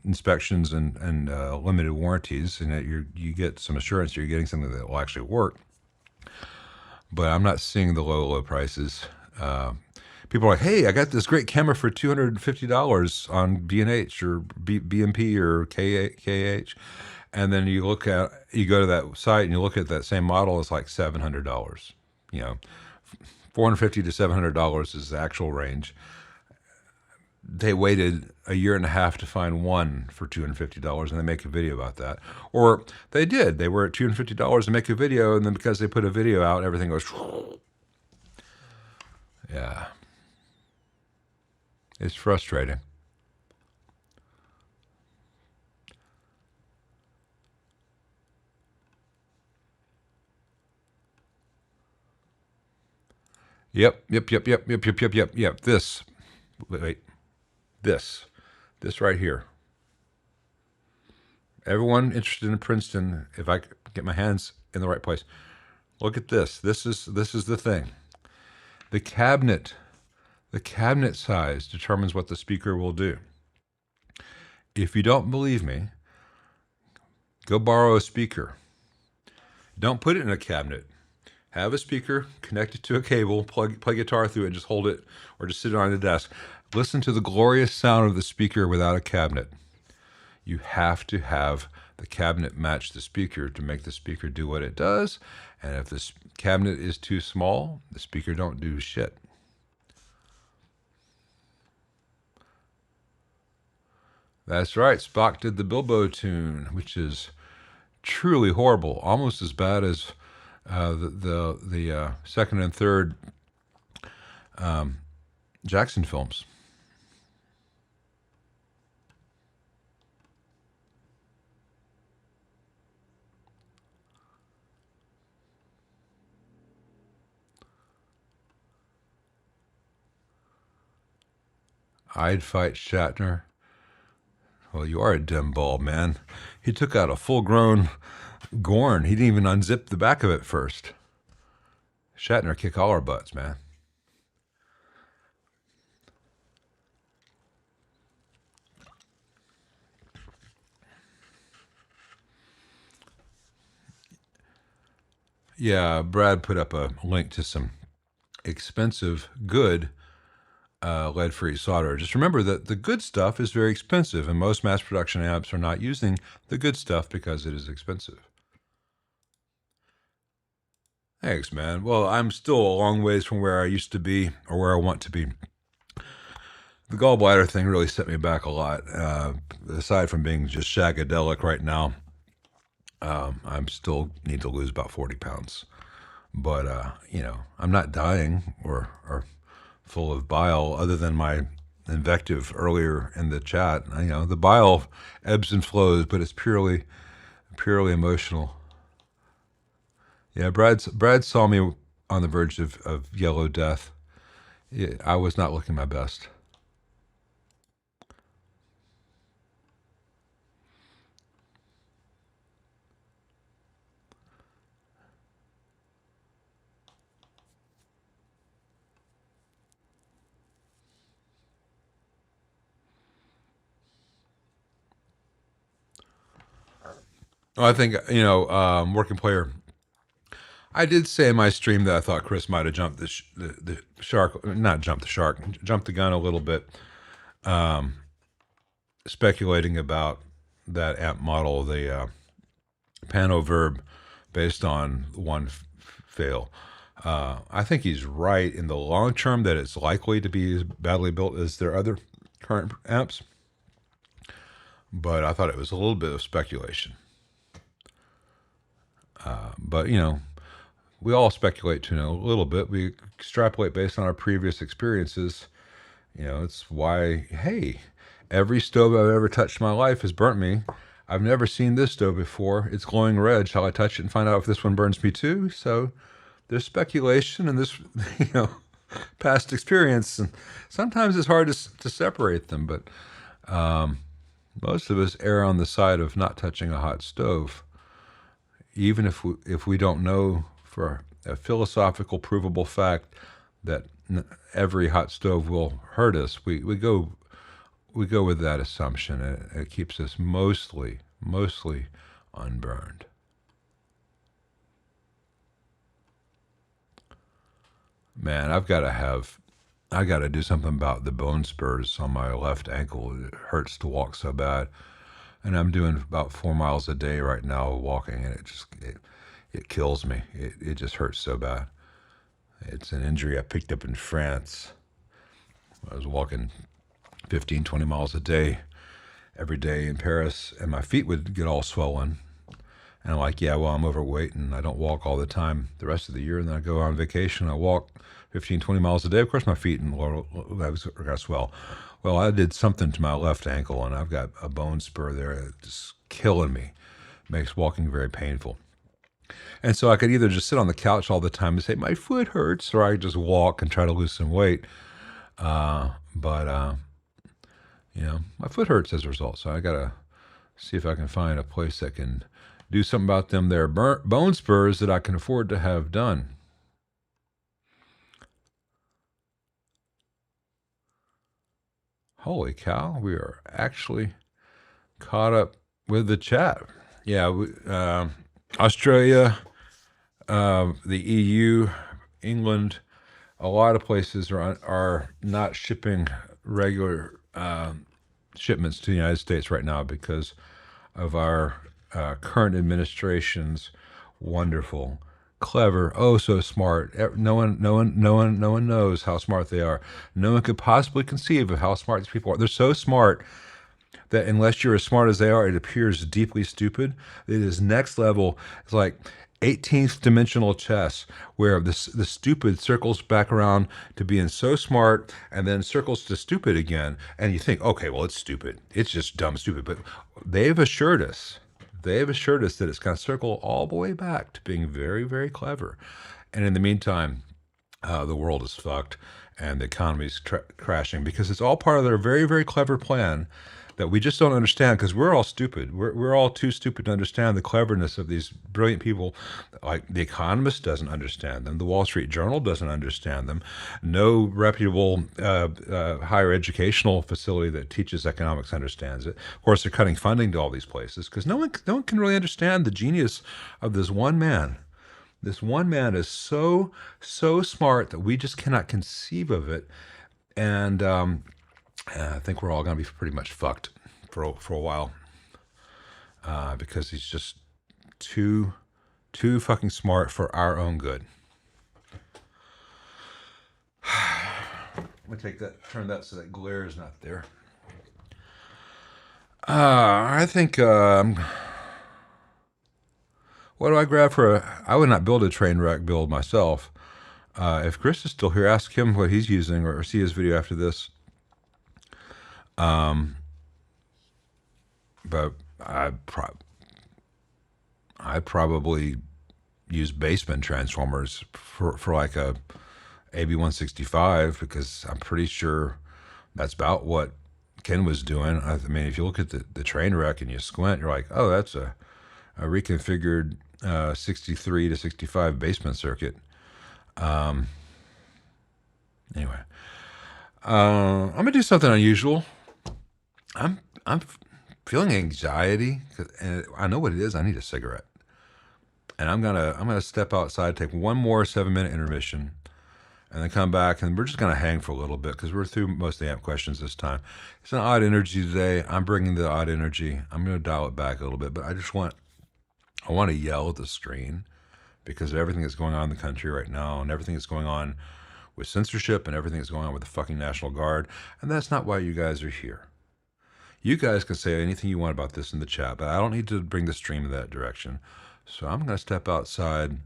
inspections and limited warranties, and that you get some assurance you're getting something that will actually work. But I'm not seeing the low prices. People are like, "Hey, I got this great camera for $250 on B&H or BMP or KH," and then you go to that site and you look at that same model, it's like $700. You know, $450 to $700 is the actual range. They waited a year and a half to find one for $250, and they make a video about that. Or they did. They were at $250 to make a video, and then because they put a video out, everything goes. Yeah. It's frustrating. Yep. This. Wait. This right here. Everyone interested in Princeton, if I get my hands in the right place, look at this. This is the thing. The cabinet size determines what the speaker will do. If you don't believe me, go borrow a speaker. Don't put it in a cabinet. Have a speaker, connect it to a cable, play guitar through it, and just hold it, or just sit it on the desk. Listen to the glorious sound of the speaker without a cabinet. You have to have the cabinet match the speaker to make the speaker do what it does. And if the cabinet is too small, the speaker don't do shit. That's right. Spock did the Bilbo tune, which is truly horrible, almost as bad as the second and third Jackson films. I'd fight Shatner. Well, you are a dumb ball, man. He took out a full-grown Gorn. He didn't even unzip the back of it first. Shatner kick all our butts, man. Yeah, Brad put up a link to some expensive, good lead-free solder. Just remember that the good stuff is very expensive, and most mass production amps are not using the good stuff because it is expensive. Thanks, man. Well, I'm still a long ways from where I used to be or where I want to be. The gallbladder thing really set me back a lot. Aside from being just shagadelic right now, I'm still need to lose about 40 pounds. But, I'm not dying or full of bile, other than my invective earlier in the chat. The bile ebbs and flows, but it's purely emotional. Yeah, Brad saw me on the verge of yellow death. Yeah, I was not looking my best. Well, I think, working player. I did say in my stream that I thought Chris might have jumped the shark, not jumped the shark, jumped the gun a little bit, speculating about that amp model, the Reverb, based on one fail. I think he's right in the long term that it's likely to be as badly built as their other current amps, but I thought it was a little bit of speculation. But we all speculate to know a little bit. We extrapolate based on our previous experiences. It's why, hey, every stove I've ever touched in my life has burnt me. I've never seen this stove before. It's glowing red. Shall I touch it and find out if this one burns me too? So there's speculation and this, past experience. And sometimes it's hard to separate them, but most of us err on the side of not touching a hot stove. Even if we don't know for a philosophical provable fact that every hot stove will hurt us, we go with that assumption. It keeps us mostly unburned. Man, I got to do something about the bone spurs on my left ankle. It hurts to walk so bad. And I'm doing about 4 miles a day right now walking, and it kills me. It just hurts so bad. It's an injury I picked up in France. I was walking 15, 20 miles a day every day in Paris, and my feet would get all swollen. And I'm like, yeah, well, I'm overweight, and I don't walk all the time the rest of the year. And then I go on vacation, I walk 15, 20 miles a day. Of course, my feet and legs got swell. Well, I did something to my left ankle, and I've got a bone spur there that's just killing me. Makes walking very painful. And so I could either just sit on the couch all the time and say, my foot hurts, or I could just walk and try to lose some weight. But my foot hurts as a result. So I got to see if I can find a place that can do something about them there bone spurs that I can afford to have done. Holy cow, we are actually caught up with the chat. Yeah, Australia, the EU, England, a lot of places are not shipping regular shipments to the United States right now because of our current administration's wonderful, clever, oh so smart. No one knows how smart they are. No one could possibly conceive of how smart these people are. They're so smart that unless you're as smart as they are, it appears deeply stupid. It is next level. It's like 18th dimensional chess, where the stupid circles back around to being so smart and then circles to stupid again. And you think, okay, well, it's stupid. It's just dumb stupid. But they've assured us that it's going to circle all the way back to being very, very clever. And in the meantime, the world is fucked and the economy's crashing because it's all part of their very, very clever plan that we just don't understand because we're all stupid. We're all too stupid to understand the cleverness of these brilliant people. Like The Economist doesn't understand them. The Wall Street Journal doesn't understand them. No reputable higher educational facility that teaches economics understands it. Of course, they're cutting funding to all these places because no one can really understand the genius of this one man. This one man is so smart that we just cannot conceive of it. And I think we're all going to be pretty much fucked for a while because he's just too fucking smart for our own good. I'm going to turn that so that glare is not there. I think, well, What do I grab for a? I would not build a train wreck build myself. If Chris is still here, ask him what he's using, or see his video after this. But I probably use Bassman transformers for like a AB165, because I'm pretty sure that's about what Ken was doing. I mean, if you look at the train wreck and you squint, you're like, oh, that's a reconfigured 63 to 65 Bassman circuit. Anyway, I'm gonna do something unusual. I'm feeling anxiety, and I know what it is. I need a cigarette, and I'm gonna step outside, take one more 7-minute intermission, and then come back, and we're just gonna hang for a little bit because we're through most of the amp questions this time. It's an odd energy today. I'm bringing the odd energy. I'm gonna dial it back a little bit, but I want to yell at the screen because of everything that's going on in the country right now, and everything that's going on with censorship, and everything that's going on with the fucking National Guard. And that's not why you guys are here. You guys can say anything you want about this in the chat, but I don't need to bring the stream in that direction. So I'm going to step outside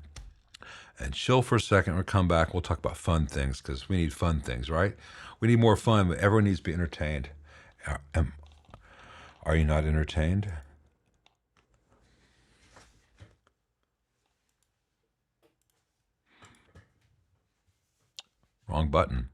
and chill for a second. We'll come back. We'll talk about fun things, because we need fun things, right? We need more fun, but everyone needs to be entertained. Are you not entertained? Wrong button.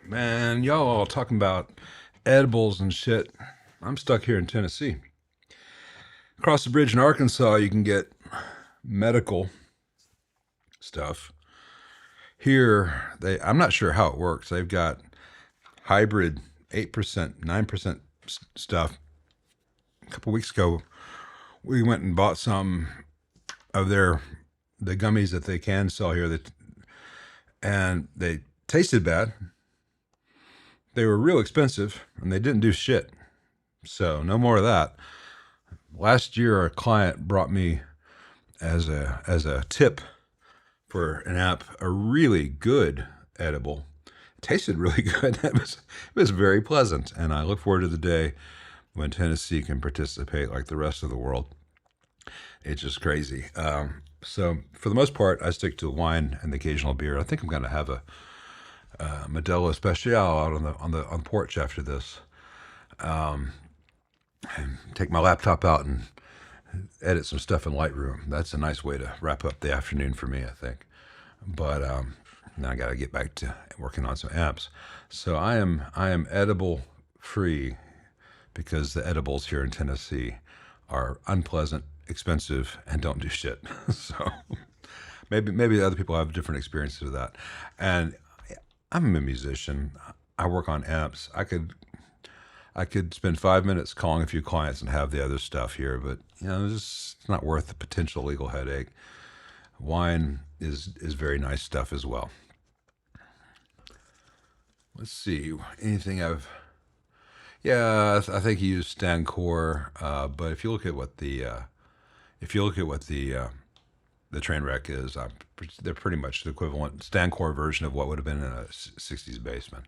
Man, y'all all talking about edibles and shit. I'm stuck here in Tennessee. Across the bridge in Arkansas, you can get medical stuff. Here, I'm not sure how it works. They've got hybrid 8%, 9% stuff. A couple weeks ago, we went and bought some of the gummies that they can sell here, and they tasted bad. They were real expensive, and they didn't do shit. So no more of that. Last year, a client brought me as a tip for an amp a really good edible. It tasted really good. It was very pleasant, and I look forward to the day when Tennessee can participate like the rest of the world. It's just crazy. So for the most part, I stick to wine and the occasional beer. I think I'm going to have a Modelo Especial out on the porch after this. And take my laptop out and edit some stuff in Lightroom. That's a nice way to wrap up the afternoon for me, I think. But now I got to get back to working on some amps. So I am edible free because the edibles here in Tennessee are unpleasant, expensive, and don't do shit. So maybe other people have different experiences with that. And I'm a musician. I work on amps. I could spend 5 minutes calling a few clients and have the other stuff here, but it's not worth the potential legal headache. Wine is very nice stuff as well. Let's see, anything I think you use Stancore, but if you look at what the Trainwreck is, they're pretty much the equivalent Stancore version of what would have been in a 60s Bassman.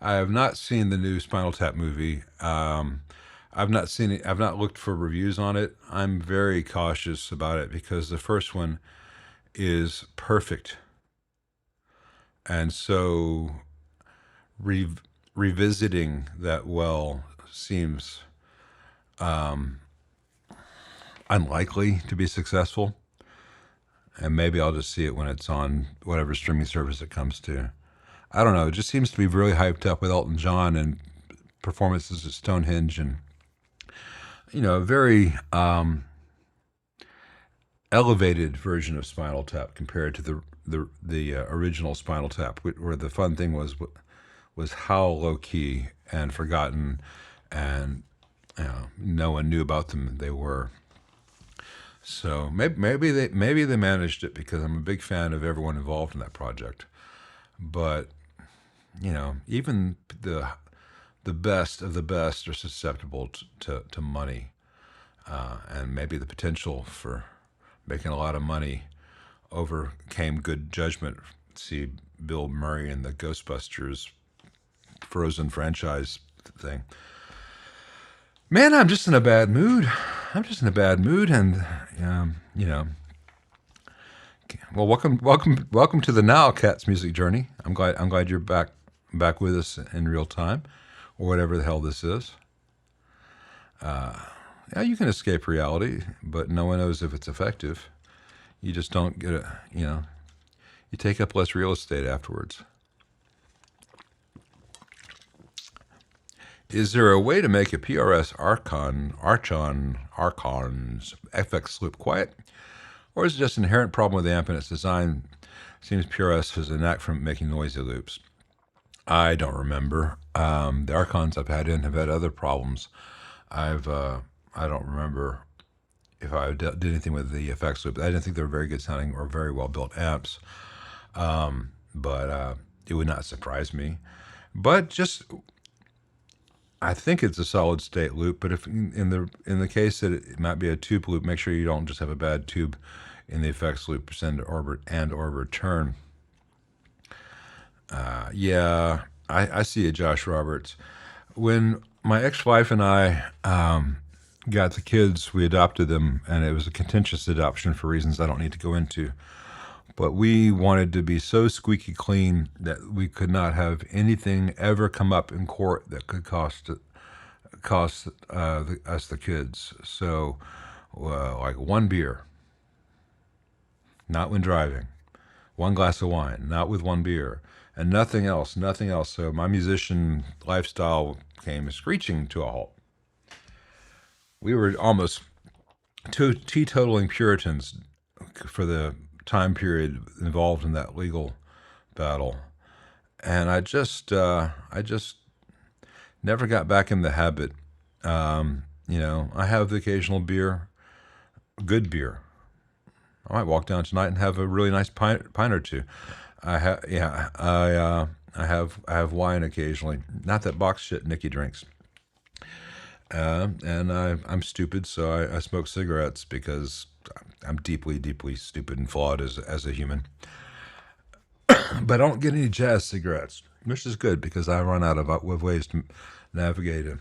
I have not seen the new Spinal Tap movie. I've not seen it. I've not looked for reviews on it. I'm very cautious about it because the first one is perfect. And so revisiting that seems unlikely to be successful. And maybe I'll just see it when it's on whatever streaming service it comes to. I don't know. It just seems to be really hyped up with Elton John and performances at Stonehenge, and a very elevated version of Spinal Tap compared to the original Spinal Tap, where the fun thing was how low key and forgotten, and no one knew about them. They were. So maybe they managed it because I'm a big fan of everyone involved in that project, but. Even the best of the best are susceptible to money, and maybe the potential for making a lot of money overcame good judgment. See Bill Murray in the Ghostbusters Frozen franchise thing. Man, I'm just in a bad mood. And well, welcome to the Now Cats music journey. I'm glad you're back with us in real time, or whatever the hell this is. Yeah, you can escape reality, but no one knows if it's effective. You just don't get it. You take up less real estate afterwards. Is there a way to make a PRS Archon's FX loop quiet? Or is it just an inherent problem with the amp and its design? Seems PRS has a knack for making noisy loops. I don't remember. The Archons I've had have had other problems. I don't remember if I did anything with the effects loop. I didn't think they were very good sounding or very well built amps. But it would not surprise me. But I think it's a solid state loop. But if in the case that it might be a tube loop, make sure you don't just have a bad tube in the effects loop, send or return. Yeah, I see it, Josh Roberts. When my ex-wife and I got the kids, we adopted them, and it was a contentious adoption for reasons I don't need to go into. But we wanted to be so squeaky clean that we could not have anything ever come up in court that could cost us the kids. So, like one beer, not when driving, one glass of wine, not with one beer, and nothing else, nothing else. So my musician lifestyle came screeching to a halt. We were almost two teetotaling Puritans for the time period involved in that legal battle, and I just never got back in the habit. I have the occasional beer, good beer. I might walk down tonight and have a really nice pint or two. I have wine occasionally. Not that box shit Nikki drinks. And I'm stupid, so I smoke cigarettes because I'm deeply, deeply stupid and flawed as a human. But I don't get any jazz cigarettes, which is good because I run out of ways to navigate a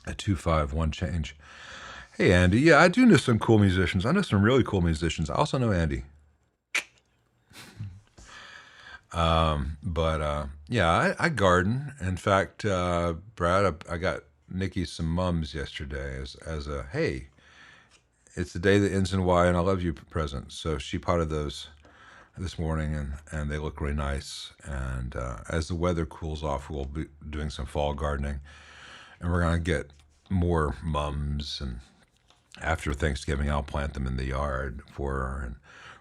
2-5-1 change. Hey, Andy. Yeah, I do know some cool musicians. I know some really cool musicians. I also know Andy. Yeah, I garden. In fact, Brad, I got Nikki some mums yesterday as a, hey, it's the day that ends in Y and I love you present. So she potted those this morning and they look really nice. And as the weather cools off, we'll be doing some fall gardening. And we're going to get more mums, and after Thanksgiving, I'll plant them in the yard for her, and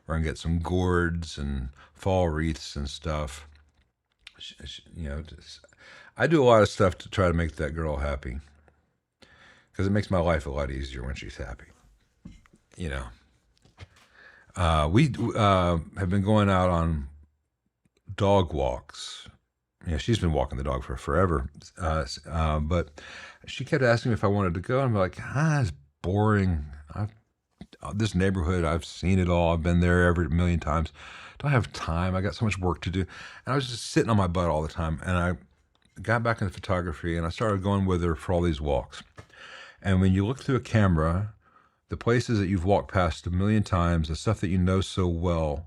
we're going to get some gourds and fall wreaths and stuff. I do a lot of stuff to try to make that girl happy because it makes my life a lot easier when she's happy. We have been going out on dog walks. She's been walking the dog for forever, but she kept asking me if I wanted to go. I'm like, it's boring. This neighborhood, I've seen it all. I've been there every million times. Don't have time. I got so much work to do. And I was just sitting on my butt all the time. And I got back into photography and I started going with her for all these walks. And when you look through a camera, the places that you've walked past a million times, the stuff that you know so well,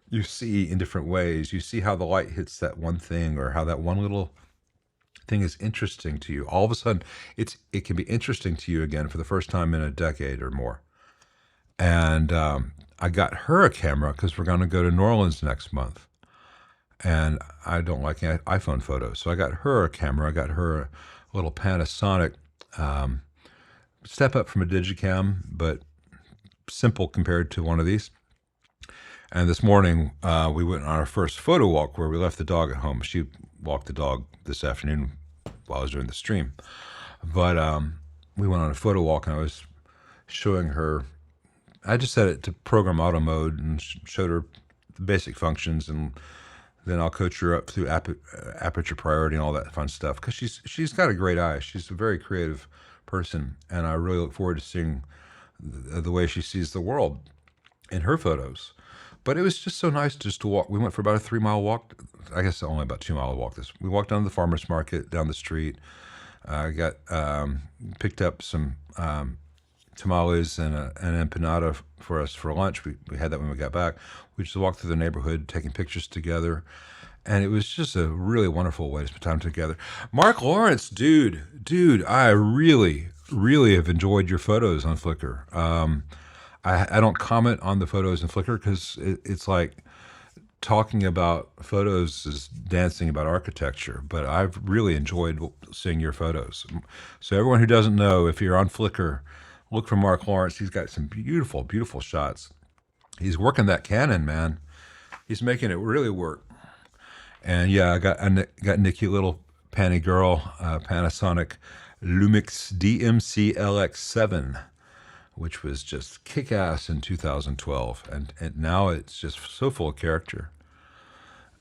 you see in different ways. You see how the light hits that one thing or how that one little thing is interesting to you. All of a sudden, it can be interesting to you again for the first time in a decade or more. And I got her a camera because we're going to go to New Orleans next month. And I don't like iPhone photos. So I got her a camera. I got her a little Panasonic, step up from a Digicam, but simple compared to one of these. And this morning, we went on our first photo walk where we left the dog at home. She walked the dog this afternoon while I was doing the stream. But we went on a photo walk and I was showing her, I just set it to program auto mode and showed her the basic functions, and then I'll coach her up through aperture priority and all that fun stuff because she's got a great eye. She's a very creative person, and I really look forward to seeing the way she sees the world in her photos. But it was just so nice just to walk. We went for about a 3-mile walk. I guess only about 2-mile walk. We walked down to the farmer's market, down the street. Got picked up some tamales and an empanada for us for lunch. We had that when we got back. We just walked through the neighborhood, taking pictures together. And it was just a really wonderful way to spend time together. Mark Lawrence, dude, I really, really have enjoyed your photos on Flickr. I don't comment on the photos in Flickr because it's like talking about photos is dancing about architecture, but I've really enjoyed seeing your photos. So everyone who doesn't know, if you're on Flickr, look for Mark Lawrence. He's got some beautiful, beautiful shots. He's working that Canon, man. He's making it really work. And yeah, I got Nikki, little panty girl, Panasonic Lumix DMC LX7, which was just kick-ass in 2012, and now it's just so full of character.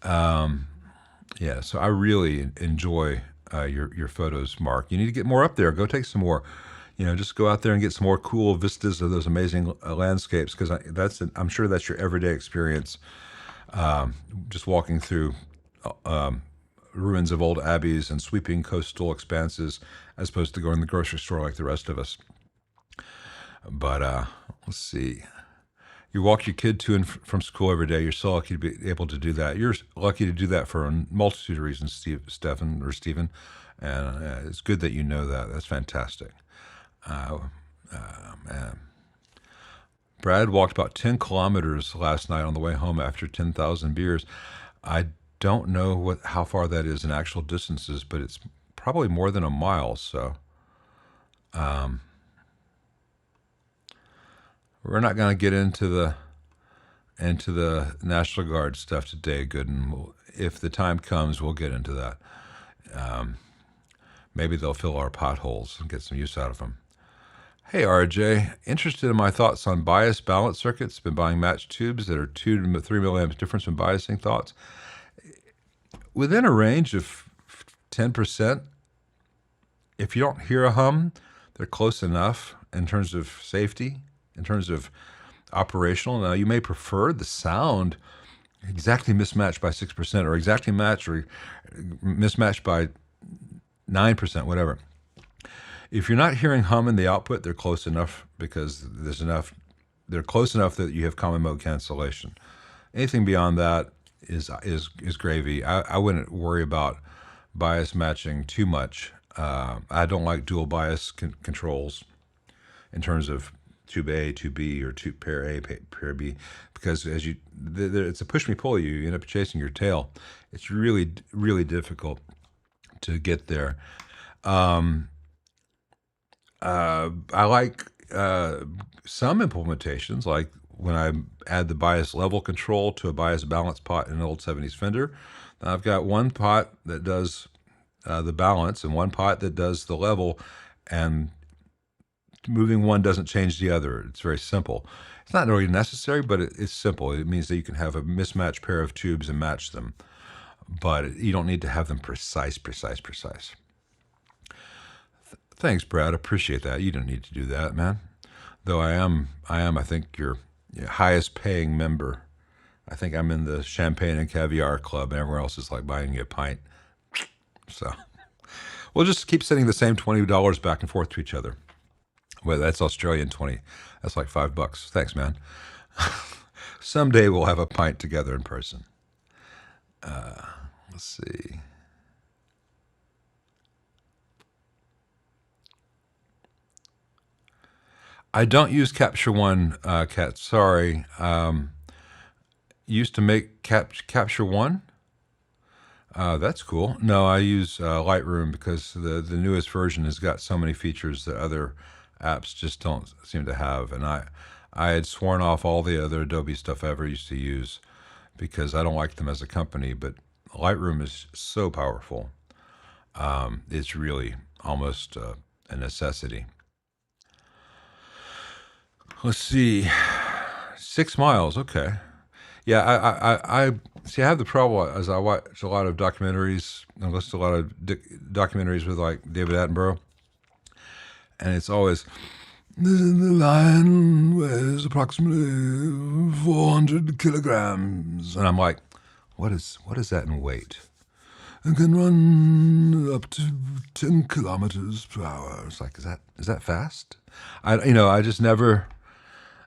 Yeah, so I really enjoy your photos, Mark. You need to get more up there. Go take some more. Just go out there and get some more cool vistas of those amazing landscapes, because I'm sure that's your everyday experience. Just walking through ruins of old abbeys and sweeping coastal expanses, as opposed to going to the grocery store like the rest of us. But let's see. You walk your kid to and from school every day. You're so lucky to be able to do that. You're lucky to do that for a multitude of reasons, Stephen. And it's good that you know that. That's fantastic. Man. Brad walked about 10 kilometers last night on the way home after 10,000 beers. I don't know how far that is in actual distances, but it's probably more than a mile. So we're not going to get into the National Guard stuff today, Gooden. If the time comes, we'll get into that. Maybe they'll fill our potholes and get some use out of them. Hey, RJ, interested in my thoughts on bias balance circuits? Been buying matched tubes that are 2 to 3 milliamps difference in biasing. Thoughts? Within a range of 10%, if you don't hear a hum, they're close enough in terms of safety, in terms of operational. Now, you may prefer the sound exactly mismatched by 6% or exactly matched or mismatched by 9%, whatever. If you're not hearing hum in the output, they're close enough because they're close enough that you have common mode cancellation. Anything beyond that is gravy. I wouldn't worry about bias matching too much. I don't like dual bias controls in terms of tube A, tube B, or tube pair A, pair B, because it's a push me pull you end up chasing your tail. It's really, really difficult to get there. I like some implementations, like when I add the bias level control to a bias balance pot in an old 70s Fender. I've got one pot that does the balance and one pot that does the level, and moving one doesn't change the other. It's very simple. It's not really necessary, but it's simple. It means that you can have a mismatched pair of tubes and match them, but you don't need to have them precise. Thanks, Brad. Appreciate that. You don't need to do that, man. Though I am, I think, your highest paying member. I think I'm in the champagne and caviar club, and everyone else is like buying you a pint. So we'll just keep sending the same $20 back and forth to each other. Well, that's Australian 20. That's like $5. Thanks, man. Someday we'll have a pint together in person. Let's see. I don't use Capture One, Cat. Sorry. Used to make Capture One. That's cool. No, I use Lightroom because the newest version has got so many features that other apps just don't seem to have. And I had sworn off all the other Adobe stuff I ever used to use because I don't like them as a company. But Lightroom is so powerful. It's really almost a necessity. Let's see, 6 miles. Okay. Yeah, I see. I have the problem as I watch a lot of documentaries. I listen to a lot of documentaries with like David Attenborough, and it's always the lion weighs approximately 400 kilograms, and I'm like, what is that in weight? It can run up to 10 kilometers per hour. It's like, is that fast? I just never.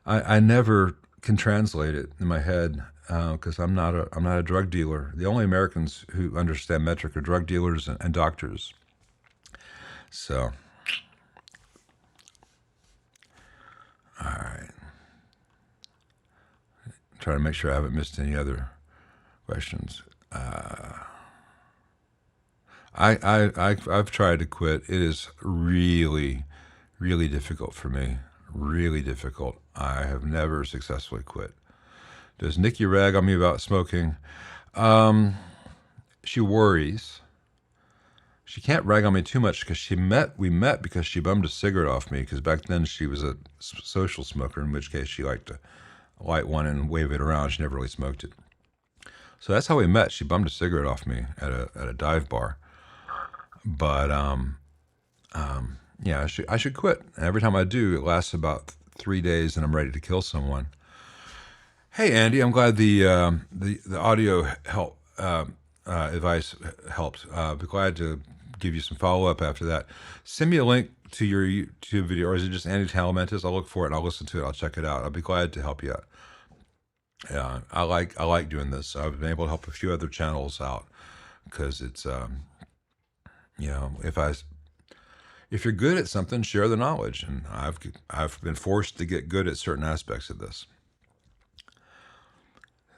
I never can translate it in my head because I'm not a drug dealer. The only Americans who understand metric are drug dealers and doctors. So, all right. Trying to make sure I haven't missed any other questions. I've tried to quit. It is really, really difficult for me. Really difficult. I have never successfully quit. Does Nikki rag on me about smoking? She worries. She can't rag on me too much because we met because she bummed a cigarette off me, because back then she was a social smoker, in which case she liked to light one and wave it around. She never really smoked it. So that's how we met. She bummed a cigarette off me at a dive bar. But yeah, I should quit. And every time I do, it lasts about 3 days, and I'm ready to kill someone. Hey, Andy, I'm glad the audio advice helped. I'll be glad to give you some follow-up after that. Send me a link to your YouTube video, or is it just Andy Talamentis? I'll look for it and I'll listen to it. I'll check it out. I'll be glad to help you out. Yeah, I like doing this. I've been able to help a few other channels out because it's if you're good at something, share the knowledge. And I've been forced to get good at certain aspects of this.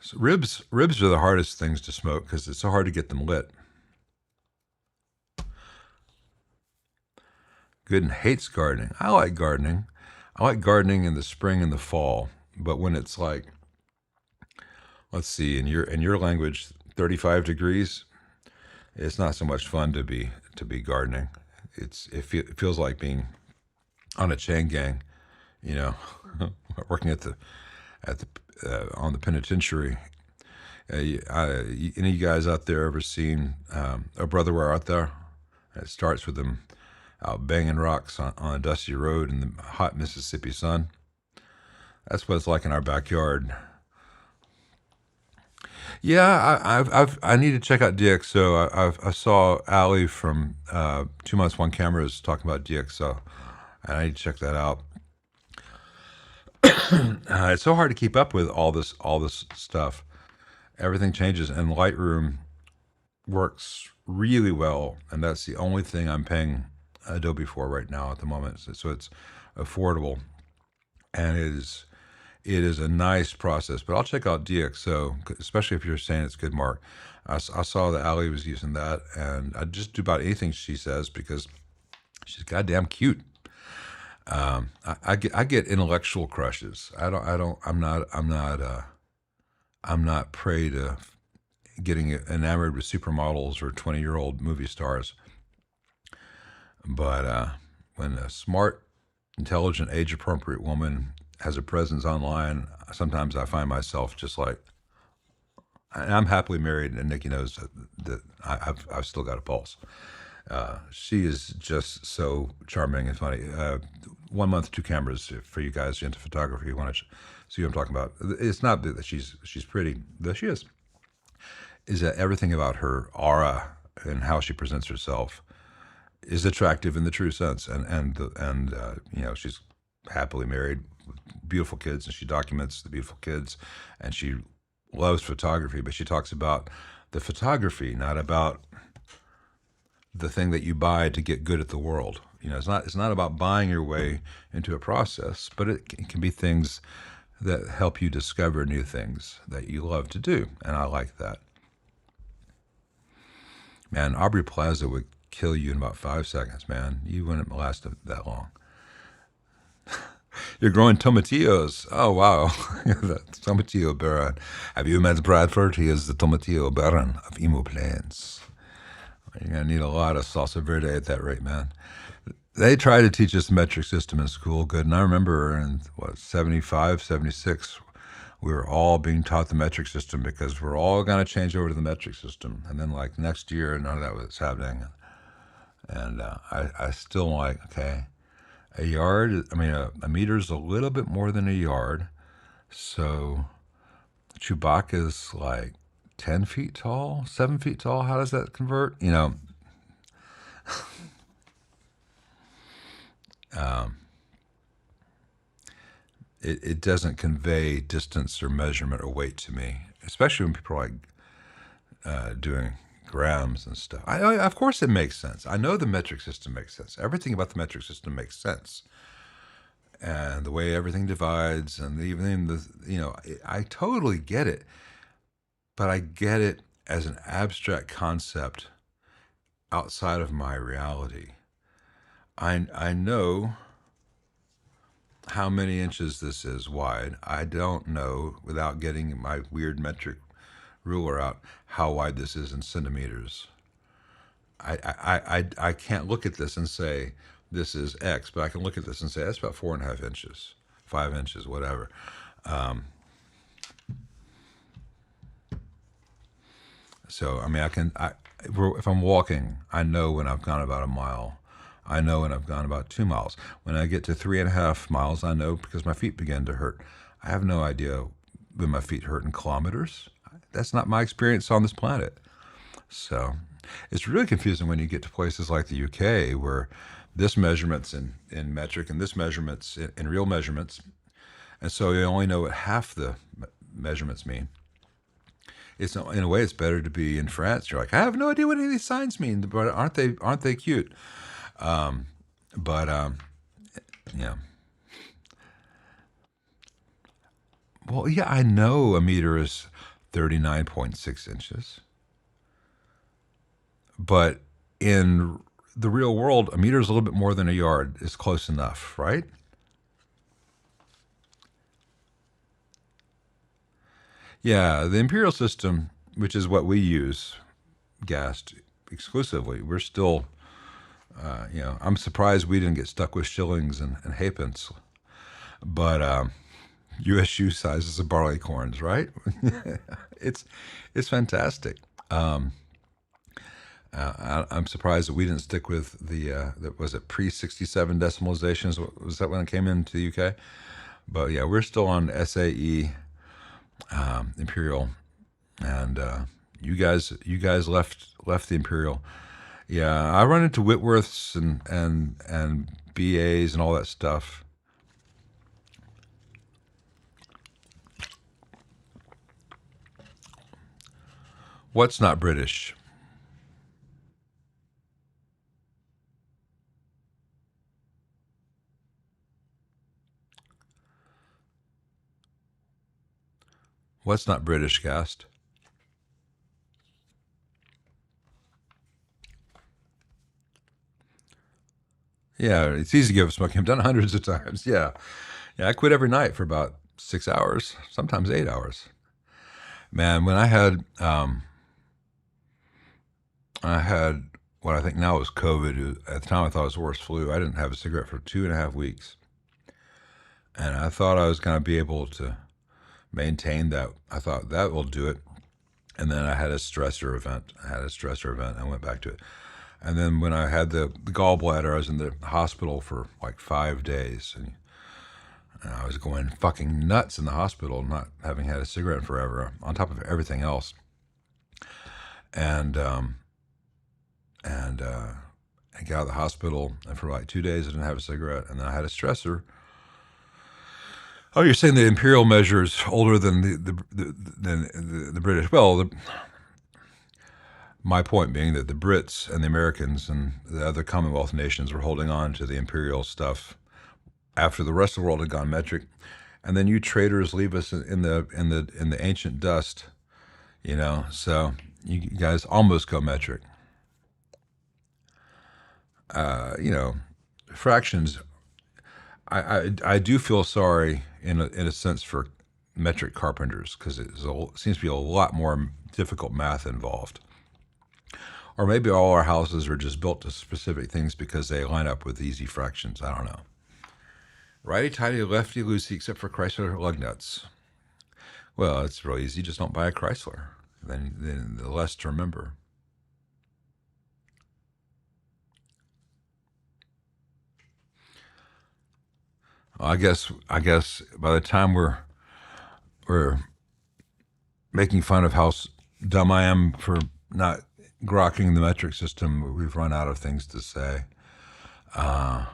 So ribs are the hardest things to smoke because it's so hard to get them lit. Gooden hates gardening. I like gardening. I like gardening in the spring and the fall, but when it's like, let's see, in your language, 35 degrees, it's not so much fun to be gardening. It feels like being on a chain gang, you know, working on the penitentiary. Any of you guys out there ever seen A Brother Where Art Thou? It starts with them out banging rocks on a dusty road in the hot Mississippi sun. That's what it's like in our backyard. Yeah, I need to check out DxO. I saw Ali from 2 Months One Cameras talking about DxO, and I need to check that out. It's so hard to keep up with all this stuff. Everything changes, and Lightroom works really well, and that's the only thing I'm paying Adobe for right now at the moment. So it's affordable, and it is a nice process. But I'll check out DxO, especially if you're saying it's good, Mark. I saw that Ali was using that, and I just do about anything she says because she's goddamn cute. I get intellectual crushes. I'm not prey to getting enamored with supermodels or 20-year-old movie stars. But when a smart, intelligent, age-appropriate woman has a presence online, sometimes I find myself just like, and I'm happily married, and Nikki knows that I've still got a pulse. She is just so charming and funny. 1 month, 2 cameras for you guys into photography. You want to see what I'm talking about? It's not that she's pretty, though she is that everything about her aura and how she presents herself is attractive in the true sense. And you know, she's happily married, with beautiful kids, and she documents the beautiful kids, and she loves photography, but she talks about the photography, not about the thing that you buy to get good at the world. You know, it's not about buying your way into a process, but it can be things that help you discover new things that you love to do, and I like that. Man, Aubrey Plaza would kill you in about 5 seconds, man. You wouldn't last that long. You're growing tomatillos. Oh, wow. The tomatillo baron. Have you met Bradford? He is the tomatillo baron of Imo Plains. You're going to need a lot of salsa verde at that rate, man. They tried to teach us the metric system in school, good. And I remember in, 75, 76, we were all being taught the metric system because we're all going to change over to the metric system. And then, like, next year, none of that was happening. And I still like, okay, a yard, I mean, a meter's a little bit more than a yard. So Chewbacca's like 10 feet tall, 7 feet tall. How does that convert? You know, it doesn't convey distance or measurement or weight to me, especially when people are like doing grams and stuff. Of course it makes sense. I know the metric system makes sense. Everything about the metric system makes sense. And the way everything divides, and even the, you know, I totally get it. But I get it as an abstract concept outside of my reality. I know how many inches this is wide. I don't know, without getting my weird metric ruler out, how wide this is in centimeters. I can't look at this and say this is X, but I can look at this and say that's about 4.5 inches, 5 inches, whatever. So I mean, if I'm walking, I know when I've gone about a mile. I know when I've gone about 2 miles. When I get to 3.5 miles, I know because my feet begin to hurt. I have no idea when my feet hurt in kilometers. That's not my experience on this planet. So it's really confusing when you get to places like the UK where this measurement's in metric and this measurement's in real measurements. And so you only know what half the measurements mean. It's, in a way, it's better to be in France. You're like, I have no idea what any of these signs mean, but aren't they cute? But, yeah. Well, yeah, I know a meter is 39.6 inches. But in the real world, a meter is a little bit more than a yard. Is close enough, right? Yeah, the imperial system, which is what we use, gassed exclusively. We're still, I'm surprised we didn't get stuck with shillings and halfpence. But USU sizes of barleycorns, right? it's fantastic. I'm surprised that we didn't stick with was it pre-67 decimalizations? Was that when it came into the UK? But yeah, we're still on SAE Imperial, and you guys left the Imperial. Yeah, I run into Whitworths and BAs and all that stuff. What's not British? What's not British, Gast? Yeah, it's easy to give up smoking. I've done it hundreds of times. Yeah. I quit every night for about 6 hours, sometimes 8 hours. Man, when I had what I think now is COVID. At the time, I thought it was the worst flu. I didn't have a cigarette for 2.5 weeks, and I thought I was going to be able to maintain that. I thought that will do it, and then I had a stressor event. I went back to it, and then when I had the gallbladder, I was in the hospital for like 5 days, and I was going fucking nuts in the hospital, not having had a cigarette in forever, on top of everything else, and I got out of the hospital, and for like 2 days I didn't have a cigarette, and then I had a stressor. Oh, you're saying the imperial measure is older than the British? Well, my point being that the Brits and the Americans and the other Commonwealth nations were holding on to the imperial stuff after the rest of the world had gone metric, and then you traders leave us in the ancient dust, So you guys almost go metric. Fractions. I do feel sorry in a sense for metric carpenters, because it seems to be a lot more difficult math involved. Or maybe all our houses are just built to specific things because they line up with easy fractions. I don't know. Righty-tighty, lefty-loosey, except for Chrysler lug nuts. Well, it's real easy. Just don't buy a Chrysler. Then the less to remember. I guess by the time we're making fun of how dumb I am for not grokking the metric system, we've run out of things to say. I'm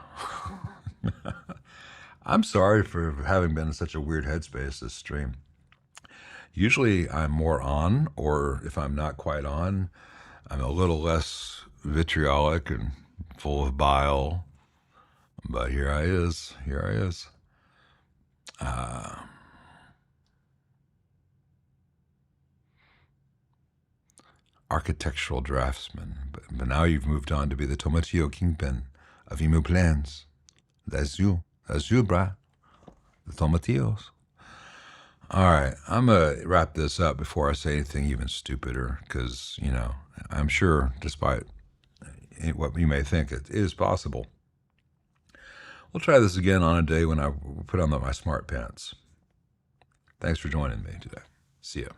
sorry for having been in such a weird headspace this stream. Usually I'm more on, or if I'm not quite on, I'm a little less vitriolic and full of bile. But here I is. Architectural draftsman. But now you've moved on to be the Tomatillo Kingpin of Immeuplans. That's you, brah. The Tomatillos. All right, I'm going to wrap this up before I say anything even stupider, because, I'm sure, despite what you may think, it is possible. We'll try this again on a day when I put on my smart pants. Thanks for joining me today. See ya.